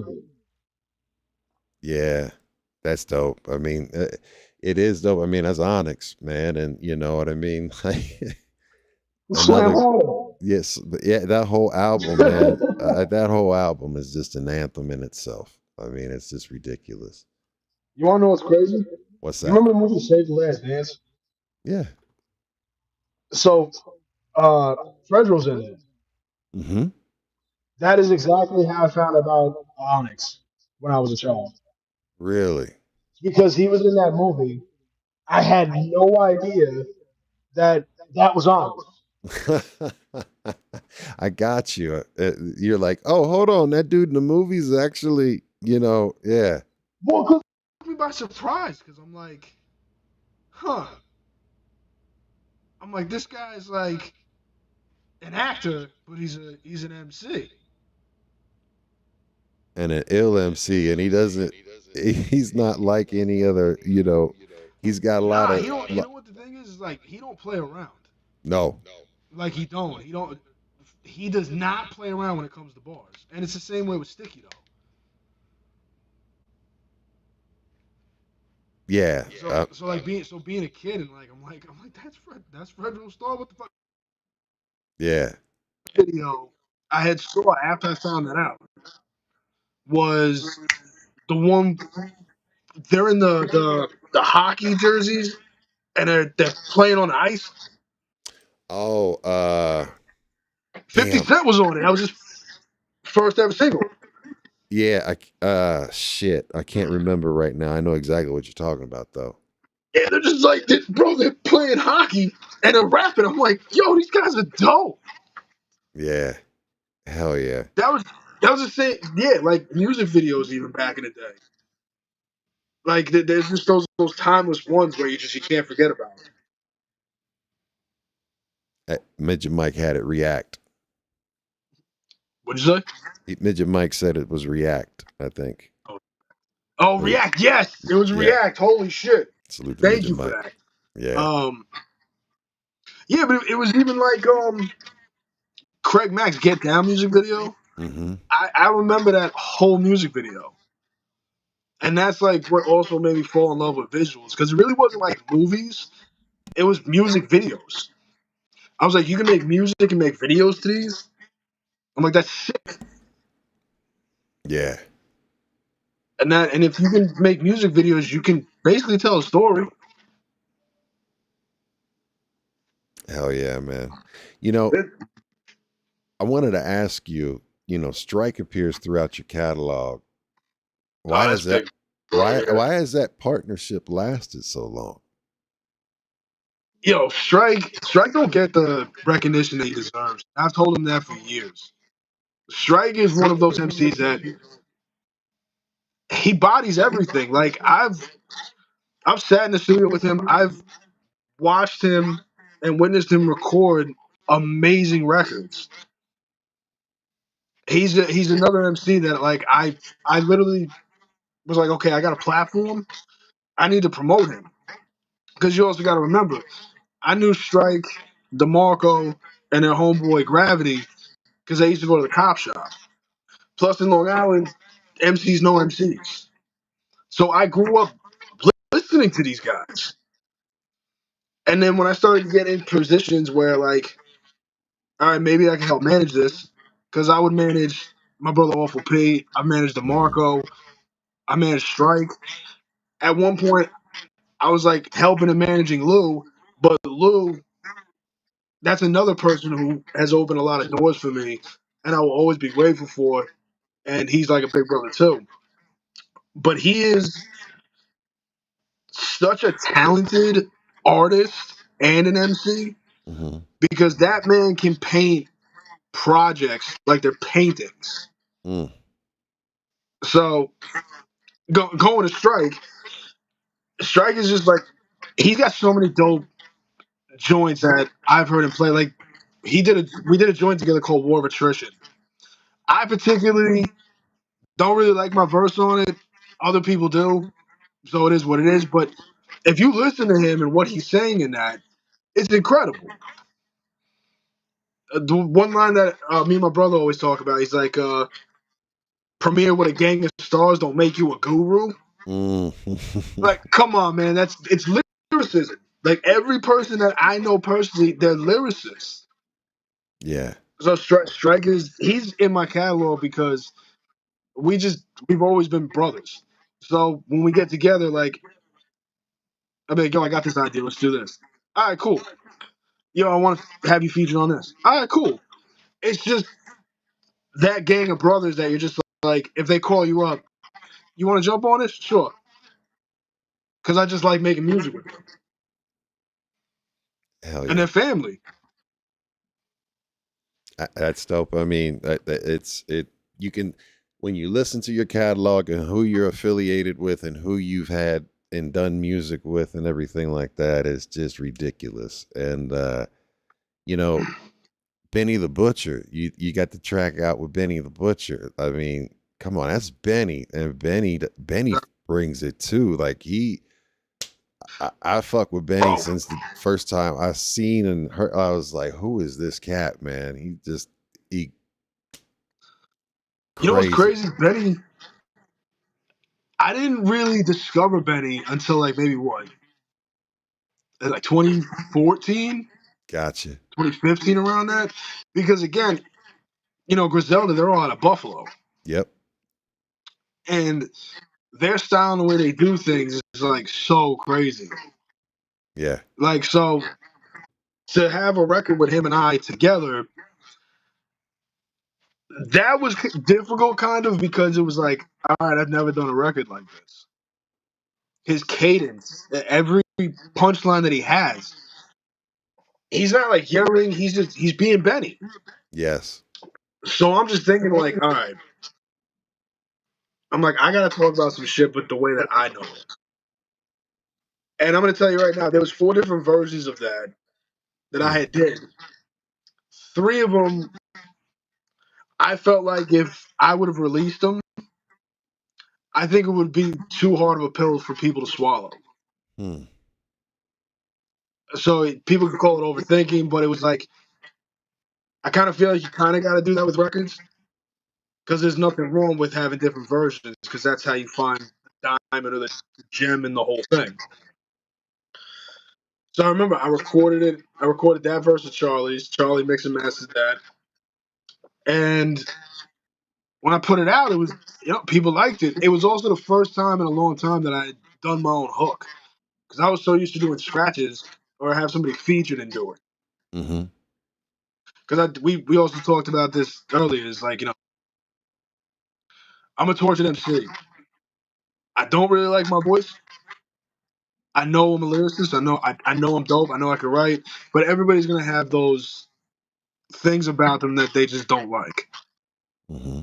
Yeah. That's dope. I mean, it is dope. I mean, that's Onyx, man, and you know what I mean. Like Slam another, hard. yes, but yeah, that whole album, man. That whole album is just an anthem in itself. I mean, it's just ridiculous. You wanna know what's crazy? What's You that? remember the movie Save the Last Dance? Yeah. So Fredro's in it. Mm-hmm. That is exactly how I found about Onyx when I was a child. Really. Because he was in that movie. I had no idea that that was Onyx. I got you. You're like, oh, hold on, that dude in the movies is actually, you know, yeah, Well, 'cause Took me by surprise because I'm like, huh. I'm like, this guy's like an actor, but he's an MC. and an ill MC, and he doesn't. He's not like any other. You know, he's got a lot Nah, of. he don't. You know what the thing is like he don't play around. No. Like he don't. He don't. He does not play around when it comes to bars, and it's the same way with Sticky though. Yeah. So like being a kid and like I'm like that's Fred Star. What the fuck? Yeah. Video I had saw after I found that out was the one they're in the hockey jerseys and they're playing on the ice. Oh. 50 Damn. Cent was on it. That was his first ever single. Yeah. Shit. I can't remember right now. I know exactly what you're talking about, though. Yeah, they're just like, bro, they're playing hockey and they're rapping. I'm like, yo, these guys are dope. Yeah. Hell yeah. That was the same. Yeah, like music videos even back in the day. Like there's just those timeless ones where you can't forget about. Midget Mike had it react. What'd you say? Midget Mike said it was react, I think. Oh, React. Yes, it was Yeah. React. Holy shit! Salute to Thank Midget you Mike. for that. Yeah. Yeah, but it was even like Craig Mack's Get Down music video. Mm-hmm. I remember that whole music video. And that's like what also made me fall in love with visuals because it really wasn't like movies. It was music videos. I was like, you can make music and make videos to these. I'm like, that's sick. Yeah. And if you can make music videos, you can basically tell a story. Hell yeah, man. You know, I wanted to ask you, Strike appears throughout your catalog. Oh, Why that's has that big. why has that partnership lasted so long? Yo, Strike don't get the recognition that he deserves. I've told him that for years. Strike is one of those MCs that he bodies everything. Like I've sat in the studio with him. I've watched him and witnessed him record amazing records. He's another MC that like I literally was like, okay, I got a platform. I need to promote him because you also got to remember, I knew Strike, DeMarco, and their homeboy Gravity because they used to go to the cop shop. Plus, in Long Island, MCs know MCs. So I grew up listening to these guys. And then when I started to get in positions where, like, all right, maybe I can help manage this, because I would manage my brother Awful P, I managed Mhm. DeMarco, I managed Strike. At one point, I was like helping and managing Lou, but Lou, that's another person who has opened a lot of doors for me, and I will always be grateful for. And he's like a big brother too. But he is such a talented artist and an MC Mhm. because that man can paint projects like they're paintings. Mm. So going to Strike is just like he's got so many dope joints that I've heard him play. Like we did a joint together called War of Attrition. I particularly don't really like my verse on it. Other people do, so it is what it is. But if you listen to him and what he's saying in that, it's incredible. The one line that me and my brother always talk about, he's like, "Premiere with a gang of stars don't make you a guru." Mm. Like, come on, man, it's lyricism. Like every person that I know personally, they're lyricists. Yeah. So Strike is he's in my catalog because we've always been brothers. So when we get together, like I'm like, yo, I got this idea. Let's do this. All right, cool. Yo, I want to have you featured on this. All right, cool. It's just that gang of brothers that you're just like, if they call you up, you want to jump on this? Sure. Because I just like making music with them. Hell And yeah. their family. That's dope. I mean, you can when you listen to your catalog and who you're affiliated with and who you've had and done music with and everything like that is just ridiculous. And you know, Benny the Butcher, you got the track out with Benny the Butcher. I mean, come on, that's Benny, and Benny brings it too. Like I fuck with Benny since the first time I seen and heard. I was like, who is this cat, man? He You know what's crazy. crazy? Benny, I didn't really discover Benny until like maybe what? Like 2014, Gotcha. 2015, around that. Because again, Griselda, they're all out of Buffalo. Yep. And their style and the way they do things is like so crazy. Yeah. Like, so to have a record with him and I together, that was difficult kind of because it was like, all right, I've never done a record like this. His cadence, every punchline that he has, he's not like yelling, he's being Benny. Yes. So I'm just thinking like, all right, I'm like, I gotta talk about some shit but the way that I know it. And I'm gonna tell you right now, there was 4 different versions of that I had did. 3 of them, I felt like if I would have released them, I think it would be too hard of a pill for people to swallow. Hmm. So people could call it overthinking, but it was like I kind of feel like you kind of got to do that with records because there's nothing wrong with having different versions because that's how you find the diamond or the gem in the whole thing. So I remember I recorded it. I recorded that verse of Charlie's. Charlie mixed and mastered that, and when I put it out, it was people liked it. It was also the first time in a long time that I had done my own hook because I was so used to doing scratches or have somebody featured and do it. Mm-hmm. Because we also talked about this earlier. It's like, I'm a tortured MC. I don't really like my voice. I know I'm a lyricist. I know I'm dope. I know I can write. But everybody's gonna have those things about them that they just don't like. Mm-hmm.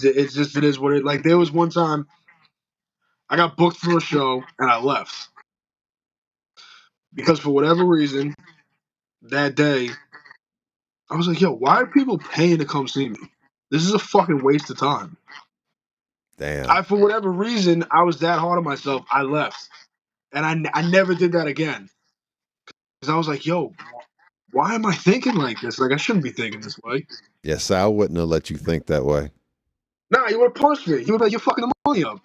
It's just it is what it. Like there was one time I got booked for a show and I left because for whatever reason that day I was like, yo, why are people paying to come see me? This is a fucking waste of time. Damn. For whatever reason, I was that hard on myself. I left, and I never did that again because I was like, yo, why am I thinking like this? Like I shouldn't be thinking this way. Yeah, Sal wouldn't have let you think that way. Nah, he would have punched me. He would be like, you're fucking the money up.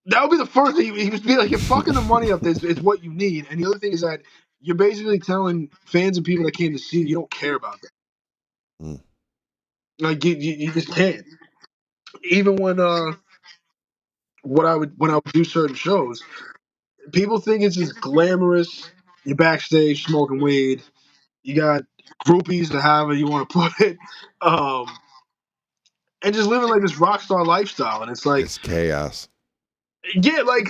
That would be the first thing. He would be like, you're fucking the money up. It's what you need. And the other thing is that you're basically telling fans and people that came to see you don't care about that. Mm. Like you just can't. Even when when I would do certain shows, people think it's just glamorous. You're backstage smoking weed. You got groupies to however you want to put it, and just living like this rock star lifestyle. And it's like, It's chaos. yeah, like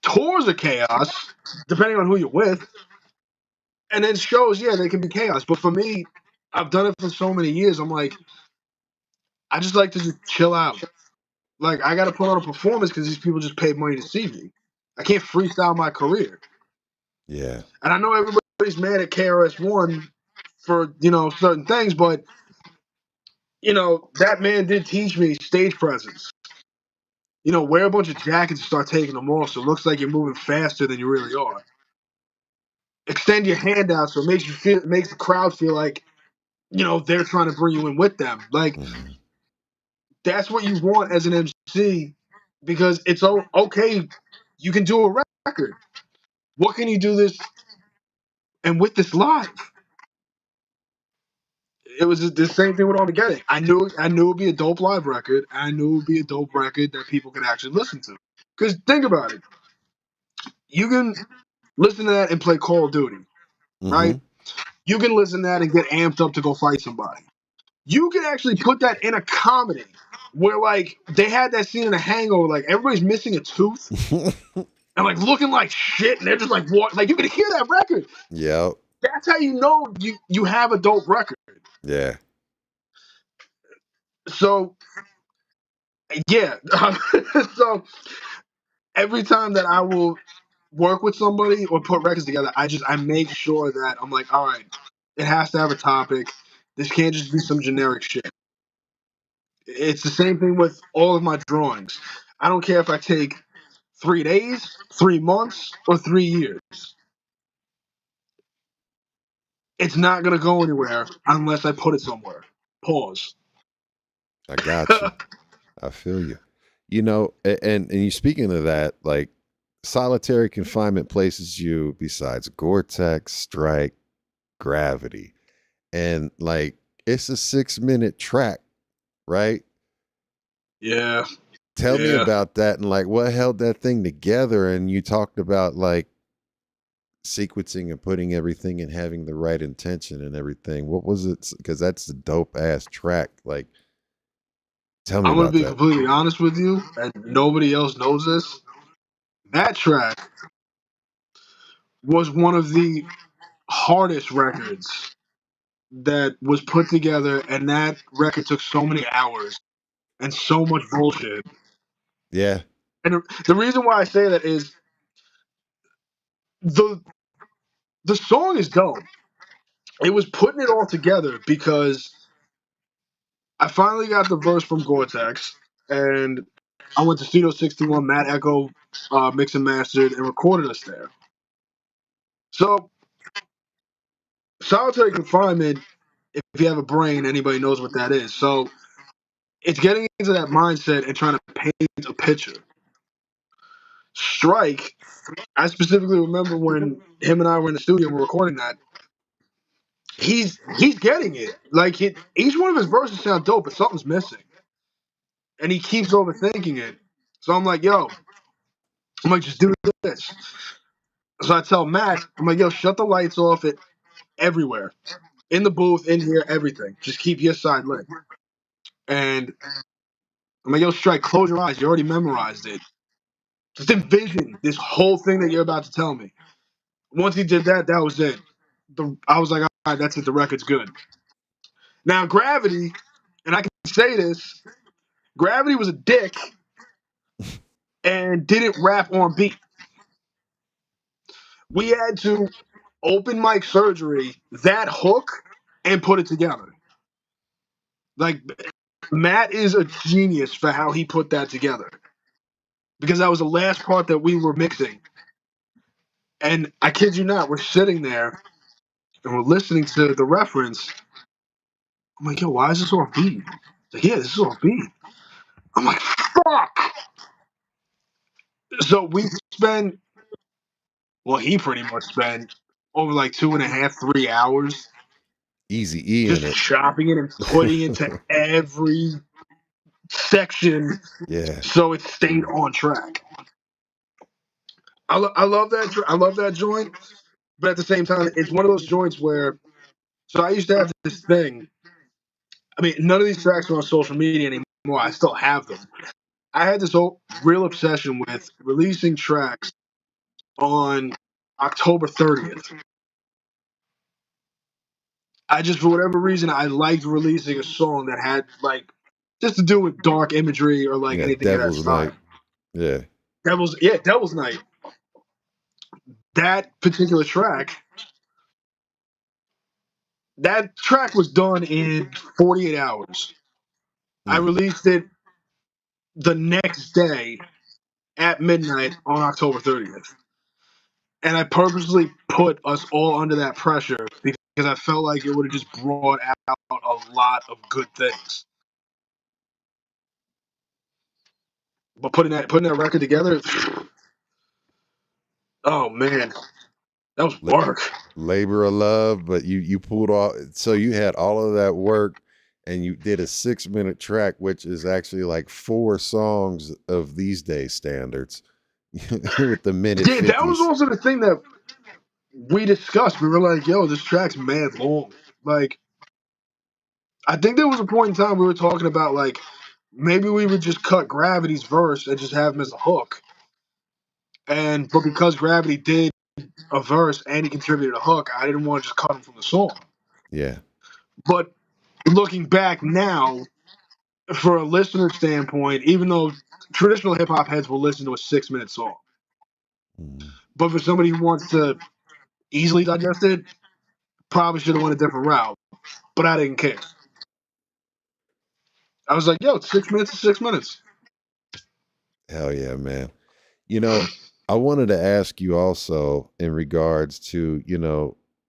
tours are chaos depending on who you're with, and then shows, yeah, they can be chaos. But for me, I've done it for so many years. I'm like, I just like to just chill out. Like I got to put on a performance because these people just paid money to see me. I can't freestyle my career. Yeah. And I know everybody's mad at KRS-One for, certain things, but, that man did teach me stage presence. Wear a bunch of jackets and start taking them off so it looks like you're moving faster than you really are. Extend your hand out so it makes the crowd feel like, they're trying to bring you in with them. Like, that's what you want as an MC because it's okay. You can do a record. What can you do this and with this live? It was the same thing with Armageddon. I knew it would be a dope live record. I knew it would be a dope record that people could actually listen to. Because think about it. You can listen to that and play Call of Duty, right? You can listen to that and get amped up to go fight somebody. You can actually put that in a comedy where, like, they had that scene in The Hangover, like, everybody's missing a tooth and, like, looking like shit, and they're just, like, what? Like, you can hear that record. Yep. That's how you know you have a dope record. Yeah. So, yeah. So, every time that I will work with somebody or put records together, I make sure that I'm like, all right, it has to have a topic. This can't just be some generic shit. It's the same thing with all of my drawings. I don't care if I take 3 days, 3 months, or 3 years. It's not gonna go anywhere unless I put it somewhere. Pause. I got you. I feel you. And you speaking of that, like solitary confinement places you besides Gore-Tex, Stryke, Gravity. And like it's a 6-minute track, right? Yeah. Tell me about that and like what held that thing together. And you talked about like sequencing and putting everything and having the right intention and everything. What was it? Because that's a dope ass track. Like, tell me I'm gonna about be that. completely honest with you, and nobody else knows this. That track was one of the hardest records that was put together, and that record took so many hours and so much bullshit. Yeah. And the reason why I say that is the song is dope. It was putting it all together because I finally got the verse from Gore-Tex, and I went to Studio 61, Matt Echo mixed and mastered, and recorded us there. So, solitary confinement, if you have a brain, anybody knows what that is. So, it's getting into that mindset and trying to paint a picture. Stryke, I specifically remember when him and I were in the studio and we're recording that. He's getting it. Like each one of his verses sound dope, but something's missing, and he keeps overthinking it. So I'm like, yo, I'm like, just do this. So I tell Matt, I'm like, yo, shut the lights off. everywhere. In the booth, in here, everything. Just keep your side lit. And I'm like, yo, Stryke, close your eyes. You already memorized it. Just envision this whole thing that you're about to tell me. Once he did that, that was it. I was like, all right, that's it. The record's good. Now, Gravity, and I can say this, Gravity was a dick and didn't rap on beat. We had to open mic surgery that hook and put it together. Like, Matt is a genius for how he put that together. Because that was the last part that we were mixing. And I kid you not, we're sitting there and we're listening to the reference. I'm like, yo, why is this off beat? He's like, yeah, this is off beat. I'm like, fuck! So we spent, well, he pretty much spent over like 2.5, 3 hours Easy E just in it. chopping it and putting it to every section Yeah. so it stayed on track. I love that. I love that joint, but at the same time, it's one of those joints where. So I used to have this thing. I mean, none of these tracks are on social media anymore. I still have them. I had this real obsession with releasing tracks on October 30th. I just, for whatever reason, I liked releasing a song that had like just to do with dark imagery or like anything of that Devil's style. Night. Yeah. Devil's Night. That particular track, was done in 48 hours. I released it the next day at midnight on October 30th. And I purposely put us all under that pressure because I felt like it would have just brought out a lot of good things. But putting that record together, oh man, that was work. Labor of love, but you pulled all, so you had all of that work and you did a 6-minute track, which is actually like 4 songs of these days standards with the minute. Yeah, 50s. That was also the thing that we discussed. We were like, yo, this track's mad long. Like, I think there was a point in time we were talking about like maybe we would just cut Gravity's verse and just have him as a hook. But because Gravity did a verse and he contributed a hook, I didn't want to just cut him from the song. Yeah. But looking back now, for a listener standpoint, even though traditional hip hop heads will listen to a 6-minute song, but for somebody who wants to easily digest it, probably should have went a different route. But I didn't care. I was like, yo, 6 minutes is 6 minutes. Hell yeah, man. You know, I wanted to ask you also in regards to,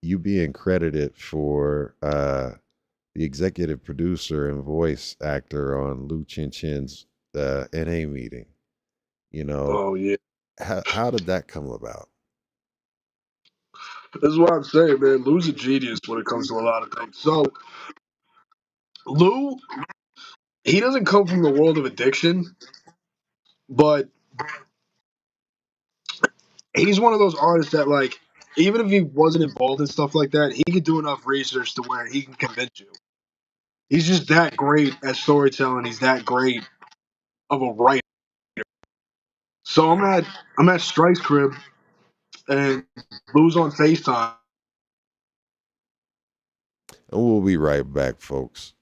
you being credited for the executive producer and voice actor on Chin Chen's NA meeting. Oh yeah. How did that come about? This is what I'm saying, man. Lou's a genius when it comes to a lot of things. So Lou, he doesn't come from the world of addiction, but he's one of those artists that, like, even if he wasn't involved in stuff like that, he could do enough research to where he can convince you. He's just that great at storytelling. He's that great of a writer. So I'm at Stryke's crib, and Lou's on FaceTime. And we'll be right back, folks.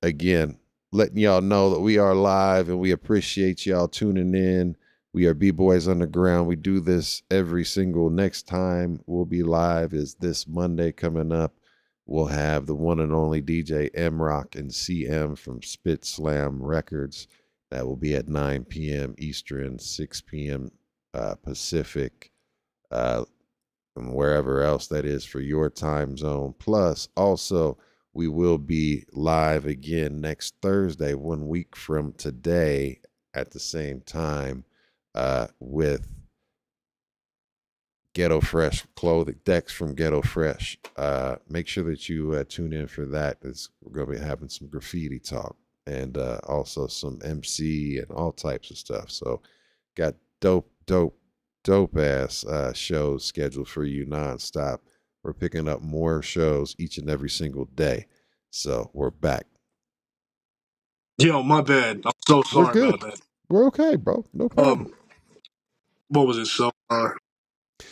Again, letting y'all know that we are live and we appreciate y'all tuning in. We are B-Boys Underground. We do this every single. Next time we'll be live is this Monday coming up. We'll have the one and only DJ M-Rock and CM from Spit Slam Records. That will be at 9 p.m. Eastern, 6 p.m. Pacific, and wherever else that is for your time zone. Plus, also, we will be live again next Thursday, 1 week from today at the same time, with Ghetto Fresh clothing, Dex from Ghetto Fresh. Make sure that you tune in for that. We're going to be having some graffiti talk and also some MC and all types of stuff. So got dope ass shows scheduled for you nonstop. We're picking up more shows each and every single day. So we're back. Yo, my bad. I'm so We're sorry good. about that. We're okay, bro. No problem. What was it? So,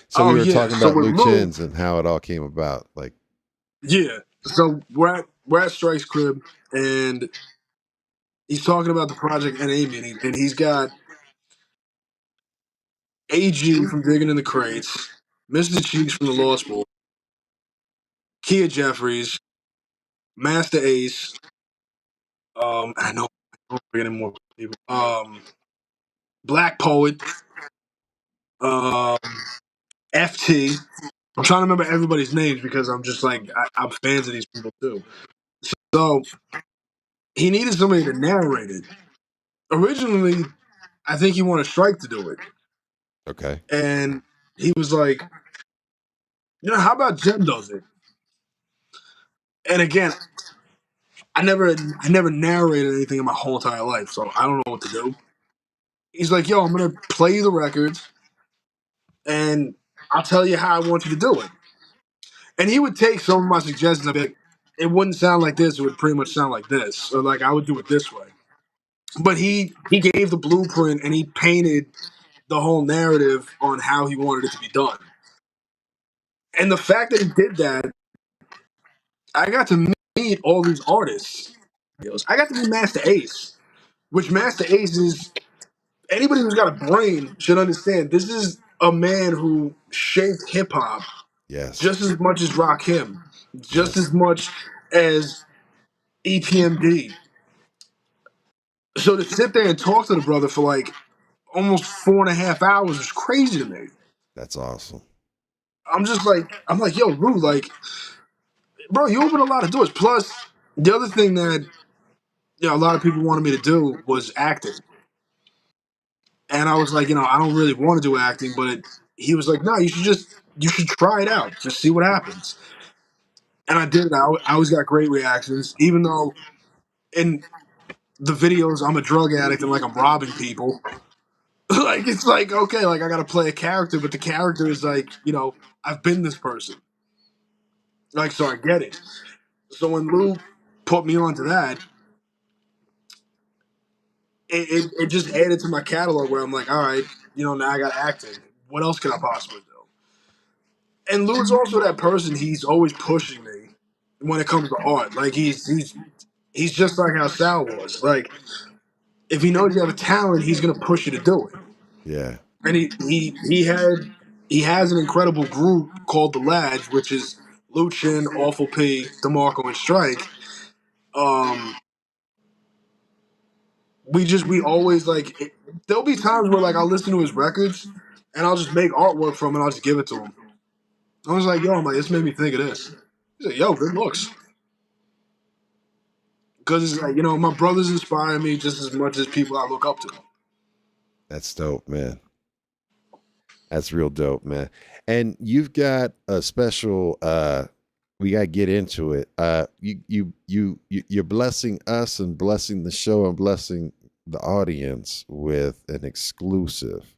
So we were yeah. talking So about with Lou Lou, Chin's and how it all came about. Like, yeah. So we're at Strike's crib, and he's talking about the Project NA meeting, and he's got AG from Digging in the Crates, Mr. Cheeks from the Law School, Kia Jeffries, Master Ace. I know I'm forgetting more people. Black Poet, um, FT. I'm trying to remember everybody's names because I'm just like I'm fans of these people too. So he needed somebody to narrate it. Originally, I think he wanted Strike to do it, okay. and he was like, how about Jem does it? And again, I never narrated anything in my whole entire life, so I don't know what to do. He's like, yo, I'm gonna play you the records, and I'll tell you how I want you to do it. And he would take some of my suggestions. I'd be like, it wouldn't sound like this. It would pretty much sound like this, or like I would do it this way. But he gave the blueprint and he painted the whole narrative on how he wanted it to be done. And the fact that he did that, I got to meet all these artists. I got to meet Master Ace, which Master Ace is anybody who's got a brain should understand. This is a man who shaped hip hop Yes. just as much as Rakim, just Yes. as much as EPMD. So to sit there and talk to the brother for like almost 4.5 hours is crazy to me. That's awesome. I'm like, yo, Rue, like, bro, you open a lot of doors. Plus, the other thing that a lot of people wanted me to do was acting. And I was like, I don't really want to do acting, but he was like, no, you should try it out. Just see what happens. And I did it. I always got great reactions, even though in the videos I'm a drug addict and like I'm robbing people. Like it's like okay, like I gotta play a character, but the character is like, I've been this person. Like so I get it. So when Lou put me onto that, it just added to my catalog where I'm like, all right, now I got acting. What else can I possibly do? And Lou's also that person, he's always pushing me when it comes to art. Like he's just like how Sal was. Like if he knows you have a talent, he's gonna push you to do it. Yeah. And he has an incredible group called the Lads, which is Luchin, Awful P, DeMarco, and Strike. Um, we always like there'll be times where like I'll listen to his records and I'll just make artwork from it and I'll just give it to him. I was like, yo, I'm like, this made me think of this. He's like, yo, good looks. Because it's like, my brothers inspire me just as much as people I look up to. That's dope, man. That's real dope, man. And you've got a special we got to get into it. You're blessing us and blessing the show and blessing the audience with an exclusive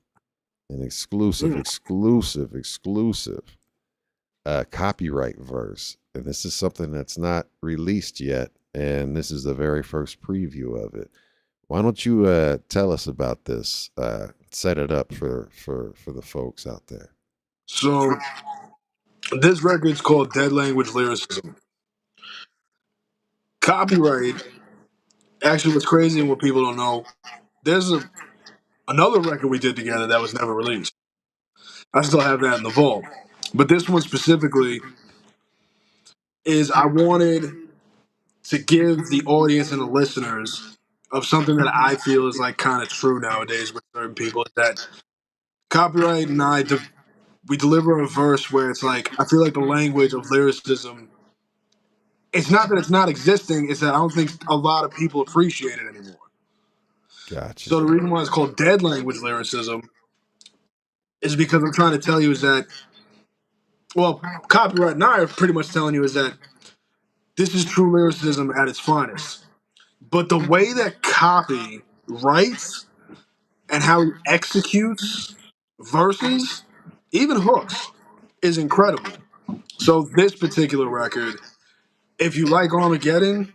copyright verse. And this is something that's not released yet. And this is the very first preview of it. Why don't you tell us about this? Set it up for the folks out there. So this record's called Dead Language Lyricism. Copyright, actually what's crazy and what people don't know, there's another record we did together that was never released. I still have that in the vault. But this one specifically is I wanted to give the audience and the listeners of something that I feel is like kind of true nowadays with certain people is that Copyright and we deliver a verse where it's like I feel like the language of lyricism. It's not that it's not existing; it's that I don't think a lot of people appreciate it anymore. Gotcha. So the reason why it's called dead language lyricism is because I'm trying to tell you is that, well, Copyright and I are pretty much telling you is that this is true lyricism at its finest. But the way that Copy writes and how he executes verses, even hooks, is incredible. So this particular record, if you like Armageddon,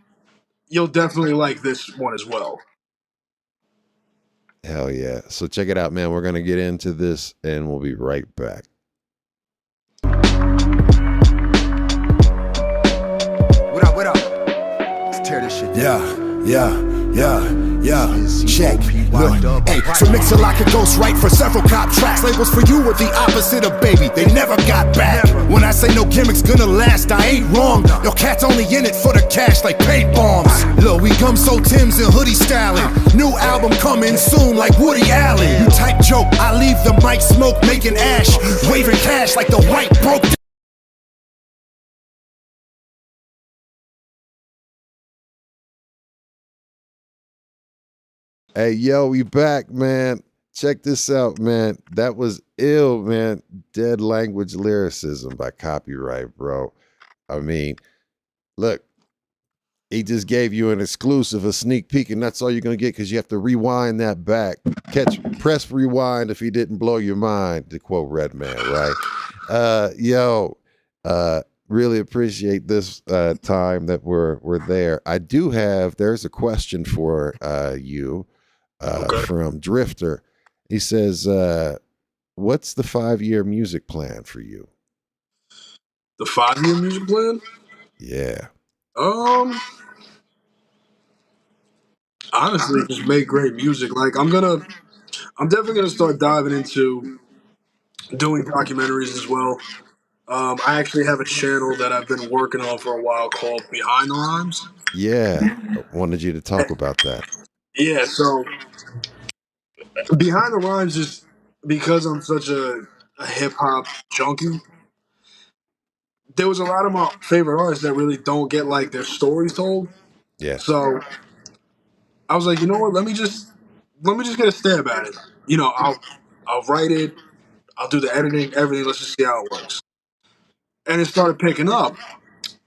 you'll definitely like this one as well. Hell yeah. So check it out, man. We're going to get into this and we'll be right back. What up, what up? Let's tear this shit down. Yeah. Check. Look, hey, so mix it like it goes right for several cop tracks. Labels for you are the opposite of baby. They never got back. When I say no gimmicks gonna last, I ain't wrong. Your cat's only in it for the cash like paint bombs. Look, we gum so Tim's and hoodie styling. New album coming soon like Woody Allen. You type joke, I leave the mic smoke making ash. Waving cash like the white broke. Hey, yo, we back, man. Check this out, man. That was ill, man. Dead Language Lyricism by Copywrite, bro. I mean, look, he just gave you an exclusive, a sneak peek, and that's all you're going to get because you have to rewind that back. Press rewind if he didn't blow your mind, to quote Redman, right? Really appreciate this time that we're there. There's a question for you. From Drifter. He says, what's the 5-year music plan for you? The 5-year music plan? Yeah. Honestly, just make great music. Like I'm definitely gonna start diving into doing documentaries as well. I actually have a channel that I've been working on for a while called Behind the Rhymes. Yeah. I wanted you to talk about that. Yeah, so Behind the Rhymes is because I'm such a hip hop junkie. There was a lot of my favorite artists that really don't get like their stories told. Yeah. So I was like, you know what? Let me just get a stab at it. I'll write it. I'll do the editing, everything. Let's just see how it works. And it started picking up.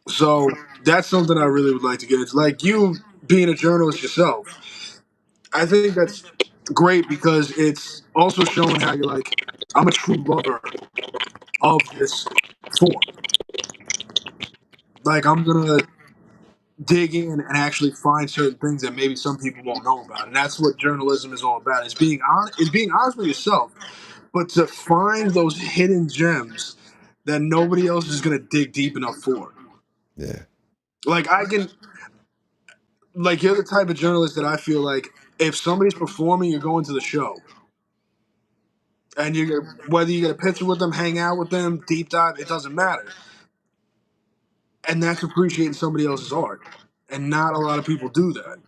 So that's something I really would like to get into. Like you being a journalist yourself, I think that's great because it's also showing how you're like, I'm a true lover of this form. Like I'm gonna dig in and actually find certain things that maybe some people won't know about, and that's what journalism is all about. It's being honest with yourself, but to find those hidden gems that nobody else is gonna dig deep enough for. Yeah. Like you're the type of journalist that I feel like if somebody's performing, you're going to the show. And whether you get a picture with them, hang out with them, deep dive, it doesn't matter. And that's appreciating somebody else's art. And not a lot of people do that.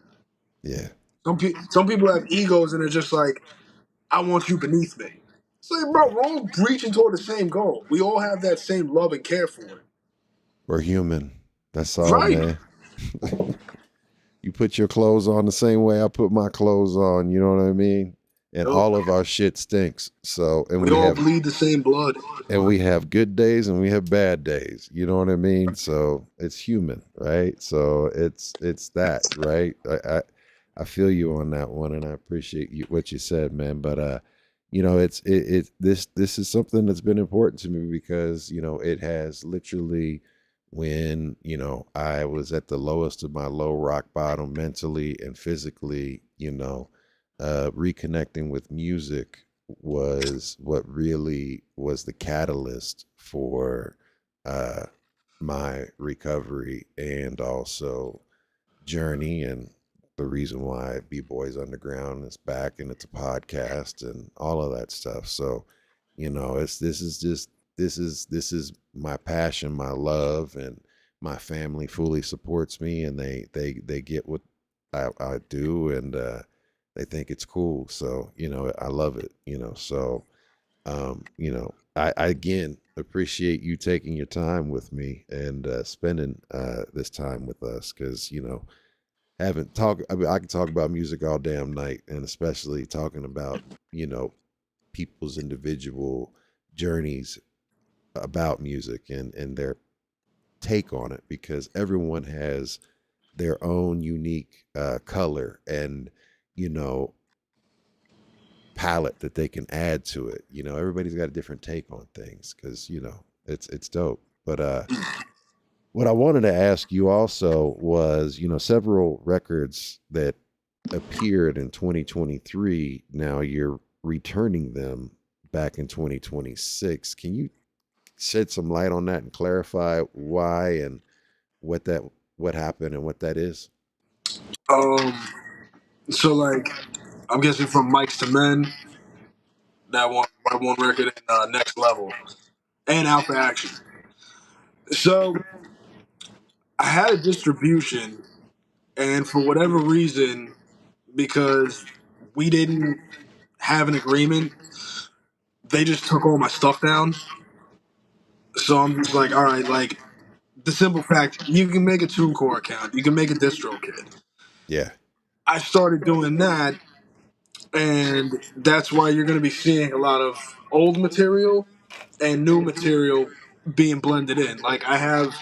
Yeah. Some people have egos and they're just like, I want you beneath me. It's like, bro, we're all reaching toward the same goal. We all have that same love and care for it. We're human. That's all, Right. man. You put your clothes on the same way I put my clothes on. You know what I mean? And all of our shit stinks. So, and we all bleed the same blood. And we have good days and we have bad days. You know what I mean? So it's human, right? So it's that, right? I feel you on that one, and I appreciate what you said, man. But this is something that's been important to me because it has literally, when I was at the lowest of my low rock bottom mentally and physically, reconnecting with music was what really was the catalyst for my recovery and also journey, and the reason why B-Boys Underground is back and it's a podcast and all of that stuff. So this is my passion, my love, and my family fully supports me, and they get what I do, and they think it's cool. So, I love it, so, I again appreciate you taking your time with me and spending this time with us. Cause I mean, I can talk about music all damn night, and especially talking about, people's individual journeys about music and their take on it, because everyone has their own unique color and palette that they can add to it. Everybody's got a different take on things because it's dope. But what I wanted to ask you also was, several records that appeared in 2023. Now you're returning them back in 2026. Can you shed some light on that and clarify why and what happened and what that is? So like, I'm guessing from Mics to Men, that one record, and Next Level, and Out for Action. So I had a distribution, and for whatever reason, because we didn't have an agreement, they just took all my stuff down. So I'm just like, all right, like the simple fact, you can make a TuneCore account, you can make a DistroKid. Yeah. I started doing that, and that's why you're going to be seeing a lot of old material and new material being blended in. Like I have,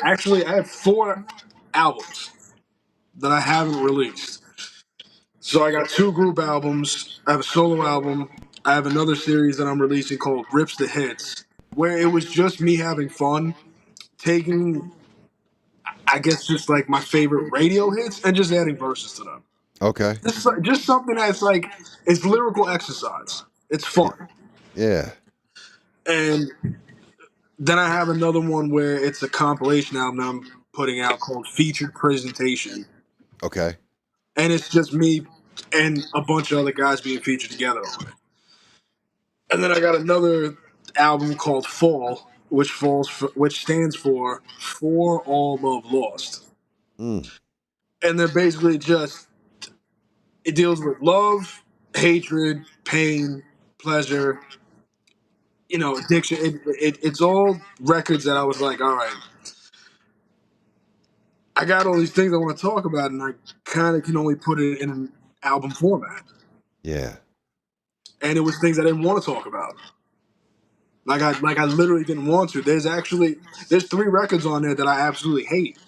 actually, I have 4 albums that I haven't released. So I got 2 group albums. I have a solo album. I have another series that I'm releasing called Rips the Hits, where it was just me having fun, taking, I guess, just like my favorite radio hits and just adding verses to them. Okay. Just something that's like, it's lyrical exercise. It's fun. Yeah. And then I have another one where it's a compilation album that I'm putting out called Featured Presentation. Okay. And it's just me and a bunch of other guys being featured together on it. And then I got another album called Fall, which stands for All Love Lost. Mm. And they're basically just, it deals with love, hatred, pain, pleasure, addiction. It's all records that I was like, all right, I got all these things I want to talk about, and I kind of can only put it in an album format. Yeah. And it was things I didn't want to talk about. Like I literally didn't want to. There's 3 records on there that I absolutely hate,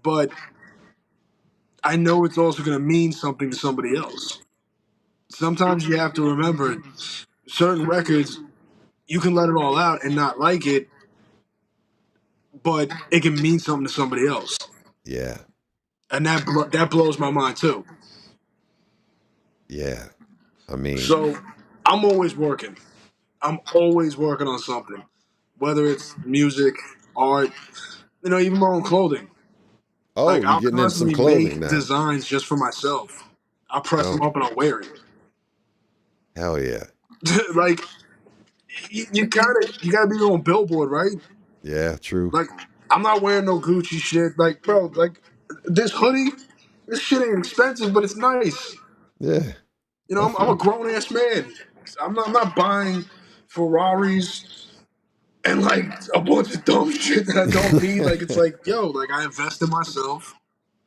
but I know it's also going to mean something to somebody else. Sometimes you have to remember certain records, you can let it all out and not like it, but it can mean something to somebody else. Yeah. And that blows my mind too. Yeah. I mean, So I'm always working. I'm always working on something, whether it's music, art, even my own clothing. oh, Like you're I'll getting in some constantly clothing make now. designs just for myself. I'll press them Okay. up and I'll wear it. Hell yeah. Like you gotta be your own billboard, right? Yeah, true. Like I'm not wearing no Gucci shit. Like bro, like this hoodie, this shit ain't expensive, but it's nice. Yeah. I'm a grown ass man. I'm not buying Ferraris and like a bunch of dumb shit that I don't need. Like it's like, yo, like I invest in myself.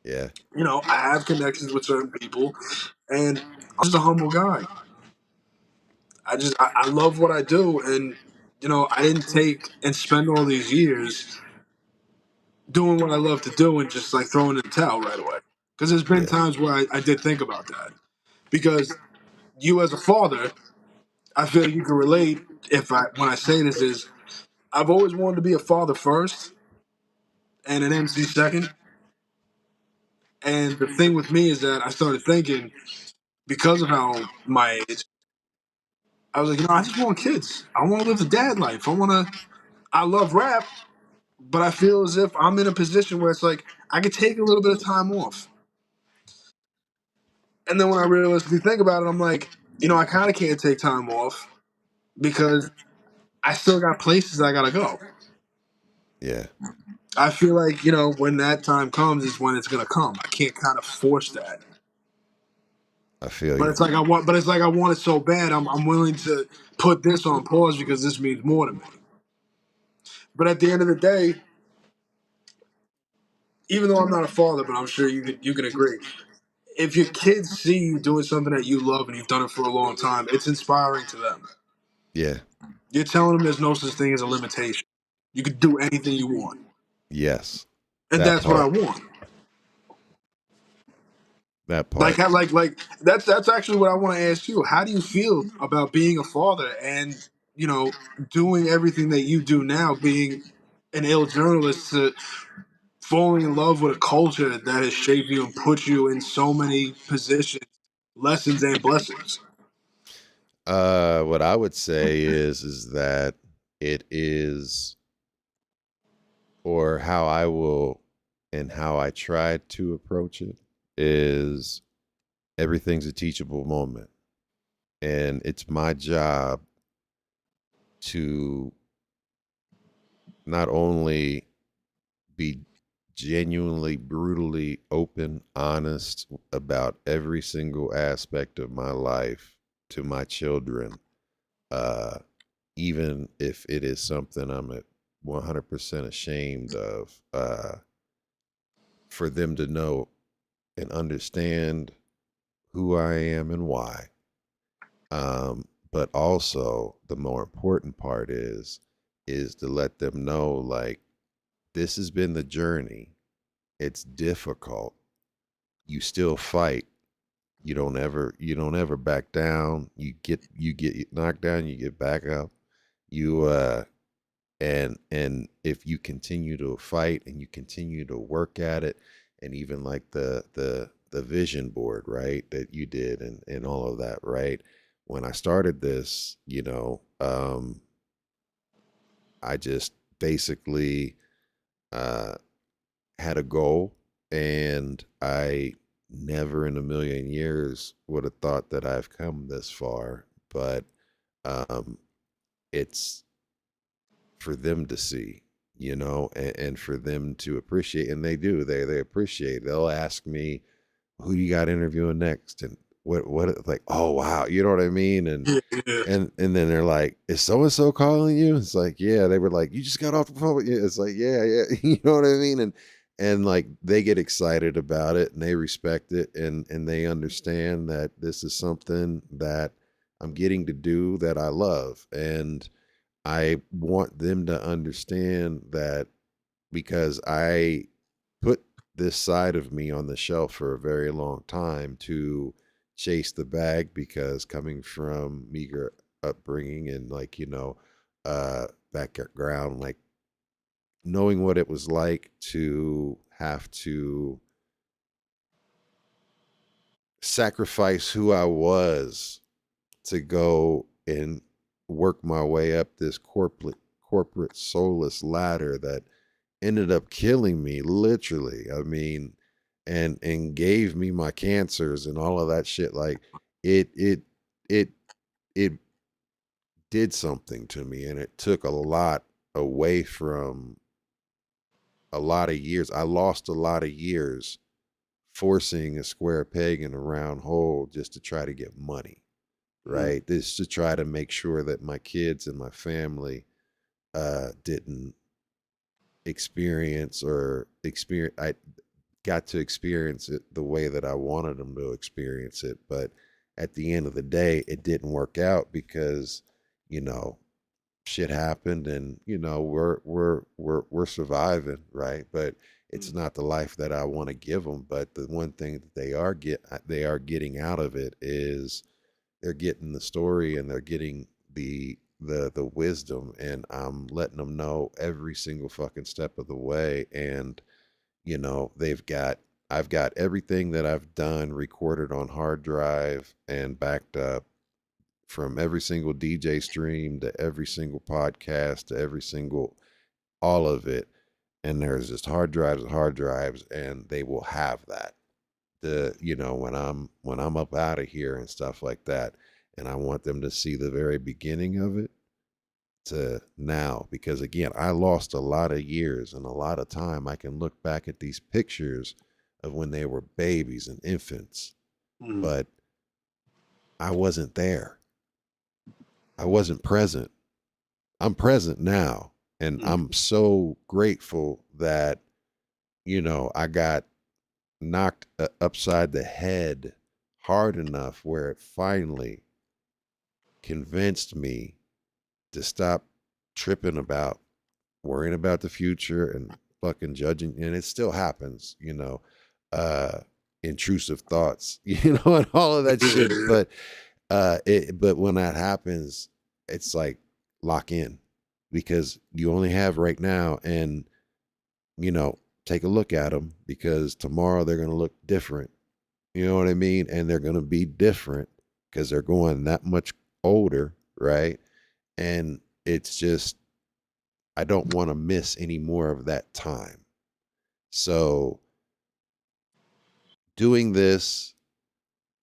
Yeah. I have connections with certain people, and I'm just a humble guy. I love what I do, and I didn't take and spend all these years doing what I love to do and just like throwing in the towel right away. Because there's been Yeah. times where I did think about that. Because you as a father, I feel you can relate when I say this is I've always wanted to be a father first and an MC second. And the thing with me is that I started thinking, because of how my age, I was like, I just want kids. I want to live the dad life. I love rap, but I feel as if I'm in a position where it's like I could take a little bit of time off. And then when I realistically think about it, I'm like, I kind of can't take time off because I still got places I gotta go. Yeah. I feel like when that time comes is when it's gonna come. I can't kind of force that. I feel But you. it's like I want it so bad. I'm willing to put this on pause because this means more to me. But at the end of the day, even though I'm not a father, but I'm sure you can agree. If your kids see you doing something that you love and you've done it for a long time, it's inspiring to them. Yeah. You're telling them there's no such thing as a limitation. You can do anything you want, Yes. and That that's what I part. want. That Like, part. like that's actually what I want to ask you. How do you feel about being a father and you know, doing everything that you do now, being an ill journalist, to falling in love with a culture that has shaped you and put you in so many positions, lessons and blessings? What I would say is that it is, or how I will and how I try to approach it is, everything's a teachable moment. And it's my job to not only be genuinely, brutally open, honest about every single aspect of my life to my children, uh, even if it is something I'm at 100% ashamed of, for them to know and understand who I am and why. But also the more important part is to let them know, like, this has been the journey. It's difficult. You still fight. You don't ever back down. You get knocked down, you get back up. You and if you continue to fight and you continue to work at it, and even like the vision board, right, that you did, and all of that, right? When I started this, I just basically uh had a goal, and I never in a million years would have thought that I've come this far. But um it's for them to see, and for them to appreciate, and they do. They appreciate. They'll ask me, "Who you got interviewing next?" And what like, "Oh wow," you know what I mean? And Yeah. and then they're like, "Is so and so calling you?" It's like, "Yeah." They were like, "You just got off the phone with you." It's like, "Yeah, yeah." You know what I mean? And like, they get excited about it, and they respect it, and they understand that this is something that I'm getting to do that I love. And I want them to understand that, because I put this side of me on the shelf for a very long time to chase the bag, because coming from meager upbringing and, like, background, like, knowing what it was like to have to sacrifice who I was to go and work my way up this corporate soulless ladder that ended up killing me, literally. I mean, and gave me my cancers and all of that shit. Like, it it it did something to me, and it took a lot away from a lot of years. I lost a lot of years forcing a square peg in a round hole just to try to get money, right? This to try to make sure that my kids and my family didn't experience. I got to experience it the way that I wanted them to experience it. But at the end of the day, it didn't work out because, you know, shit happened, and we're surviving, right? But it's not the life that I want to give them. But the one thing that they are getting out of it is they're getting the story, and they're getting the wisdom, and I'm letting them know every single fucking step of the way. And I've got everything that I've done recorded on hard drive and backed up, from every single DJ stream to every single podcast to every single, all of it. And there's just hard drives, and they will have that. When I'm up out of here and stuff like that. And I want them to see the very beginning of it to now, because again, I lost a lot of years and a lot of time. I can look back at these pictures of when they were babies and infants, but I wasn't there. I wasn't present. I'm present now. And I'm so grateful that, I got knocked upside the head hard enough where it finally convinced me to stop tripping about worrying about the future and fucking judging. And it still happens, intrusive thoughts, and all of that shit. But when that happens, it's like lock in, because you only have right now, and take a look at them, because tomorrow they're going to look different. You know what I mean? And they're going to be different because they're going that much older, right? And it's just, I don't want to miss any more of that time. So doing this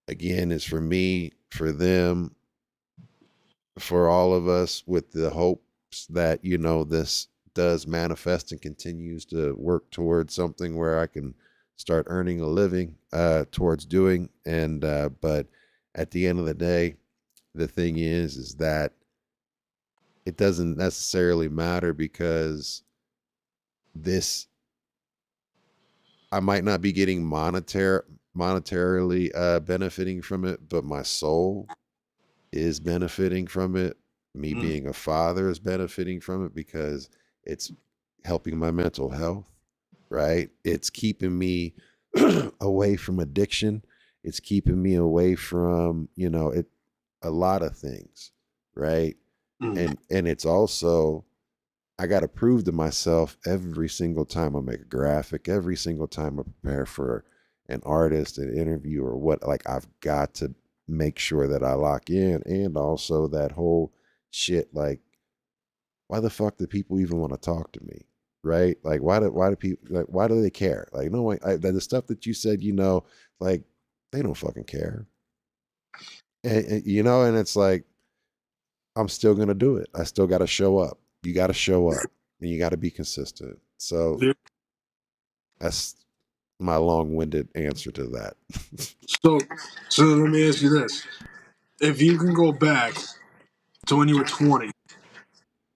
again is for me, for them, for all of us, with the hopes that, this does manifest and continues to work towards something where I can start earning a living towards doing. And but at the end of the day, the thing is that it doesn't necessarily matter, because I might not be getting monetarily benefiting from it, but my soul is benefiting from it. Me being a father is benefiting from it, because it's helping my mental health, right? It's keeping me away from addiction. It's keeping me away from, a lot of things, right? And it's also, I got to prove to myself every single time I make a graphic, every single time I prepare for an artist, an interview, or what, like, I've got to make sure that I lock in. And also that whole shit, like, why the fuck do people even want to talk to me? Right? Like, why do people, like, why do they care? Like, no, the stuff that you said, like, they don't fucking care. And and it's like, I'm still going to do it. I still got to show up. You got to show up, and you got to be consistent. So that's my long-winded answer to that. So let me ask you this. If you can go back to when you were 20,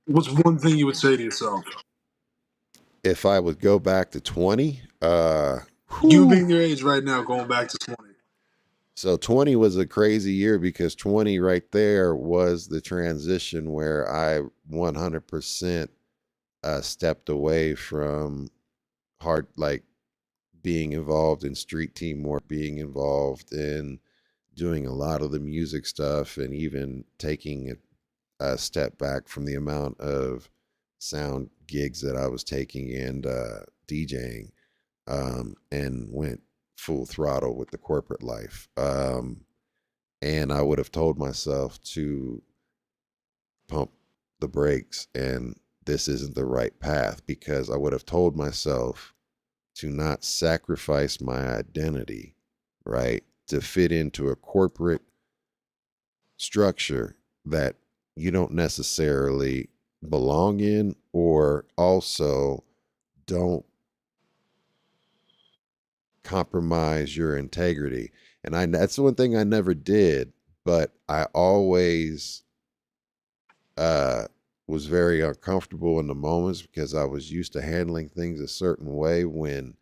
what's one thing you would say to yourself? If I would go back to 20, you being your age right now, going back to 20. So 20 was a crazy year, because 20 right there was the transition where I 100% stepped away from being involved in street teamwork, being involved in doing a lot of the music stuff, and even taking a step back from the amount of sound gigs that I was taking and DJing, and went full throttle with the corporate life. And I would have told myself to pump the brakes, and this isn't the right path, because I would have told myself to not sacrifice my identity, right, to fit into a corporate structure that you don't necessarily belong in, or also don't compromise your integrity. And that's one thing I never did, but I always was very uncomfortable in the moments, because I was used to handling things a certain way when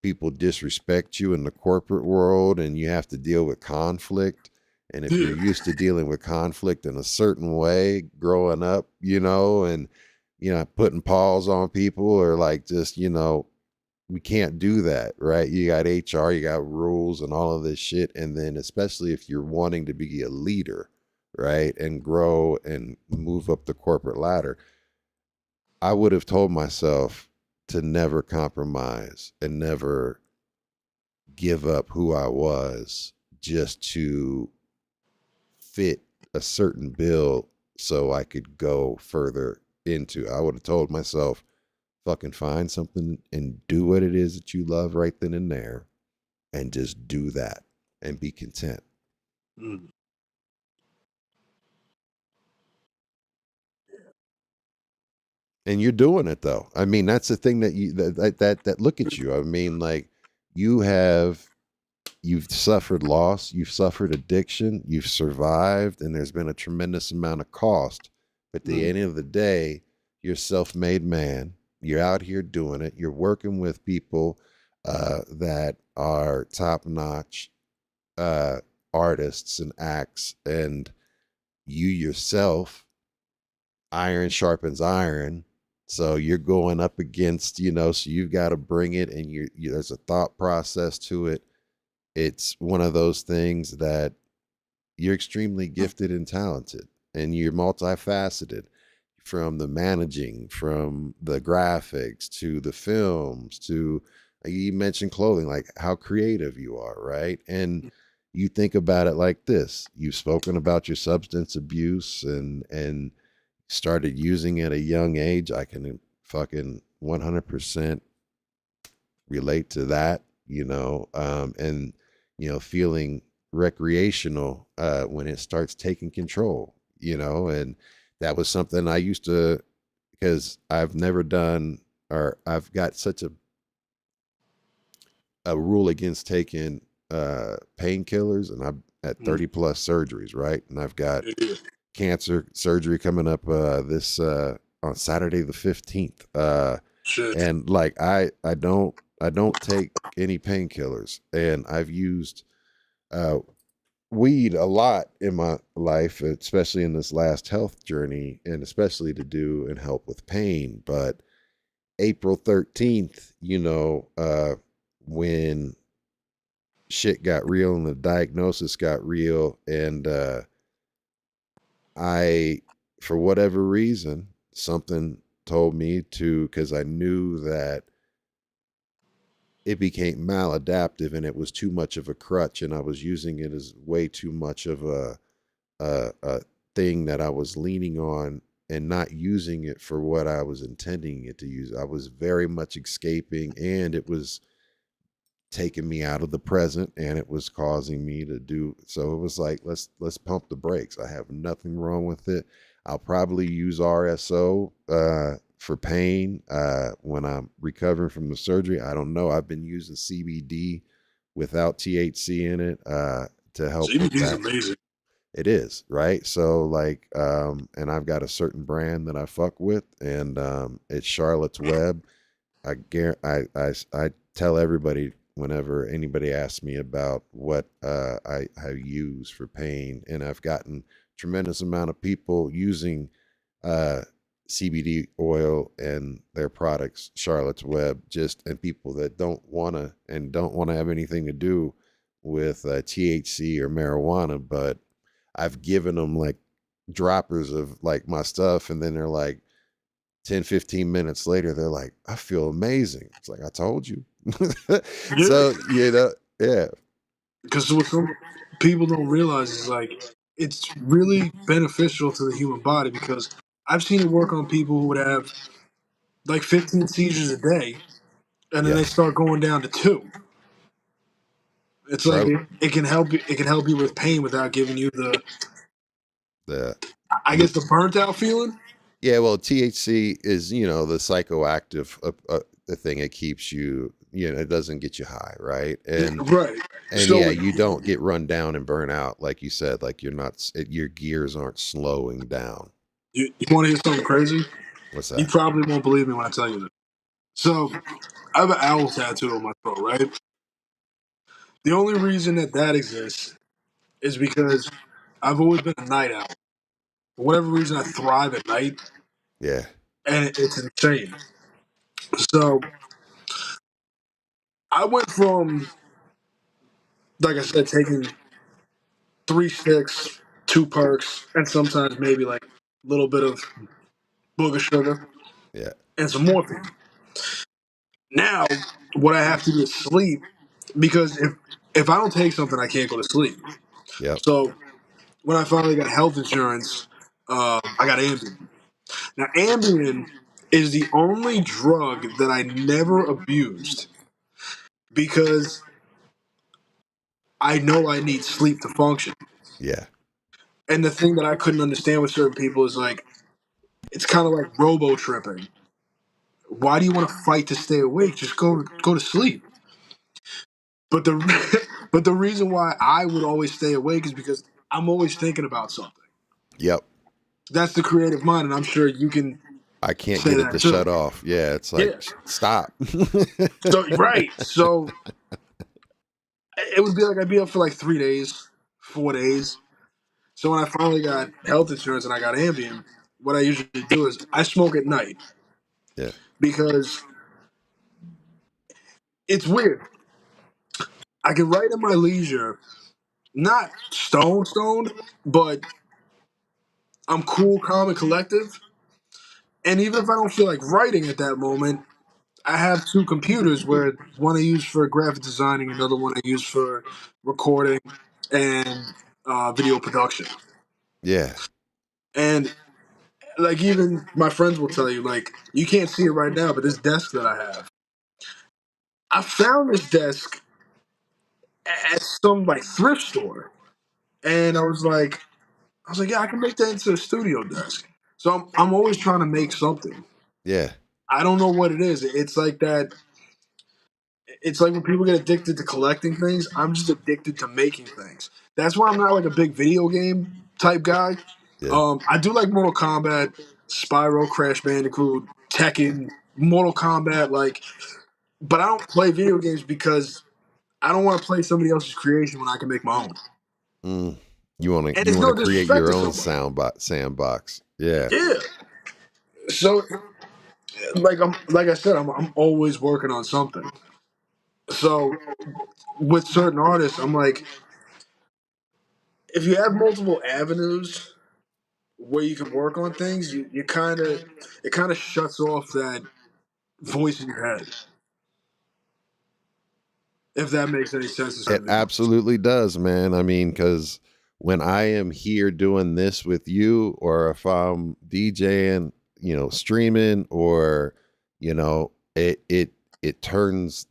people disrespect you in the corporate world, and you have to deal with conflict. And if you're used to dealing with conflict in a certain way growing up, and, putting paws on people, or like, just, we can't do that, right? You got HR, you got rules and all of this shit. And then especially if you're wanting to be a leader, right, and grow and move up the corporate ladder, I would have told myself to never compromise and never give up who I was just to fit a certain bill so I could go further into. I would have told myself, fucking find something and do what it is that you love right then and there, and just do that and be content. And you're doing it, though. I mean, that's the thing that look at you. I mean, like, you've suffered loss, you've suffered addiction, you've survived, and there's been a tremendous amount of cost. But at the end of the day, you're a self-made man. You're out here doing it. You're working with people that are top-notch artists and acts, and you yourself, iron sharpens iron. So you're going up against, so you've got to bring it, and there's a thought process to it. It's one of those things that you're extremely gifted and talented, and you're multifaceted. from the managing, from the graphics to the films to you mentioned clothing, like how creative you are, right? And you think about it like this: you've spoken about your substance abuse and started using at a young age. I can fucking 100% relate to that, and feeling recreational when it starts taking control, and that was something I used to, because I've never done, or I've got such a rule against taking painkillers, and I'm at 30 plus surgeries, right? And I've got cancer surgery coming up this on Saturday the 15th. And like I don't take any painkillers, and I've used weed a lot in my life, especially in this last health journey, and especially to do and help with pain. But April 13th, when shit got real and the diagnosis got real, and I, for whatever reason, something told me to, because I knew that it became maladaptive and it was too much of a crutch, and I was using it as way too much of a thing that I was leaning on and not using it for what I was intending it to use. I was very much escaping, and it was taking me out of the present, and it was causing me to do so. It was like, let's pump the brakes. I have nothing wrong with it. I'll probably use RSO for pain when I'm recovering from the surgery. I don't know. I've been using CBD without THC in it to help with CBD is that. amazing. It is, right? So like, and I've got a certain brand that I fuck with, and it's Charlotte's Web. I tell everybody whenever anybody asks me about what I use for pain, and I've gotten tremendous amount of people using CBD oil and their products, Charlotte's Web, and people that don't want to have anything to do with THC or marijuana, but I've given them like droppers of like my stuff, and then they're like 10, 15 minutes later, they're like, I feel amazing. It's like, I told you. So, yeah. Because what some people don't realize is like it's really beneficial to the human body, because I've seen it work on people who would have like 15 seizures a day, and then they Yes. start going down to 2. It's like Charlotte, it can help you. It can help you with pain without giving you the, the, I guess, the burnt out feeling. yeah, well, THC is, the psychoactive the thing. It keeps you, it doesn't get you high, right? And Right. and So yeah, you don't get run down and burn out, like you said. Like your gears aren't slowing down. you want to hear something crazy? What's You that? probably won't believe me when I tell you this. So I have an owl tattoo on my throat, right? The only reason that exists is because I've always been a night owl. For whatever reason, I thrive at night, Yeah, and it's insane. So I went from, like I said, taking 3 sticks, 2 perks, and sometimes maybe like a little bit of booger sugar yeah, and some morphine. Now, what I have to do is sleep, because if I don't take something, I can't go to sleep. yep, So when I finally got health insurance, I got Ambien. Now, Ambien is the only drug that I never abused, because I know I need sleep to function. yeah, And the thing that I couldn't understand with certain people is like, it's kind of like robo tripping. Why do you want to fight to stay awake? Just go to sleep. But the but the reason why I would always stay awake is because I'm always thinking about something. yep. That's the creative mind, and I'm sure you can I can't say get it that to too. shut off. Yeah, it's like, Yeah. stop. So right. So it would be like I'd be up for like 3 days, 4 days. So when I finally got health insurance and I got Ambien, what I usually do is I smoke at night, Yeah, because it's weird. I can write in my leisure, not stoned, but I'm cool, calm, and collective. And even if I don't feel like writing at that moment, I have two computers where one I use for graphic designing, another one I use for recording and video production. Yeah. And like even my friends will tell you, like, you can't see it right now, but this desk that I found this desk at some like thrift store, and I was like, yeah, I can make that into a studio desk. So I'm always trying to make something. Yeah. I don't know what it is. It's like that. It's like when people get addicted to collecting things. I'm just addicted to making things. That's why I'm not like a big video game type guy. Yeah. I do like Mortal Kombat, Spyro, Crash Bandicoot, Tekken, Mortal Kombat, like, but I don't play video games because I don't want to play somebody else's creation when I can make my own. Mm. You want And to it's no create disrespect your to own somebody. sandbox. Yeah. Yeah. So like I said, I'm always working on something. So with certain artists, I'm like, if you have multiple avenues where you can work on things, you kind of it kind of shuts off that voice in your head. If that makes any sense to It certain people. absolutely does, man. I mean, because when I am here doing this with you, or if I'm DJing, streaming, or it turns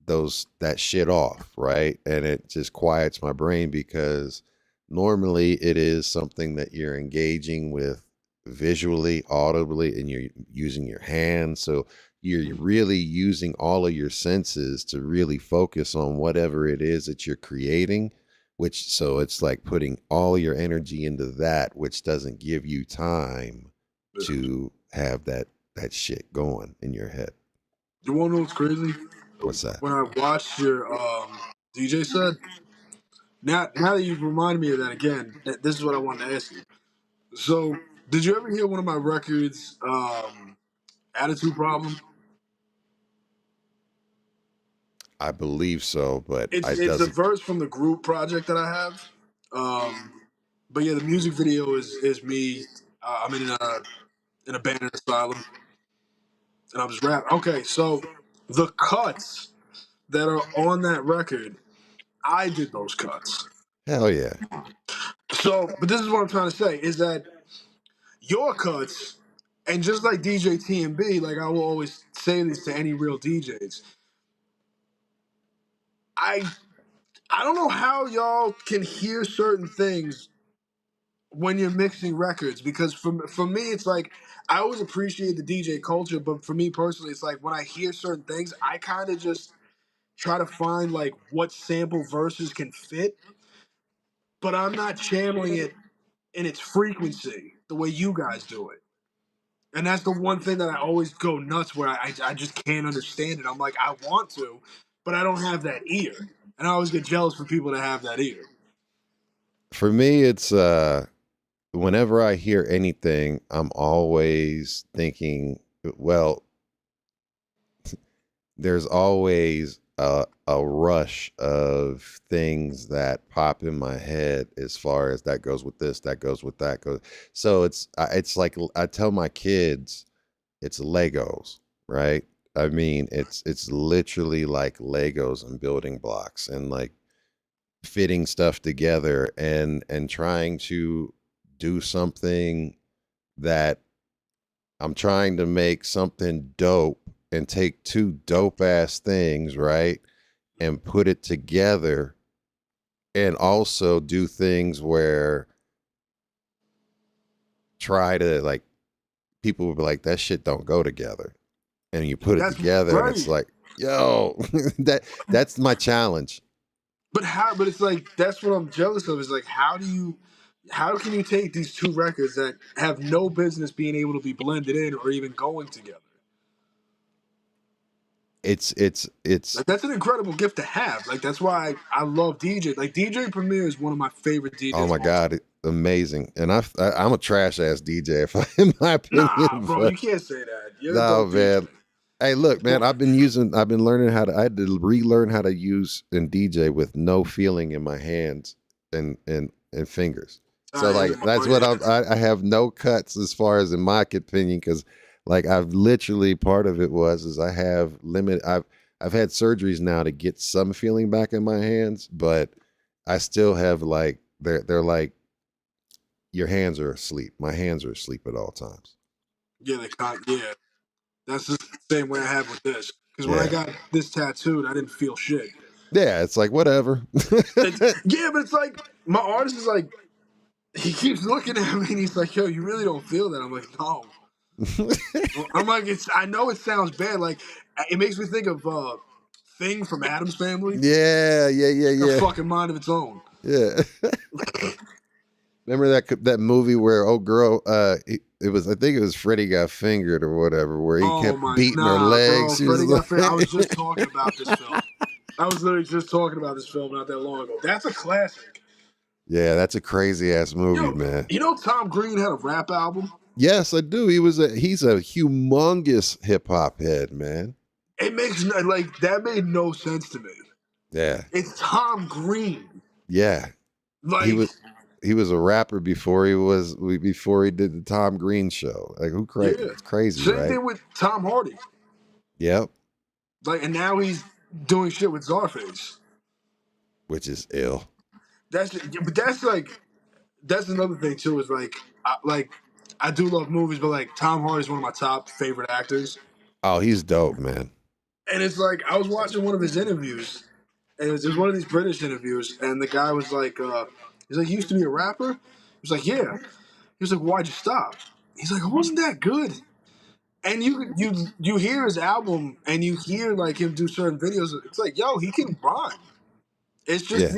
that shit off, right? And it just quiets my brain, because normally it is something that you're engaging with visually, audibly, and you're using your hands. So you're really using all of your senses to really focus on whatever it is that you're creating, so it's like putting all your energy into that, which doesn't give you time to have that shit going in your head. You want to know what's crazy? What's that? When I watched your DJ set, now that you've reminded me of that again, this is what I wanted to ask you. So, did you ever hear one of my records, Attitude Problem? I believe so, but it It's a doesn't. verse from the group project that I have. But yeah, the music video is me. I'm in an abandoned asylum, and I'm just rapping. Okay, so the cuts that are on that record, I did those cuts. Hell yeah. So, but this is what I'm trying to say is that your cuts, and just like DJ TMB, like I will always say this to any real DJs. I I don't know how y'all can hear certain things when you're mixing records, because for me it's like I always appreciate the DJ culture, but for me personally it's like when I hear certain things I kind of just try to find like what sample verses can fit, but I'm not channeling it in its frequency the way you guys do it. And that's the one thing that I always go nuts where I just can't understand it. I'm like, I want to, but I don't have that ear. And I always get jealous for people that have that ear. For me, it's whenever I hear anything, I'm always thinking, well, there's always a rush of things that pop in my head, as far as that goes with this, that goes with that goes. So it's like I tell my kids, it's Legos, right? I mean, it's literally like Legos and building blocks, and like fitting stuff together, and trying to do something that I'm trying to make something dope, and take two dope ass things, right? And put it together, and also do things where try to, like, people will be like, that shit don't go together. And you put it That's together, and right. it's like, yo, that's my challenge. But it's like that's what I'm jealous of. Is like how can you take these two records that have no business being able to be blended in or even going together? It's Like that's an incredible gift to have. Like that's why I love DJ. Like DJ Premier is one of my favorite DJs. oh my of all time. God, amazing. And I'm a trash ass DJ, in my opinion. Nah, bro, but you can't say that. You're a no, dope man. DJ. Hey, look, man, I've been learning I had to relearn how to use and DJ with no feeling in my hands and fingers. So like, that's what I have no cuts, as far as in my opinion, because Like I've literally part of it is I have I've had surgeries now to get some feeling back in my hands, but I still have like they're like your hands are asleep. My hands are asleep at all times. Yeah, yeah. That's the same way I have with this. Because when I Yeah. got this tattooed, I didn't feel shit. Yeah, it's like whatever. Yeah, but it's like my artist is like, he keeps looking at me and he's like, "Yo, you really don't feel that?" I'm like, "No." I'm like, I know it sounds bad. Like, it makes me think of Thing from Addams Family. Yeah. A fucking mind of its own. Yeah. Remember that movie where girl, it was, I think it was Freddie Got Fingered or whatever, where he kept beating her legs. Bro, Freddie Got Fingered. I was just talking about this film. I was literally just talking about this film not that long ago. That's a classic. Yeah, that's a crazy ass movie, man. You know Tom Green had a rap album? Yes, I do. He's a humongous hip hop head, man. It makes like that made no sense to me. Yeah. It's Tom Green. Yeah. Like he was a rapper before he did the Tom Green show. Like who crazy? Yeah. It's crazy, Same right? thing with Tom Hardy. Yep. Like, and now he's doing shit with Czarface. Which is ill. That's another thing too. Is like I do love movies, but like Tom Hardy's one of my top favorite actors. Oh, he's dope, man. And it's like I was watching one of his interviews, and it was one of these British interviews, and the guy was like, he's like, "You used to be a rapper?" He was like, "Yeah." He was like, "Why'd you stop?" He's like, "It wasn't that good." And you hear his album, and you hear like him do certain videos. It's like, yo, he can rhyme. It's just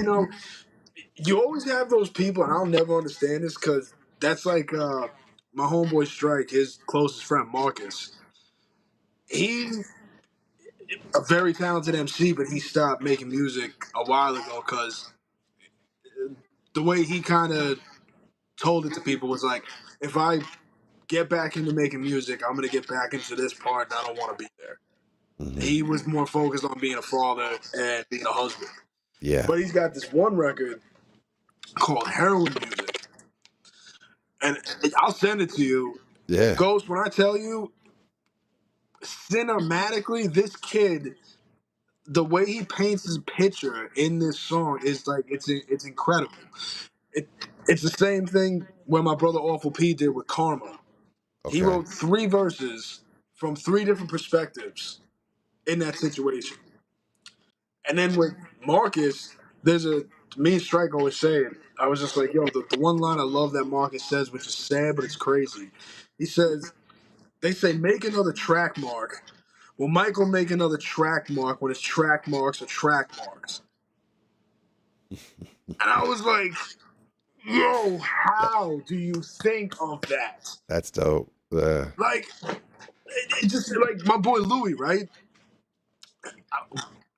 you always have those people, and I'll never understand this because that's like my homeboy Stryke, his closest friend Marcus. He's a very talented MC, but he stopped making music a while ago because the way he kind of told it to people was like, if I get back into making music, I'm going to get back into this part, and I don't want to be there. Mm-hmm. He was more focused on being a father and being a husband. Yeah. But he's got this one record called Heroin Music. And I'll send it to you. Yeah. Ghost, when I tell you, cinematically, this kid, the way he paints his picture in this song is like, it's incredible. It's the same thing when my brother Awful P did with Karma. Okay. He wrote 3 verses from 3 different perspectives in that situation. And then with Marcus, me and Stryke always say it. I was just like, yo, the one line I love that Marcus says, which is sad, but it's crazy. He says, they say, make another track mark. Will Michael make another track mark when his track marks are track marks? And I was like, yo, how do you think of that? That's dope. Like, it just like my boy Louis, right?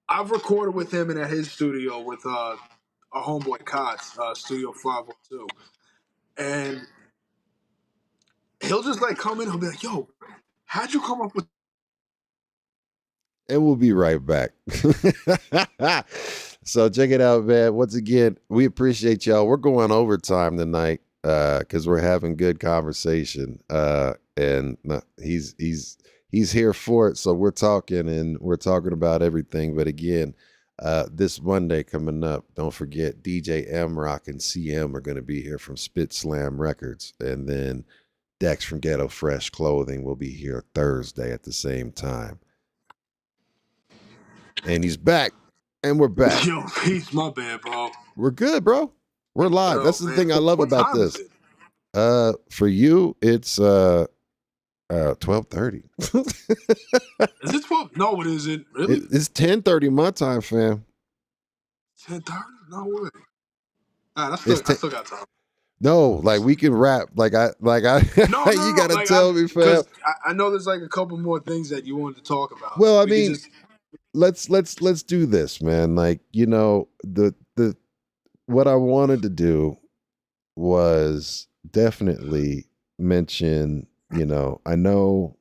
I've recorded with him and at his studio with our homeboy Kotz, Studio 502. And he'll just like come in, he'll be like, yo, how'd you come up with? And we'll be right back. So check it out, man. Once again, we appreciate y'all. We're going overtime tonight because we're having good conversation. And he's here for it. So we're talking about everything. But again, this Monday coming up, don't forget DJ M Rock and CM are going to be here from Spit Slam Records. And then Dex from Ghetto Fresh Clothing will be here Thursday at the same time. And he's back. And we're back. Yo, peace, my bad, bro. We're good, bro. We're live. That's the thing I love about this. For you, it's 12:30. Is it 12? No, it isn't. Really? It's 10:30 my time, fam. 10:30? No way. I still got time. No, like we can rap. No, you gotta like, tell me, fam. I know there's like a couple more things that you wanted to talk about. Well, I mean, let's do this, man. Like, you know, the what I wanted to do was definitely mention, you know, I know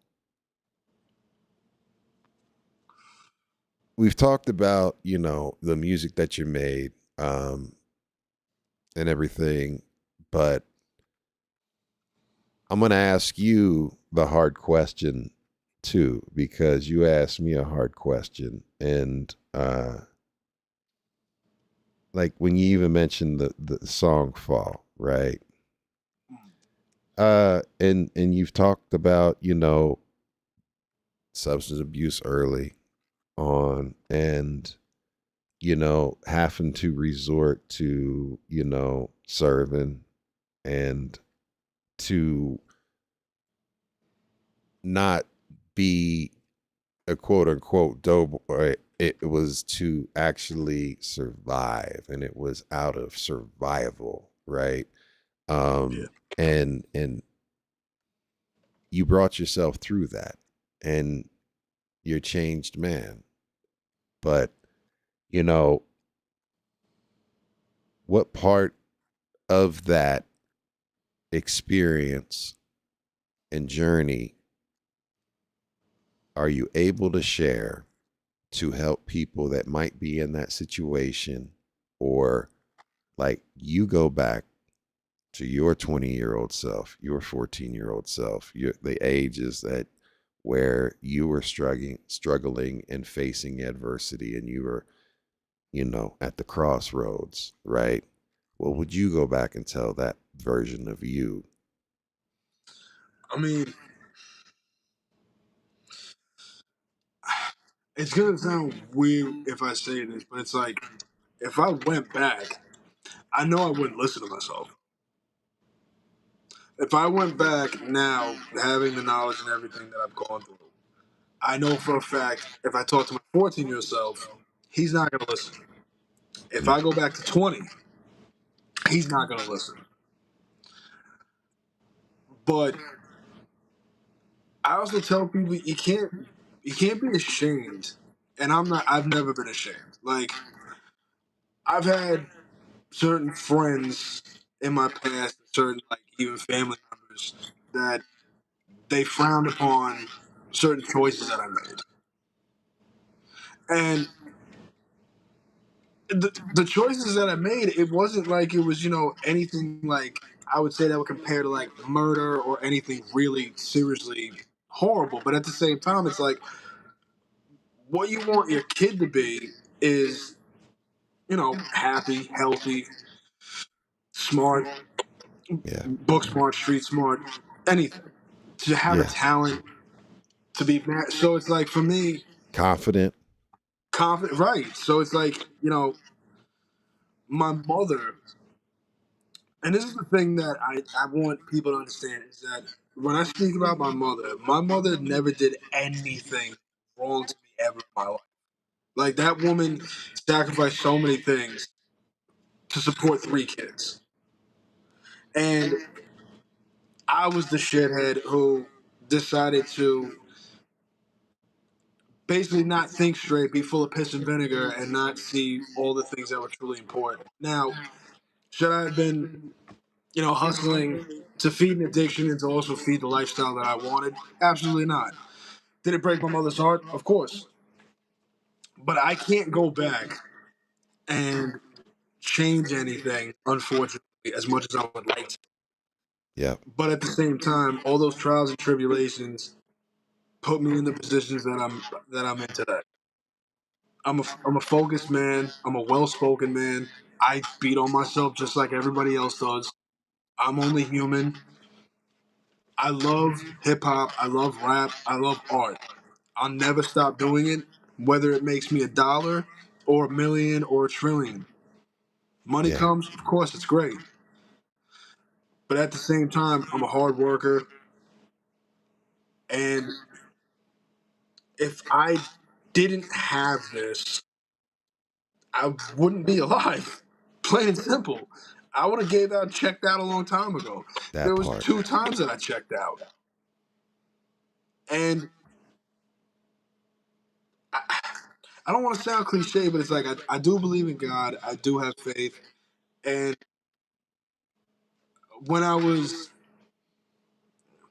we've talked about, you know, the music that you made and everything, but I'm going to ask you the hard question too, because you asked me a hard question. And like when you even mentioned the song Fall, right? And you've talked about, you know, substance abuse early on and, you know, having to resort to, you know, serving and to not be a quote unquote dope, or it was to actually survive, and it was out of survival, right? Yeah. And you brought yourself through that, and you're a changed man. But you know, what part of that experience and journey are you able to share to help people that might be in that situation, or like you go back to your 20-year-old self, your 14-year-old self, the ages that where you were struggling and facing adversity, and you were, you know, at the crossroads, right? What would you go back and tell that version of you? I mean, it's gonna sound weird if I say this, but it's like if I went back, I know I wouldn't listen to myself. If I went back now, having the knowledge and everything that I've gone through, I know for a fact if I talk to my 14-year-old self, he's not gonna listen. If I go back to 20, he's not gonna listen. But I also tell people you can't be ashamed. And I've never been ashamed. Like I've had certain friends in my past, certain like even family members that they frowned upon certain choices that I made. And the choices that I made, it wasn't like it was, anything like I would say that would compare to like murder or anything really seriously horrible. But at the same time, it's like what you want your kid to be is, happy, healthy, smart, Yeah. book smart, street smart, anything. To have a Yeah. talent, to be mad. So it's like for me, Confident. confident, right? So it's like, my mother, and this is the thing that I want people to understand is that when I speak about my mother never did anything wrong to me ever in my life. Like that woman sacrificed so many things to support three kids. And I was the shithead who decided to basically not think straight, be full of piss and vinegar, and not see all the things that were truly important. Now, should I have been, hustling to feed an addiction and to also feed the lifestyle that I wanted? Absolutely not. Did it break my mother's heart? Of course. But I can't go back and change anything, unfortunately, as much as I would like to. Yeah. But at the same time, all those trials and tribulations put me in the positions that I'm in today. I'm a focused man. I'm a well-spoken man. I beat on myself just like everybody else does. I'm only human. I love hip hop. I love rap. I love art. I'll never stop doing it, whether it makes me $1 or 1,000,000 or 1,000,000,000. Money Yeah. comes, of course, it's great. But at the same time, I'm a hard worker. And if I didn't have this, I wouldn't be alive. Plain and simple. I would have gave out, checked out a long time ago. There That was part. 2 times that I checked out. And I don't want to sound cliche, but it's like I do believe in God. I do have faith. And when I was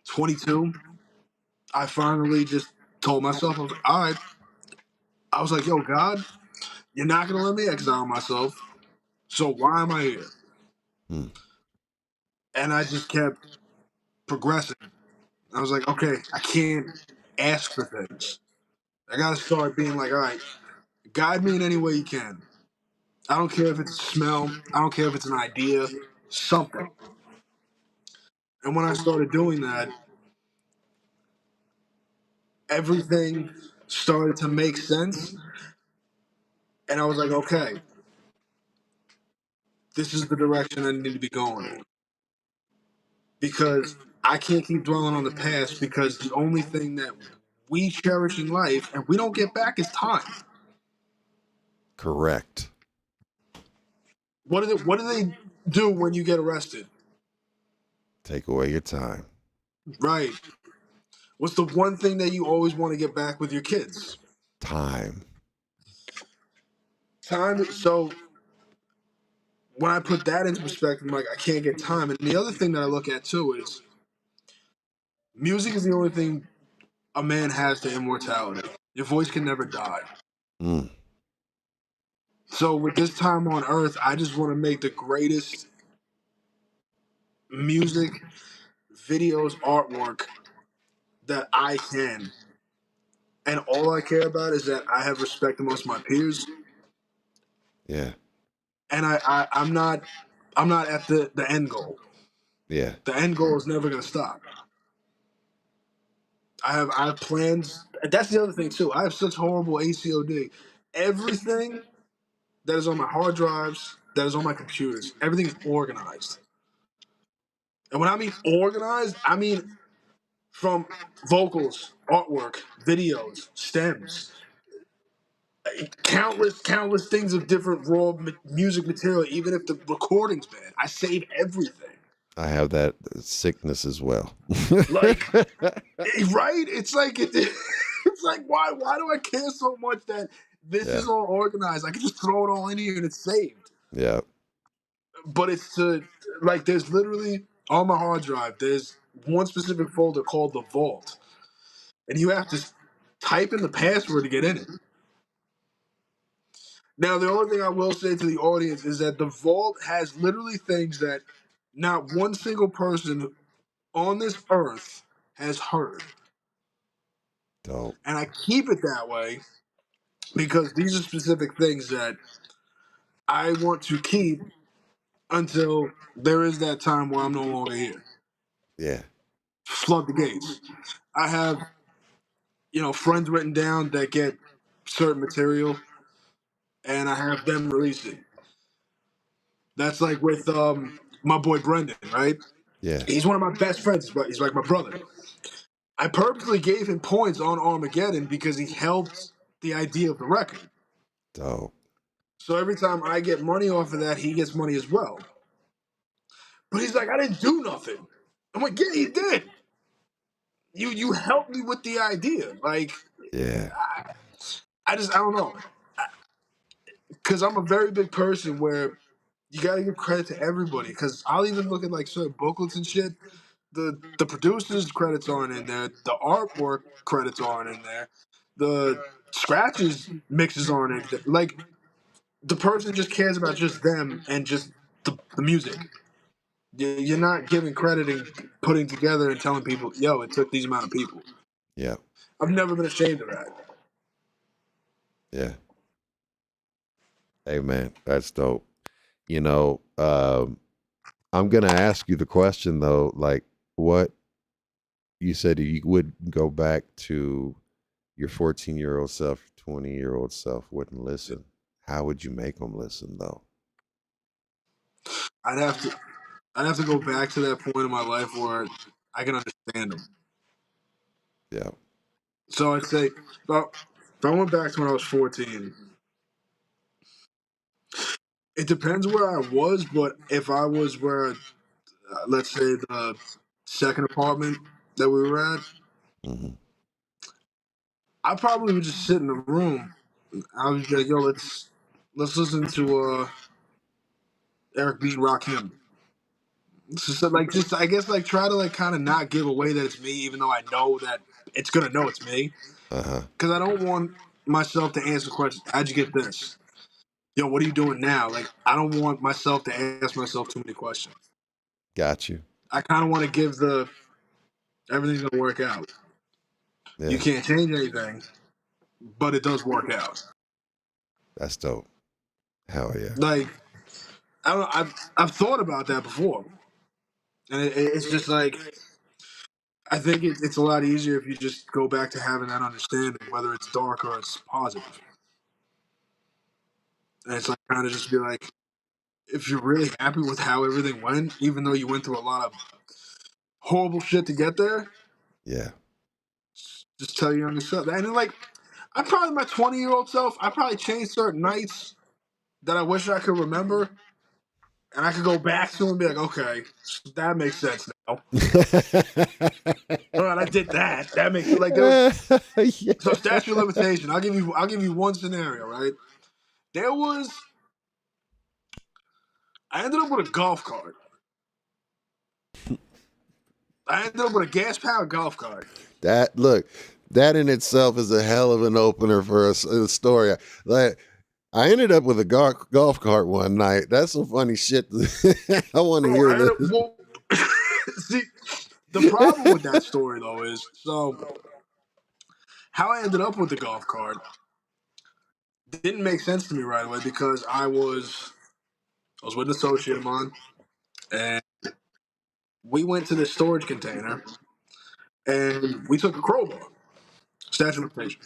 22, I finally just told myself, I was like, all right. I was like, yo, God, you're not going to let me exile myself. So why am I here? Hmm. And I just kept progressing. I was like, okay, I can't ask for things. I gotta start being like, all right, guide me in any way you can. I don't care if it's a smell. I don't care if it's an idea. Something. And when I started doing that, everything started to make sense. And I was like, okay, this is the direction I need to be going in. Because I can't keep dwelling on the past because the only thing that we cherish in life and we don't get back is time. Correct. What do they do when you get arrested? Take away your time. Right. What's the one thing that you always want to get back with your kids? Time. Time. So when I put that into perspective, I'm like, I can't get time. And the other thing that I look at too is music is the only thing a man has to immortality. Your voice can never die. Mm. So with this time on earth, I just want to make the greatest music, videos, artwork that I can. And all I care about is that I have respect amongst my peers. Yeah. And I'm not at the end goal. Yeah. The end goal is never gonna stop. I have plans. That's the other thing too. I have such horrible ACOD. Everything that is on my hard drives, that is on my computers, everything is organized. And when I mean organized, I mean from vocals, artwork, videos, stems, countless things of different raw music material. Even if the recording's bad, I save everything. I have that sickness as well. Like, right? It's like it's like why do I care so much that this is all organized? I can just throw it all in here and it's saved. Yeah. But it's to like there's literally on my hard drive. There's one specific folder called the Vault, and you have to type in the password to get in it. Now, the only thing I will say to the audience is that the Vault has literally things that not one single person on this earth has heard. Dope. And I keep it that way because these are specific things that I want to keep until there is that time where I'm no longer here. Yeah. Flood the gates. I have, friends written down that get certain material, and I have them release it. That's like with my boy Brendan, right? Yeah. He's one of my best friends, but he's like my brother. I purposely gave him points on Armageddon because he helped the idea of the record. Dope. So every time I get money off of that, he gets money as well. But he's like, I didn't do nothing. I'm like, yeah, you did. You helped me with the idea. Like, Yeah. I don't know. Because I'm a very big person where you got to give credit to everybody. Because I'll even look at like certain booklets and shit. The producers' credits aren't in there. The artwork credits aren't in there. The scratches mixes aren't in there. Like, the person just cares about just them and just the music. You're not giving credit and putting together and telling people, yo, it took these amount of people. Yeah. I've never been ashamed of that. Yeah. Hey, man, that's dope. I'm going to ask you the question, though, like, what you said you would go back to your 14-year-old self, 20-year-old self wouldn't listen. How would you make them listen, though? I'd have to go back to that point in my life where I can understand them. Yeah. So I'd say, if I went back to when I was 14, it depends where I was, but if I was where, let's say the second apartment that we were at, Mm-hmm. I probably would just sit in the room. I was like, yo, let's listen to Eric B. Rakim. So I guess like try to like kind of not give away that it's me, even though I know that it's gonna know it's me. Uh-huh. Because I don't want myself to answer questions. How'd you get this? Yo, what are you doing now? Like, I don't want myself to ask myself too many questions. Got you. I kind of want to give the Everything's gonna work out. Yeah, You can't change anything, but it does work out. that's dope. Hell yeah. Like I don't know, I've thought about that before, and it's just like I think it's a lot easier if you just go back to having that understanding, whether it's dark or it's positive. And it's like kind of just be like, if you're really happy with how everything went, even though you went through a lot of horrible shit to get there, Yeah. just tell your younger self. And then, like, I probably my 20-year-old self, I probably changed certain nights that I wish I could remember, and I could go back to and be like, okay, that makes sense now. All right, I did that. That makes like there was Yeah. so statute of limitation. I'll give you one scenario, right? There was I ended up with a golf cart. I ended up with a gas powered golf cart. That in itself is a hell of an opener for a story. Like, I ended up with a golf cart one night. That's some funny shit. I want to hear this. Well, see, the problem with that story though is so how I ended up with the golf cart didn't make sense to me right away because I was with an associate of mine and we went to this storage container and we took a crowbar. Statute of limitation.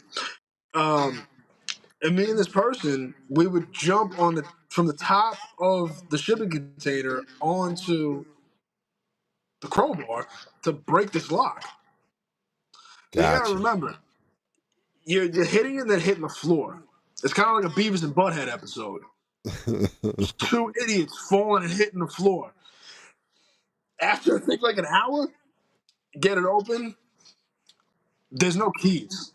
And me and this person, we would jump from the top of the shipping container onto the crowbar to break this lock. Now you gotta Gotcha. remember, you're hitting and then hitting the floor. It's kind of like a Beavis and Butthead episode. Two idiots falling and hitting the floor. After I think like an hour, get it open. There's no keys.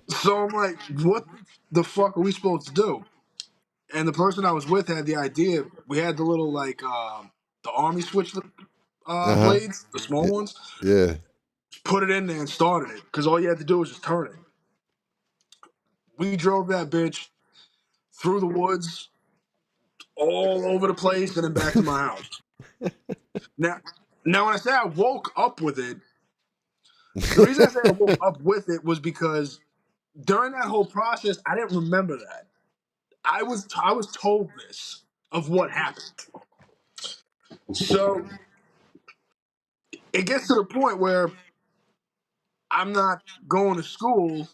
So I'm like, what the fuck are we supposed to do? And the person I was with had the idea. We had the little like the army switch Uh-huh. blades, the small ones. Yeah. Put it in there and started it because all you had to do was just turn it. We drove that bitch through the woods, all over the place, and then back to my house. Now, when I say I woke up with it, the reason I say I woke up with it was because during that whole process, I didn't remember that. I was told this of what happened. So it gets to the point where I'm not going to school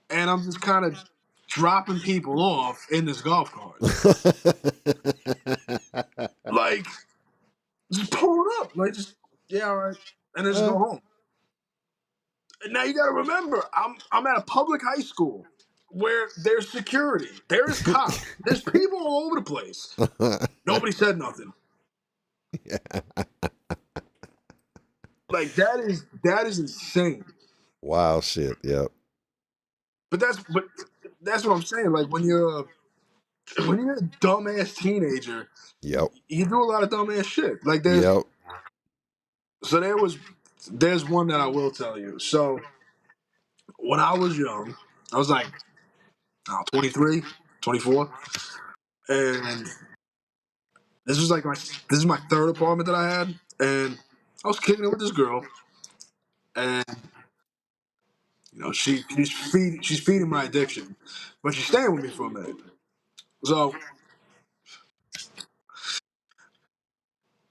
and I'm just kind of dropping people off in this golf cart. Like, just pull it up. Like, just, yeah, all right. And then just go home. And now you got to remember, I'm at a public high school where there's security, there's cops, there's people all over the place. Nobody said nothing. Like that is insane. Wow, shit. Yep. But that's what I'm saying. Like when you're a dumbass teenager, Yep. you do a lot of dumbass shit. Like Yep. so there's one that I will tell you. So when I was young, I was like 23, 24, and this is my third apartment that I had, and I was kicking it with this girl, and you know she's feeding my addiction, but she's staying with me for a minute. So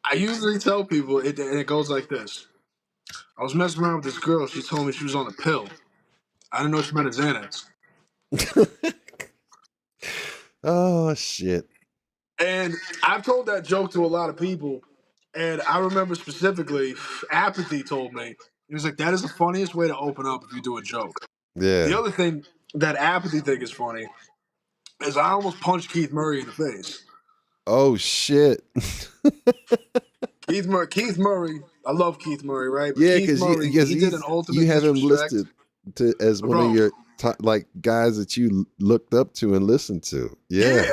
I usually tell people and it goes like this. I was messing around with this girl. She told me she was on a pill. I didn't know she meant a Xanax. Oh shit. And I've told that joke to a lot of people, and I remember specifically, Apathy told me, he was like, that is the funniest way to open up if you do a joke. Yeah. The other thing that Apathy think is funny is I almost punched Keith Murray in the face. Oh shit. Keith Murray, I love Keith Murray, right? But Yeah, Keith Murray, he did an ultimate you have him disrespect. listed as one of your like guys that you looked up to and listened to. Yeah.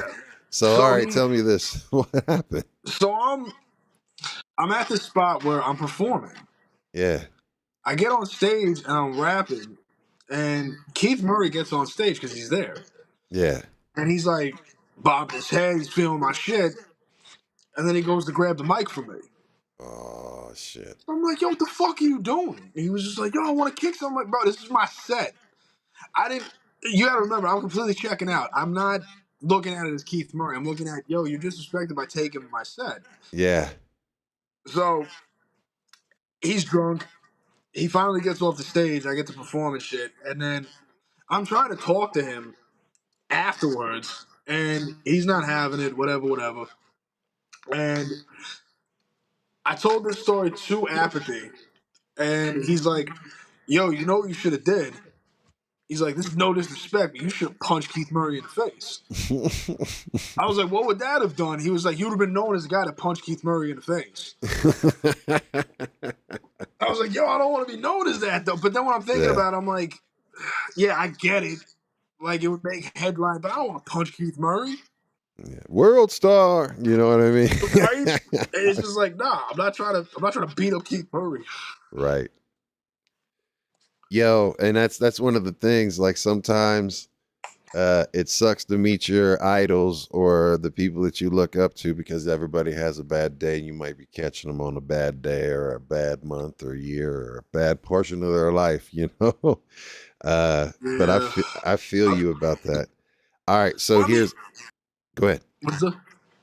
So all right, tell me this. What happened? So I'm at this spot where I'm performing. Yeah. I get on stage and I'm rapping, and Keith Murray gets on stage because he's there. Yeah. And he's like, bobbing his head, he's feeling my shit, and then he goes to grab the mic from me. Oh shit. I'm like, yo, what the fuck are you doing? And he was just like, yo, I want to kick something. I'm like, bro, this is my set. You gotta remember, I'm completely checking out. I'm not looking at it as Keith Murray. I'm looking at, yo, you're disrespected by taking my set. Yeah. So he's drunk. He finally gets off the stage. I get to perform and shit. And then I'm trying to talk to him afterwards, and he's not having it, whatever. And I told this story to Apathy, and he's like, yo, you know what you should have did? He's like, this is no disrespect, but you should have punched Keith Murray in the face. I was like, what would that have done? He was like, you would have been known as the guy that punched Keith Murray in the face. I was like, yo, I don't want to be known as that, though. But then when I'm thinking about it, I'm like, yeah, I get it. Like, it would make headline, but I don't want to punch Keith Murray. Yeah. World star, you know what I mean? Right? It's just like, nah, I'm not trying to beat up Keith Murray. Right. Yo, and that's one of the things, like sometimes it sucks to meet your idols or the people that you look up to because everybody has a bad day. You might be catching them on a bad day or a bad month or year or a bad portion of their life, you know? But I feel you about that. All right, so go ahead.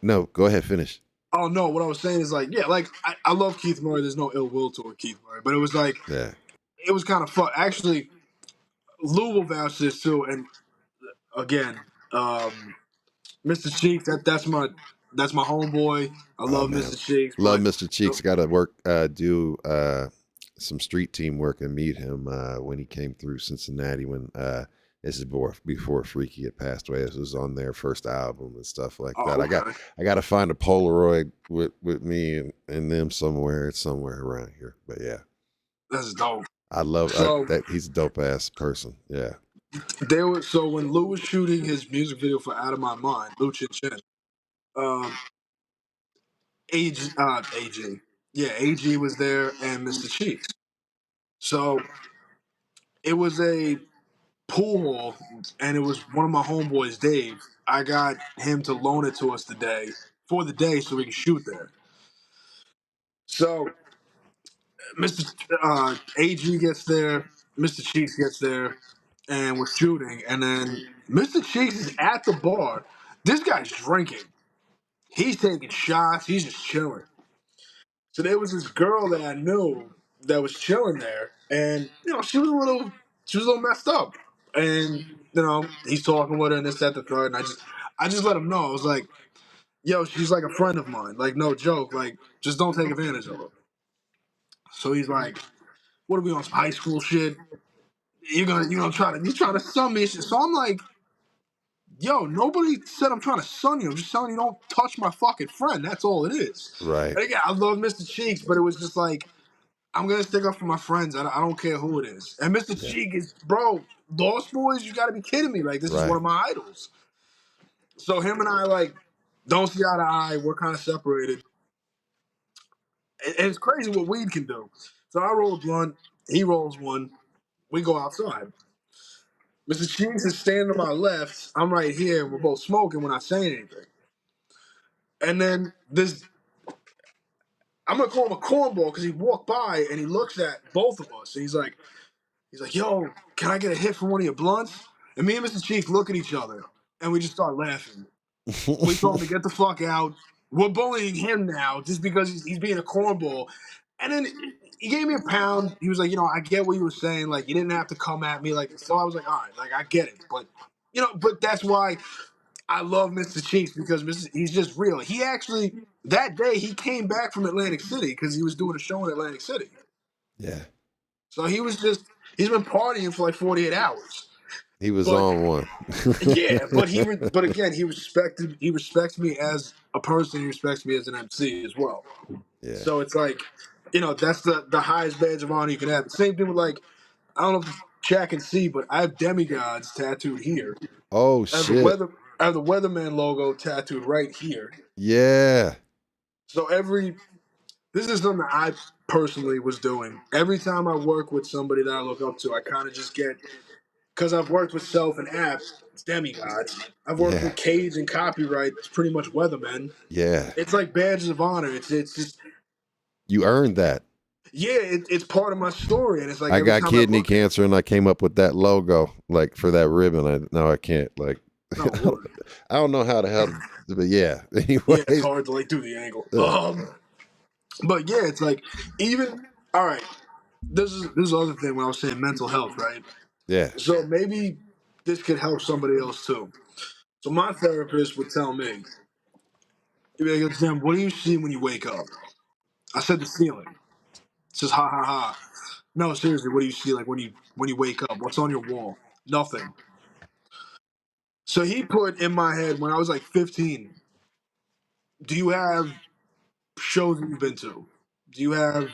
No, go ahead, finish. Oh, no, what I was saying is like, yeah, like, I love Keith Murray. There's no ill will toward Keith Murray. But it was like, it was kind of fun. Actually, Lou will vouch this too. And again, Mr. Cheeks, that's my homeboy. I love Mr. Cheeks. Love Mr. Cheeks. Got to do some street team work and meet him when he came through Cincinnati when this is before Freaky had passed away. This was on their first album and stuff like that. Okay. I got to find a Polaroid with me and them somewhere around here. But yeah, that's dope. I love that. He's a dope ass person. Yeah. So when Lou was shooting his music video for Out of My Mind, Lou Chin Chen, AG was there and Mr. Cheeks. So it was a pool hall, and it was one of my homeboys, Dave. I got him to loan it to us for the day so we can shoot there. So Mr. AG gets there, Mr. Cheeks gets there, and we're shooting. And then Mr. Cheeks is at the bar. This guy's drinking. He's taking shots. He's just chilling. So there was this girl that I knew that was chilling there, and she was a little messed up. And he's talking with her and this, that, the third. And I just let him know. I was like, yo, she's like a friend of mine. Like, no joke. Like, just don't take advantage of her. So he's like, what are we on, some high school shit? You're trying to sun me. So I'm like, yo, nobody said I'm trying to sun you. I'm just telling you, don't touch my fucking friend. That's all it is. Right. And again, I love Mr. Cheeks, but it was just like, I'm going to stick up for my friends. I don't care who it is. And Mr. Cheek is, bro, Lost Boys, you got to be kidding me. Like, this is one of my idols. So him and I, like, don't see eye to eye. We're kind of separated. And it's crazy what weed can do. So I roll a blunt. He rolls one. We go outside. Mr. Cheeks is standing to my left. I'm right here. And we're both smoking. We're not saying anything. And then I'm going to call him a cornball because he walked by and he looks at both of us. And he's like, yo, can I get a hit from one of your blunts? And me and Mr. Cheeks look at each other, and we just start laughing. We told him to get the fuck out. We're bullying him now just because he's being a cornball. And then he gave me a pound. He was like, I get what you were saying. Like, you didn't have to come at me like this. So I was like, all right, like, I get it. But, but that's why I love Mr. Cheeks, because he's just real. He actually, that day, he came back from Atlantic City because he was doing a show in Atlantic City. Yeah. So he's been partying for like 48 hours. He was on one. Yeah, but again, he respects me as a person. He respects me as an MC as well. Yeah. So it's like, that's the highest badge of honor you can have. Same thing with, like, I don't know if Jack can see, but I have demigods tattooed here. Oh shit! I have the Weatherman logo tattooed right here. Yeah. So this is something that I personally was doing. Every time I work with somebody that I look up to, I kind of just get, because I've worked with Celph and Apps, it's demigods. I've worked with Cage and Copywrite, it's pretty much Weathermen. Yeah. It's like badges of honor. It's just, You earned that. Yeah, it's part of my story, and it's like I every got time kidney I look, cancer, and I came up with that logo, like for that ribbon. Now I can't, like, no, word. I don't know how the hell, but yeah. Yeah, it's Anyways, hard to like do the angle. uh, But yeah, it's like even all right. This is the other thing when I was saying mental health, right? yeah, So maybe this could help somebody else too. So my therapist would tell me, he'd be like, Tim, what do you see when you wake up? I said the ceiling. It says ha ha ha. No, seriously, what do you see like when you wake up? What's on your wall? Nothing. So he put in my head when I was like 15, do you have shows that you've been to? Do you have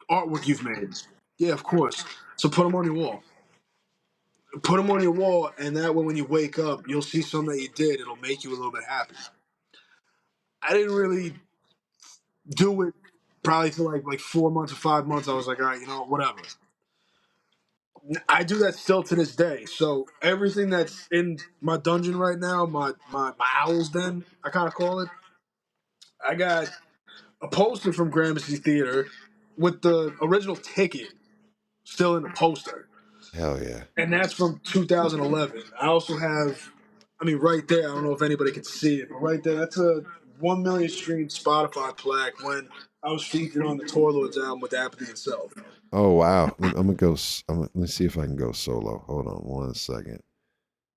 artwork you've made? Yeah, of course. So put them on your wall. Put them on your wall, and that way when you wake up, you'll see something that you did. It'll make you a little bit happy. I didn't really do it probably for like 4 months or 5 months. I was like, all right, whatever. I do that still to this day. So everything that's in my dungeon right now, my owl's den, I kind of call it. I got a poster from Gramercy Theater with the original ticket still in the poster, hell yeah. and that's from 2011. I also have, I mean, right there. I don't know if anybody can see it, but right there, that's a 1 million stream Spotify plaque when I was featured on the Tour Lords album with Apathy and Celph. Oh wow. I'm gonna go. Let's see if I can go solo. Hold on 1 second.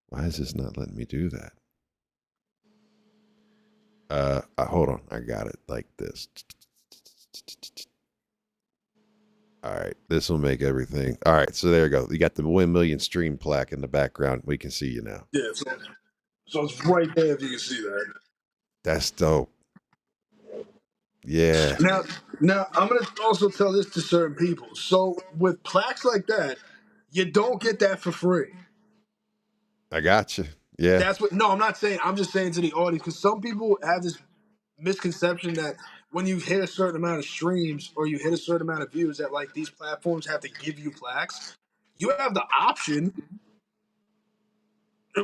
Why is this not letting me do that? Hold on. I got it like this. All right, this will make everything. All right, so there you go. You got the 1 million stream plaque in the background. We can see you now. Yeah, so it's right there if you can see that. That's dope. Yeah, Now I'm gonna also tell this to certain people. So with plaques like that, you don't get that for free. I got you. Yeah, That's what. No, I'm not saying. I'm just saying to the audience because some people have this misconception that when you hit a certain amount of streams or you hit a certain amount of views, that like these platforms have to give you plaques. You have the option,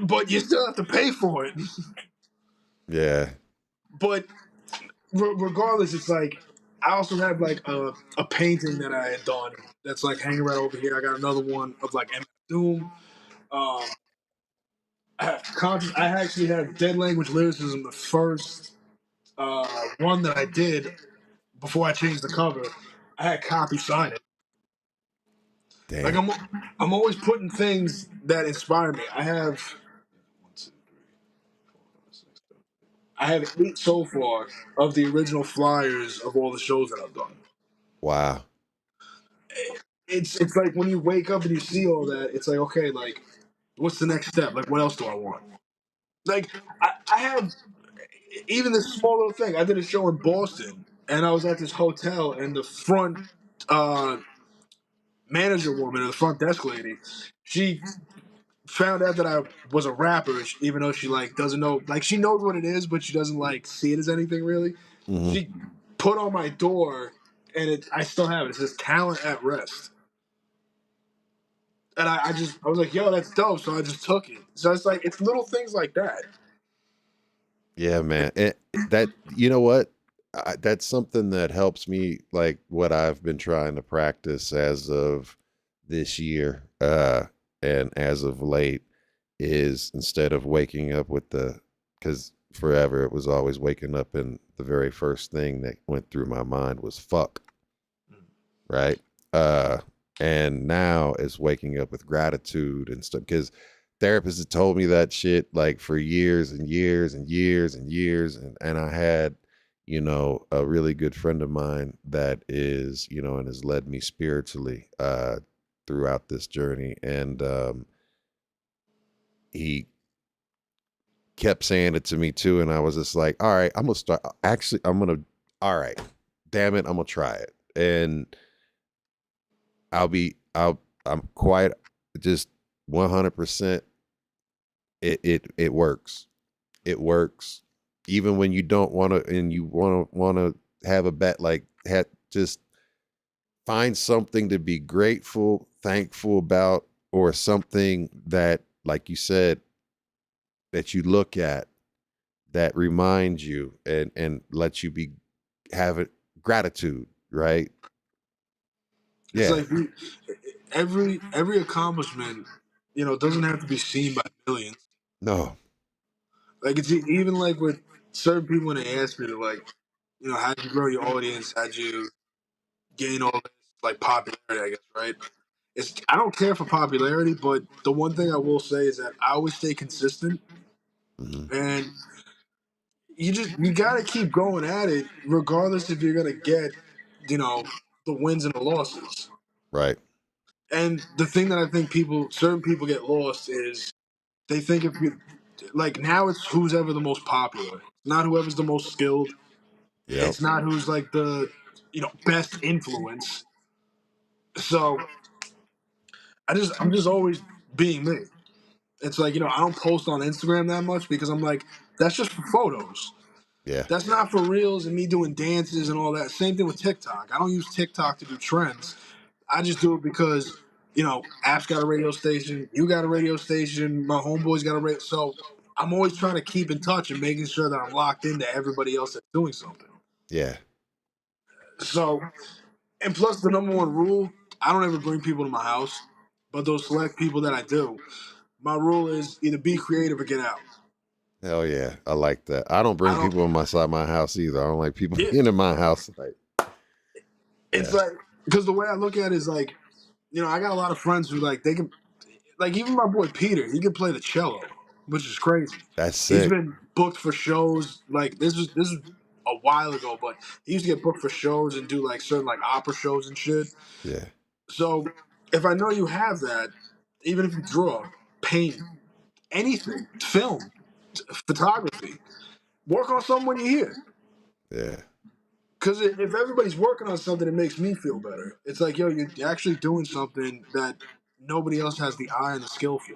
but you still have to pay for it. yeah. But regardless, it's like I also have like a painting that I had done that's like hanging right over here. I got another one of like MF Doom. Um, I actually have Dead Language Lyricism, the first one that I did before I changed the cover. I had Copy sign it. Like Damn. I'm always putting things that inspire me. I have 8 so far of the original flyers of all the shows that I've done. Wow. It's like when you wake up and you see all that, it's like, okay, like what's the next step? Like what else do I want? Like I have even this small little thing. I did a show in Boston and I was at this hotel and the front manager woman or the front desk lady, she found out that I was a rapper, even though she like doesn't know, like she knows what it is, but she doesn't like see it as anything really. Mm-hmm. She put on my door, and I still have it. It says "Talent at Rest," and I was like, "Yo, that's dope." So I just took it. So it's like it's little things like that. Yeah, man. That you know what? That's something that helps me. Like what I've been trying to practice as of this year, and as of late, is instead of waking up with because forever it was always waking up and the very first thing that went through my mind was fuck, right? And now it's waking up with gratitude and stuff because therapists have told me that shit like for years and years and years and years, and I had a really good friend of mine that is and has led me spiritually throughout this journey, and he kept saying it to me too, and I was just like, all right, I'm gonna all right, damn it, I'm gonna try it, and I'm quite just 100%. It works. It works even when you don't want to, and you want to have a bet, like just find something to be grateful, thankful about, or something that, like you said, that you look at that reminds you and lets you have it gratitude, right? It's Yeah. like every accomplishment, doesn't have to be seen by millions. No. Like it's even like with certain people when they ask me to like, how'd you grow your audience? How'd you gain all this like popularity? I guess right. I don't care for popularity, but the one thing I will say is that I always stay consistent, Mhm. and you gotta keep going at it, regardless if you're gonna get, the wins and the losses. Right. And the thing that I think certain people get lost is they think if you like now it's who's ever the most popular, not whoever's the most skilled. Yep. It's not who's like the best influence. So I'm just always being me. It's like I don't post on Instagram that much because I'm like that's just for photos. Yeah. That's not for reels and me doing dances and all that. Same thing with TikTok. I don't use TikTok to do trends. I just do it because, App's got a radio station, you got a radio station, my homeboy's got a radio. So I'm always trying to keep in touch and making sure that I'm locked into everybody else that's doing something. Yeah. So, and plus the number one rule, I don't ever bring people to my house, but those select people that I do, my rule is either be creative or get out. Hell yeah. I like that. I don't I bring don't, people inside my house either. I don't like people yeah, into my house. Like, it's yeah. like, because the way I look at it is like, I got a lot of friends who like, they can, like even my boy Peter, he can play the cello, which is crazy. That's He's sick. been booked for shows. Like this is a while ago, but he used to get booked for shows and do like certain like opera shows and shit. Yeah. So if I know you have that, even if you draw, paint, anything, film, photography, work on something when you're here. Yeah. Because if everybody's working on something, it makes me feel better. It's like, yo, you're actually doing something that nobody else has the eye and the skill for.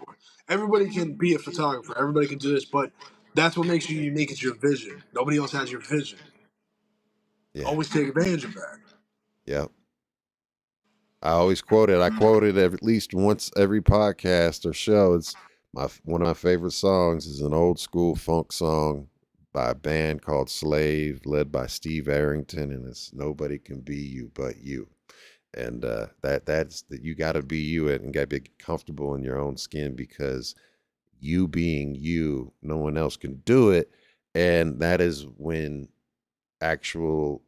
Everybody can be a photographer. Everybody can do this, but that's what makes you unique. It's your vision. Nobody else has your vision. Yeah. Always take advantage of that. Yep. I always quote it. I quote it at least once every podcast or show. It's one of my favorite songs is an old school funk song by a band called Slave, led by Steve Arrington, and it's "Nobody Can Be You But You." And that's that you got to be you and got to be comfortable in your own skin because you being you, no one else can do it, and that is when actual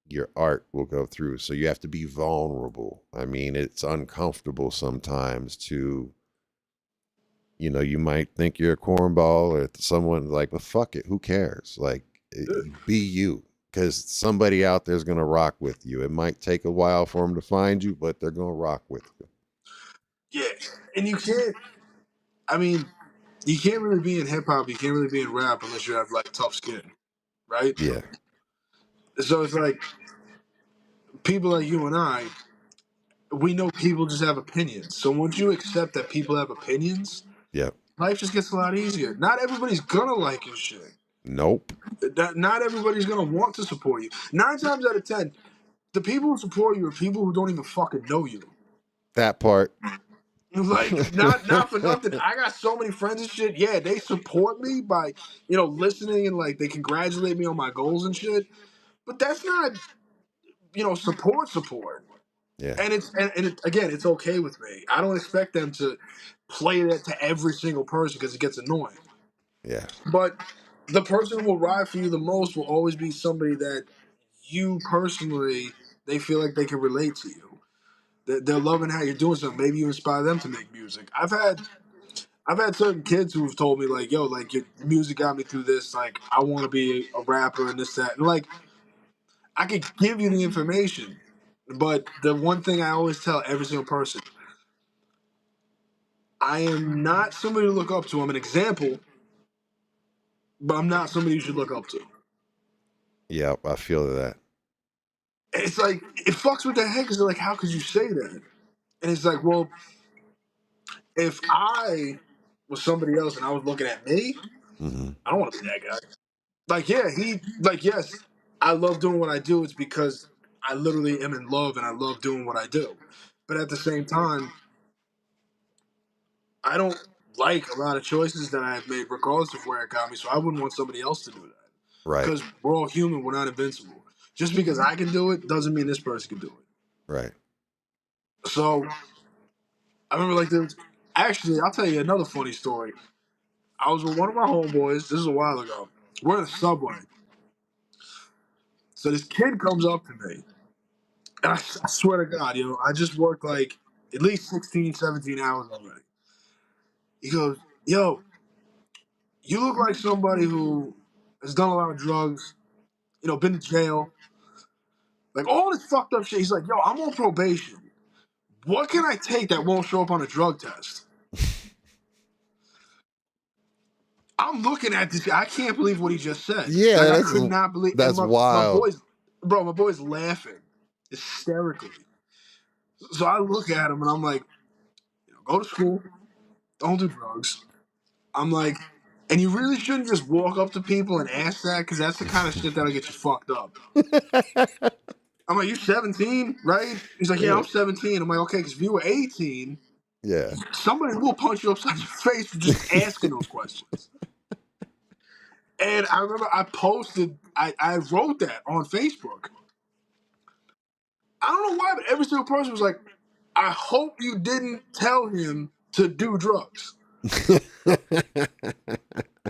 your art will go through. So you have to be vulnerable. I mean, it's uncomfortable sometimes to, you might think you're a cornball or someone like, but fuck it, who cares? Like, be you, because somebody out there's going to rock with you. It might take a while for them to find you, but they're going to rock with you. Yeah. And I mean, you can't really be in hip hop, you can't really be in rap unless you have like tough skin, right? Yeah. So it's like people like you and I, we know people just have opinions. So once you accept that people have opinions, Yep. life just gets a lot easier. Not everybody's gonna like your shit. Nope. Not everybody's gonna want to support you. 9 times out of 10, the people who support you are people who don't even fucking know you. That part. Like not for nothing. I got so many friends and shit. Yeah, they support me by listening and like they congratulate me on my goals and shit. But that's not support. Yeah. And again, it's okay with me. I don't expect them to play that to every single person because it gets annoying. Yeah. But the person who will ride for you the most will always be somebody that you personally they feel like they can relate to you. They're loving how you're doing something. Maybe you inspire them to make music. I've had certain kids who've told me like, "Yo, like your music got me through this. Like, I want to be a rapper and this that." And like, I could give you the information, but the one thing I always tell every single person, I am not somebody to look up to. I'm an example, but I'm not somebody you should look up to. Yep. I feel that. It's like it fucks with their head because they're like, "How could you say that?" And it's like, well, if I was somebody else and I was looking at me, Mm-hmm. I don't want to be that guy. Like, yeah, yes, I love doing what I do. It's because I literally am in love and I love doing what I do. But at the same time, I don't like a lot of choices that I've made, regardless of where it got me. So I wouldn't want somebody else to do that. Right. Because we're all human, we're not invincible. Just because I can do it doesn't mean this person can do it. Right. So I remember like this. Actually, I'll tell you another funny story. I was with one of my homeboys. This is a while ago. We're in a subway. So this kid comes up to me. And I swear to God, I just worked like at least 16, 17 hours already. He goes, yo, you look like somebody who has done a lot of drugs, been to jail, like all this fucked up shit. He's like, yo, I'm on probation. What can I take that won't show up on a drug test? I'm looking at this. I can't believe what he just said. Yeah, like, I could not believe. That's my wild. My boy's laughing hysterically. So I look at him and I'm like, go to school, don't do drugs. I'm like, and you really shouldn't just walk up to people and ask that because that's the kind of shit that'll get you fucked up. I'm like, you 17, right? He's like, yeah, I'm 17. I'm like, okay, because if you were 18, yeah, somebody will punch you upside your face for just asking those questions. And I remember I wrote that on Facebook. I don't know why, but every single person was like, I hope you didn't tell him to do drugs.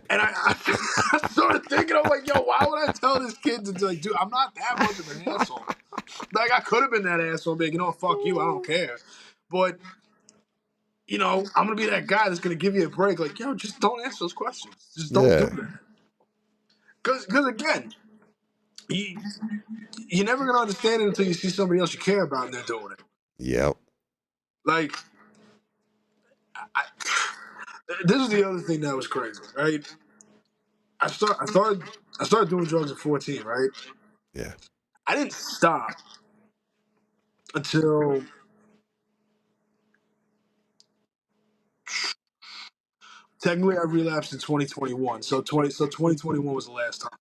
And I started thinking, I'm like, yo, why would I tell this kid to like, dude, I'm not that much of an asshole. Like, I could have been that asshole, being, fuck you, I don't care. But, I'm going to be that guy that's going to give you a break. Like, yo, just don't ask those questions. Just don't do that. Because again, you're never going to understand it until you see somebody else you care about and they're doing it. Yep. Like, this is the other thing that was crazy, right? I started doing drugs at 14, right? Yeah. I didn't stop until technically I relapsed in 2021. So 2021 was the last time.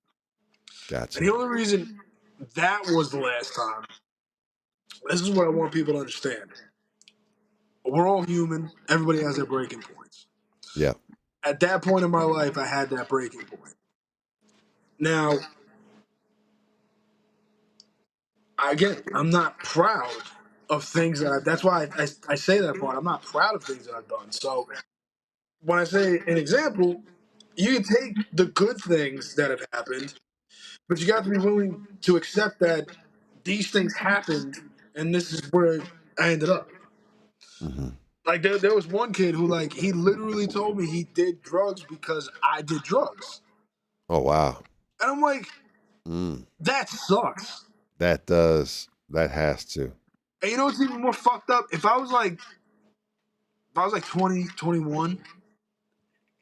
Gotcha. And the only reason that was the last time, this is what I want people to understand. We're all human. Everybody has their breaking points. Yeah. At that point in my life, I had that breaking point. Now, again, I'm not proud of things that's why I say that part. I'm not proud of things that I've done. So when I say an example, you can take the good things that have happened, but you got to be willing to accept that these things happened and this is where I ended up. Mm-hmm. Like there was one kid who he literally told me he did drugs because I did drugs. Oh wow. And I'm like, that sucks. That does. That has to. And you know what's even more fucked up? If I was like 20, 21,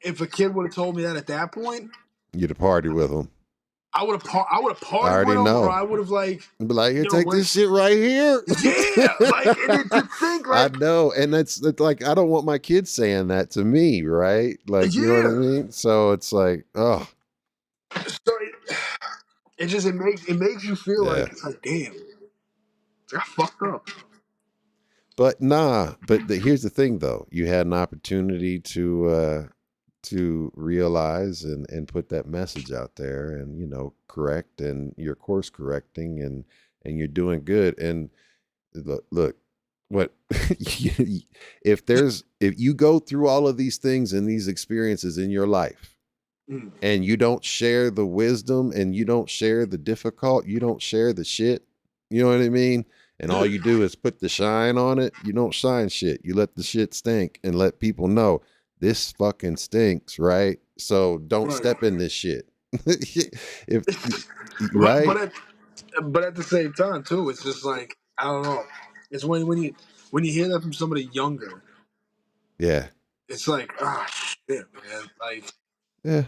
if a kid would have told me that at that point, You'd have partied with them. I would have partied I already with him, know. or I would have be like, here, take this shit right here. Yeah, and to think I know, and that's like I don't want my kids saying that to me, right? Like, you know what I mean? So it's like, oh. So it makes you feel like it's like, damn, I fucked up. But here's the thing though. You had an opportunity to realize and put that message out there and, correct, and you're course correcting and you're doing good. And look, what, if you go through all of these things and these experiences in your life and you don't share the wisdom and you don't share the difficult, you don't share the shit, you know what I mean? And all you do is put the shine on it. You don't shine shit. You let the shit stink and let people know this fucking stinks, right? So don't step in this shit. Right? But at the same time too, it's just like, I don't know. It's when you hear that from somebody younger. Yeah. It's like, shit, man. Like, yeah.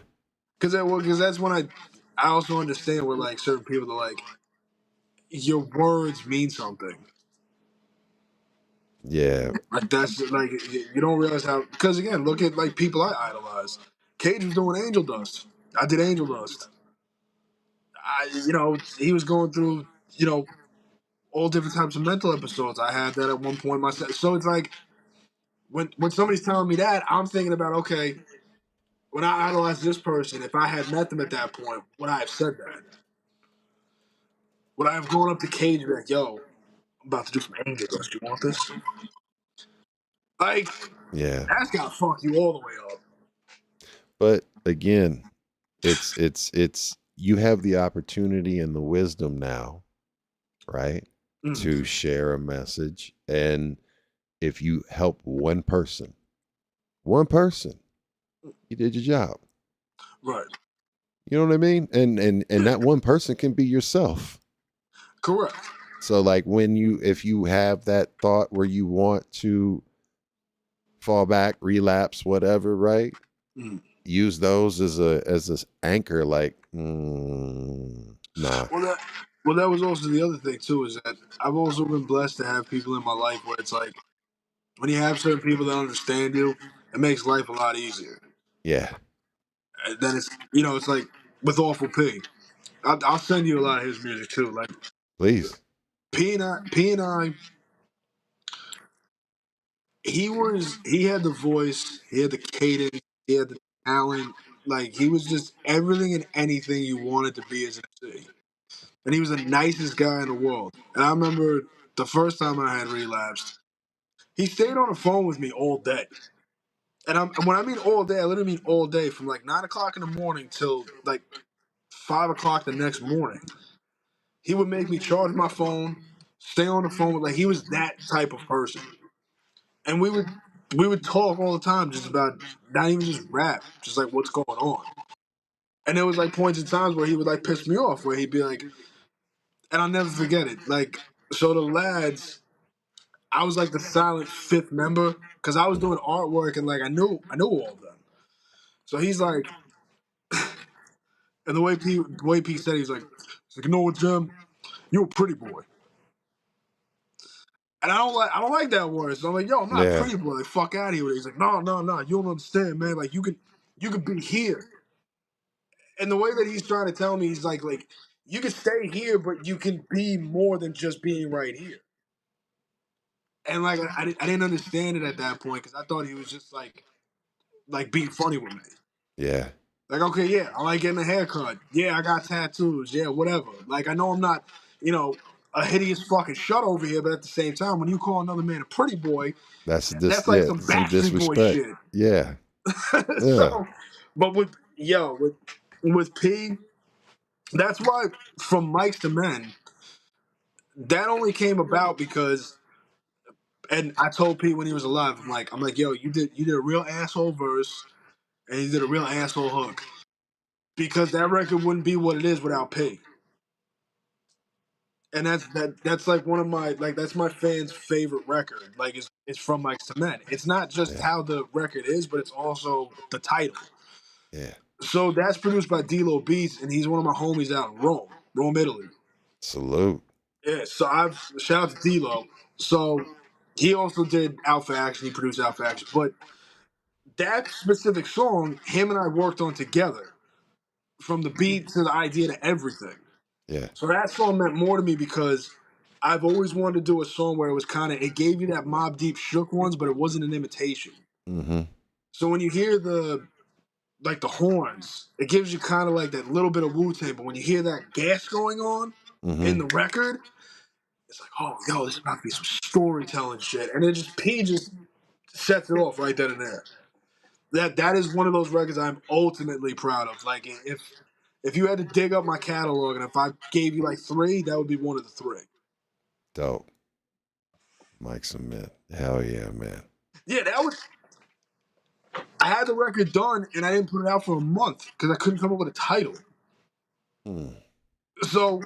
Because that's when I also understand where like certain people are like, your words mean something. Yeah. Like that's like you don't realize how, because again, look at like people I idolize. Cage was doing angel dust. I did angel dust. He was going through, all different types of mental episodes. I had that at one point myself. So it's like when somebody's telling me that, I'm thinking about, okay, when I idolized this person, if I had met them at that point, would I have said that? Would I have gone up to Cage and be like, yo, I'm about to do some angel dust. You want this? Like, Yeah. that's gotta fuck you all the way up. But again, it's you have the opportunity and the wisdom now, right? To share a message. And if you help one person, you did your job. Right. You know what I mean? And that one person can be yourself. Correct. So like if you have that thought where you want to fall back, relapse, whatever, right? Use those as a anchor, like, nah. Well, that was also the other thing too, is that I've also been blessed to have people in my life where it's like, when you have certain people that understand you, it makes life a lot easier. Yeah. And then it's like with Awful P. I'll send you a lot of his music too. Like, Please. P and I, he had the voice, he had the cadence, he had the talent. Like, he was just everything and anything you wanted to be as an MC. And he was the nicest guy in the world. And I remember the first time I had relapsed, he stayed on the phone with me all day. And when I mean all day, I literally mean all day, from like 9 o'clock in the morning till like 5 o'clock the next morning. He would make me charge my phone, stay on the phone with, like, he was that type of person. And we would talk all the time, just about, not even just rap, just like what's going on. And there was like points in times where he would like piss me off, where he'd be like, and I'll never forget it. Like, so the lads, I was like the silent fifth member because I was doing artwork and like I knew all of them. So he's like, and the way P said, he's like, you know what, Jim, you a pretty boy. And I don't like that word. So I'm like, yo, I'm not a Yeah. pretty boy. Like, fuck out of here. He's like, no, you don't understand, man. Like, you could be here. And the way that he's trying to tell me, he's like you can stay here, but you can be more than just being right here. And like I didn't understand it at that point because I thought he was just like being funny with me. Yeah. Like, okay, yeah, I like getting a haircut. Yeah, I got tattoos. Yeah, whatever. Like, I know I'm not, a hideous fucking shut over here, but at the same time, when you call another man a pretty boy, That's like some some Backstreet Boy disrespect. shit. Yeah. Yeah. So, but with P, that's why from Mics to Men, that only came about because, and I told P when he was alive, I'm like, yo, you did a real asshole verse, and you did a real asshole hook, because that record wouldn't be what it is without P. And that's like one of my, like, that's my fans' favorite record. Like, it's from Mics to Men. It's not just how the record is, but it's also the title. Yeah. So that's produced by D-Lo Beats, and he's one of my homies out in Rome, Italy. Salute. Yeah, so shout out to D-Lo. So he also did Alpha Action. He produced Alpha Action, but that specific song, him and I worked on together, from the beat to the idea to everything. Yeah. So that song meant more to me because I've always wanted to do a song where it was it gave you that Mobb Deep Shook ones, but it wasn't an imitation. Mm-hmm. So when you hear the horns, it gives you kind of like that little bit of Wu-Tang, but when you hear that gas going on in the record, it's like, oh, yo, this is about to be some storytelling shit. And P just sets it off right then and there. That is one of those records I'm ultimately proud of. Like, if you had to dig up my catalog and if I gave you like 3, that would be one of the 3. Dope. Mics and Men. Hell yeah, man. Yeah, I had the record done and I didn't put it out for a month because I couldn't come up with a title. So,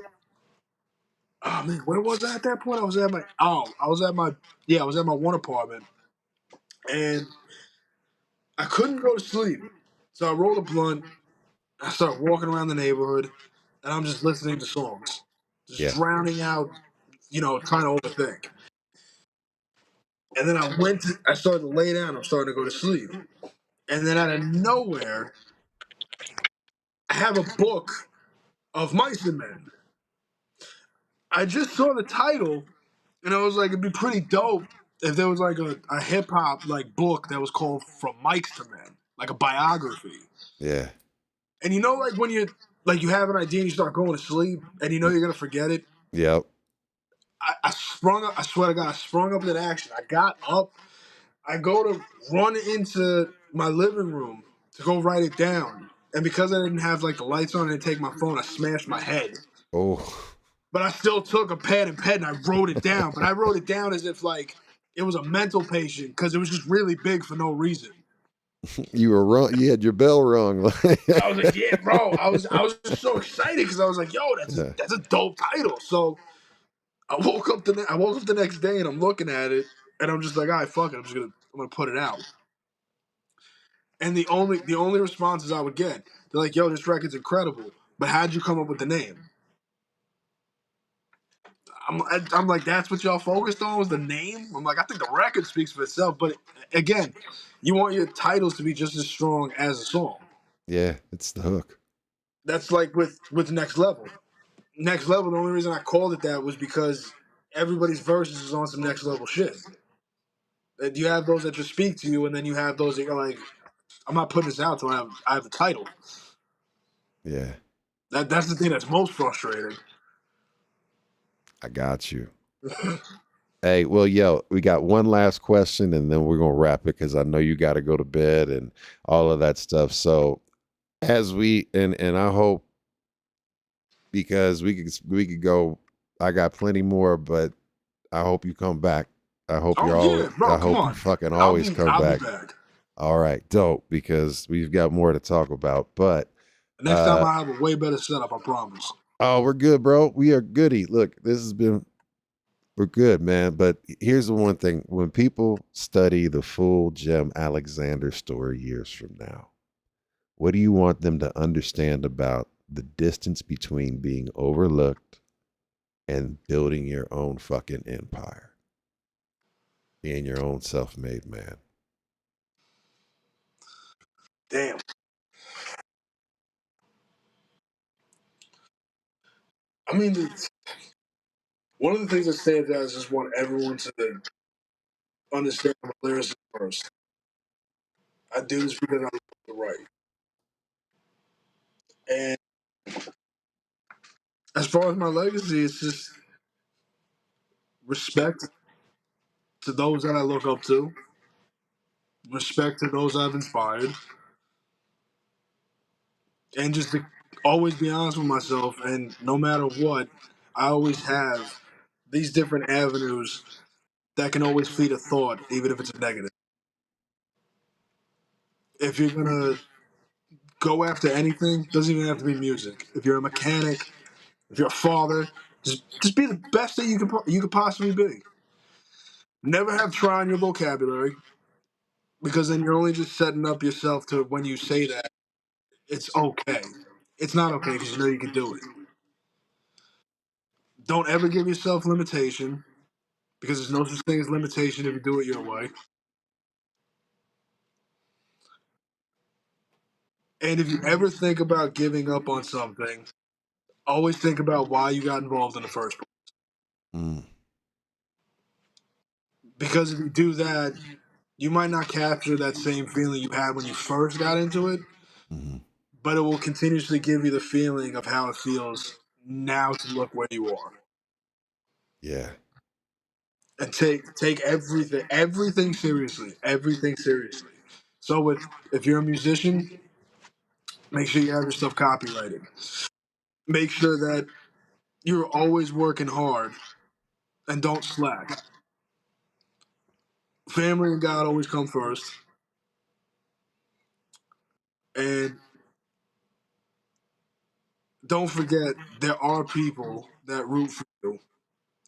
oh man, where was I at that point? I was at my one apartment, and I couldn't go to sleep. So I rolled a blunt. I started walking around the neighborhood, and I'm just listening to songs, just drowning out, trying to overthink. And then I started to lay down. I'm starting to go to sleep, and then out of nowhere, I have a book of Mice and Men. I just saw the title, and I was like, it'd be pretty dope if there was like a hip hop like book that was called From Mics to Men, like a biography. Yeah. And like when you have an idea and you start going to sleep, and you're gonna forget it. Yep. I sprung up. I swear to God, I sprung up in action. I got up. I go to run into my living room to go write it down, and because I didn't have like the lights on and take my phone, I smashed my head. Oh. But I still took a pad and pen and I wrote it down. But I wrote it down as if like it was a mental patient because it was just really big for no reason. You were wrong. You had your bell rung. I was like, yeah, bro. I was just so excited because I was like, yo, that's a dope title. So I woke up the next day and I'm looking at it and I'm just like, all right, fuck it. I'm gonna put it out. And the only responses I would get, they're like, yo, this record's incredible. But how'd you come up with the name? I'm like, that's what y'all focused on was the name? I'm like, I think the record speaks for itself. But again, you want your titles to be just as strong as a song. Yeah, it's the hook. That's like with Next Level. Next Level, the only reason I called it that was because everybody's verses is on some next level shit. And you have those that just speak to you, and then you have those that you're like, I'm not putting this out till I have the title. Yeah. That's the thing that's most frustrating. I got you. Hey, well, yo, we got one last question and then we're going to wrap it because I know you got to go to bed and all of that stuff. So as and I hope, because we could go, I got plenty more, but I hope you come back. I hope Oh you're yeah, always, bro, I come hope you on. fucking always come I'll back. be back. All right, dope, because we've got more to talk about. But Next time I have a way better setup, I promise. oh, we're good, bro. We are goody. Look, we're good, man. But here's the one thing. When people study the full Jem Alexander story years from now, what do you want them to understand about the distance between being overlooked and building your own fucking empire? Being your own self-made man. Damn. I mean, one of the things that stands out is just want everyone to understand my lyrics first. I do this because I love to write. And as far as my legacy, it's just respect to those that I look up to, respect to those I've inspired, and just to always be honest with myself. And no matter what, I always have these different avenues that can always feed a thought, even if it's a negative. If you're gonna go after anything, doesn't even have to be music. If you're a mechanic, if you're a father, just be the best that you could possibly be. Never have try in your vocabulary, because then you're only just setting up yourself to when you say that it's okay. It's not okay because you know you can do it. Don't ever give yourself limitation, because there's no such thing as limitation if you do it your way. And if you ever think about giving up on something, always think about why you got involved in the first place. Mm. Because if you do that, you might not capture that same feeling you had when you first got into it, Mm-hmm. but it will continuously give you the feeling of how it feels now to look where you are. Yeah. And take everything seriously. Everything seriously. So if you're a musician, make sure you have your stuff copyrighted. Make sure that you're always working hard and don't slack. Family and God always come first. And don't forget, there are people that root for you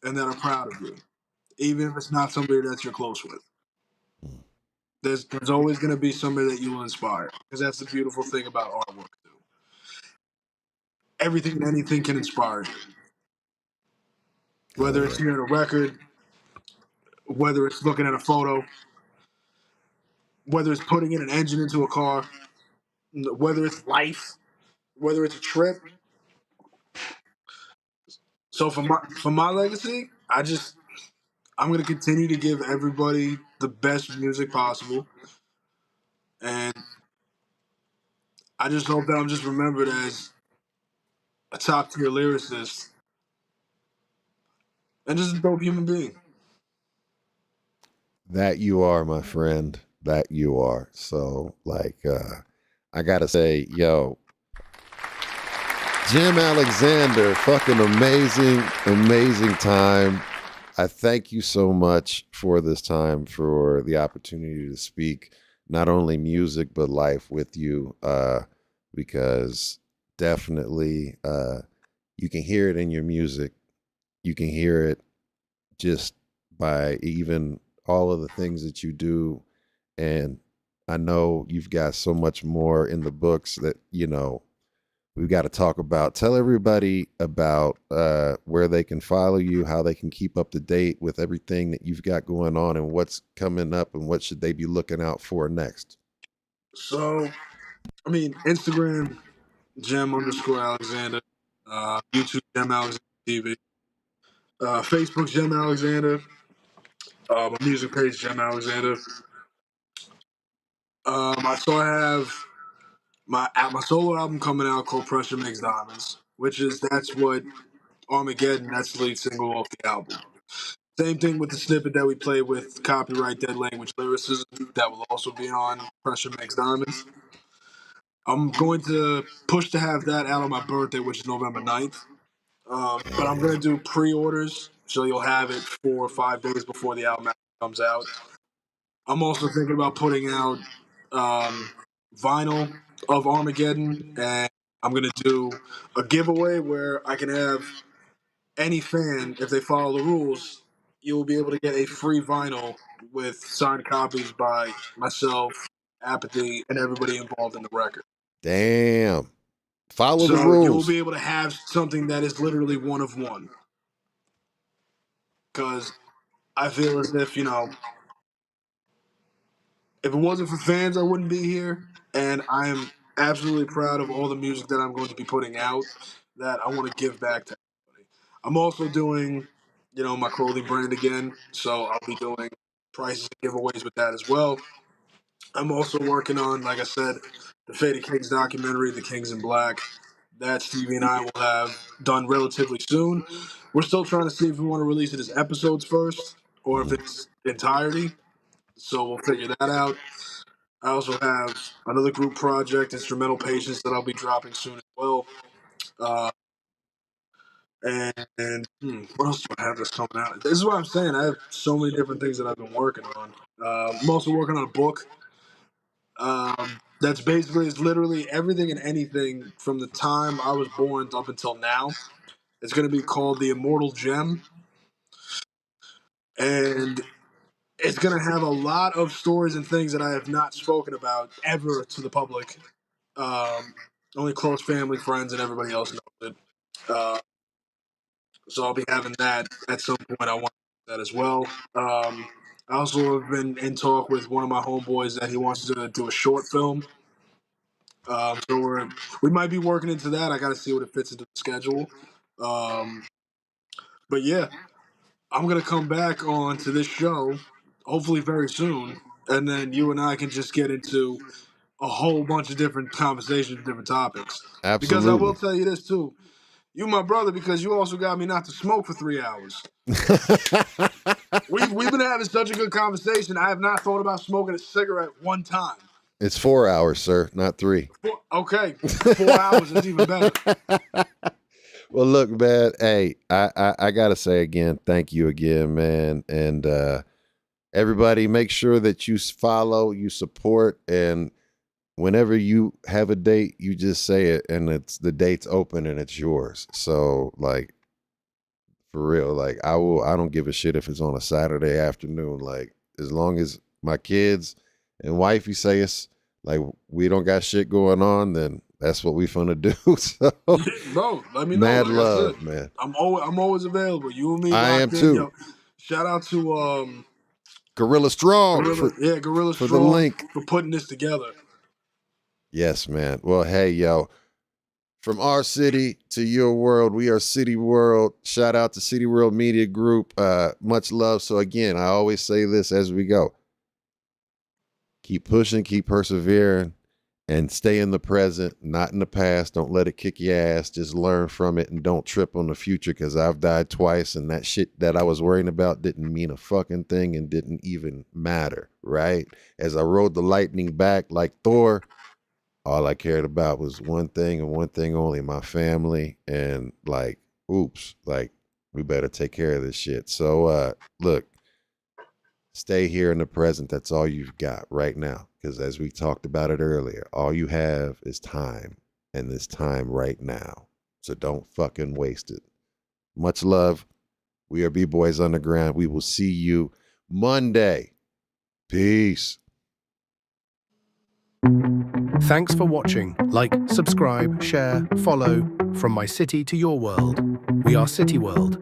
and that are proud of you, even if it's not somebody that you're close with. There's always going to be somebody that you will inspire, because that's the beautiful thing about artwork too. Everything and anything can inspire you, Hell whether yeah. it's hearing a record, whether it's looking at a photo, whether it's putting in an engine into a car, whether it's life, whether it's a trip. So for my legacy, I'm going to continue to give everybody the best music possible, and I just hope that I'm just remembered as a top tier lyricist and just a dope human being. That you are, my friend. That you are. So, like, I gotta say, yo, Jim Alexander, fucking amazing, amazing time. I thank you so much for this time, for the opportunity to speak not only music but life with you, because definitely you can hear it in your music. You can hear it just by even all of the things that you do. And I know you've got so much more in the books that, you know, we've got to talk about. Tell everybody about where they can follow you, how they can keep up to date with everything that you've got going on and what's coming up and what should they be looking out for next. So, I mean, Instagram, Gem_Alexander, YouTube, Gem Alexander TV, Facebook, Gem Alexander, my music page, Gem Alexander. I have my solo album coming out called Pressure Makes Diamonds, that's what Armageddon, that's the lead single off the album. Same thing with the snippet that we played with Copywrite Dead Language Lyricism, that will also be on Pressure Makes Diamonds. I'm going to push to have that out on my birthday, which is November 9th. But I'm going to do pre-orders, so you'll have it 4 or 5 days before the album comes out. I'm also thinking about putting out vinyl of Armageddon, and I'm going to do a giveaway where I can have any fan, if they follow the rules, you'll be able to get a free vinyl with signed copies by myself, Apathy, and everybody involved in the record. Damn. Follow the So rules. you'll be able to have something that is literally one of one. Because I feel as if, if it wasn't for fans, I wouldn't be here. And I am absolutely proud of all the music that I'm going to be putting out that I want to give back to everybody. I'm also doing, my clothing brand again. So I'll be doing prizes and giveaways with that as well. I'm also working on, like I said, the Faded Kings documentary, The Kings in Black. That Stevie and I will have done relatively soon. We're still trying to see if we want to release it as episodes first or if it's entirety. So we'll figure that out. I also have another group project, Instrumental Patience, that I'll be dropping soon as well. What else do I have that's coming out? This is what I'm saying. I have so many different things that I've been working on. I'm also working on a book. That's basically, it's literally everything and anything from the time I was born up until now. It's going to be called The Immortal Gem. And it's going to have a lot of stories and things that I have not spoken about ever to the public. Only close family, friends, and everybody else knows it. So I'll be having that at some point. I want that as well. I also have been in talk with one of my homeboys that he wants to do a short film. So we might be working into that. I got to see what it fits into the schedule. But yeah, I'm gonna come back on to this show, hopefully very soon, and then you and I can just get into a whole bunch of different conversations, different topics. Absolutely. Because I will tell you this too. You my brother because you also got me not to smoke for 3 hours. We've been having such a good conversation. I have not thought about smoking a cigarette one time. It's 4 hours, sir, not 3. Okay, 4 hours is even better. Well, look, man, hey, I got to say again, thank you again, man. And everybody, make sure that you follow, you support, and whenever you have a date, you just say it, and the date's open and it's yours. So, like, for real, like, I don't give a shit if it's on a Saturday afternoon. Like, as long as my kids and wifey say it's like we don't got shit going on, then that's what we finna do. So, bro, let me know. Mad like love, man. I'm always available. You and me. I am too. Yo, shout out to Gorilla Strong. Gorilla for Strong the link for putting this together. Yes, man. Well, hey, yo. From our city to your world, we are City World. Shout out to City World Media Group. Much love. So again, I always say this as we go. Keep pushing, keep persevering, and stay in the present, not in the past. Don't let it kick your ass. Just learn from it and don't trip on the future, because I've died twice and that shit that I was worrying about didn't mean a fucking thing and didn't even matter, right? As I rode the lightning back like Thor, all I cared about was one thing and one thing only, my family. And like, oops, like we better take care of this shit. So look, stay here in the present. That's all you've got right now. Because as we talked about it earlier, all you have is time, and this time right now. So don't fucking waste it. Much love. We are B-Boys Underground. We will see you Monday. Peace. Thanks for watching. Like, subscribe, share, follow. From my city to your world. We are City World.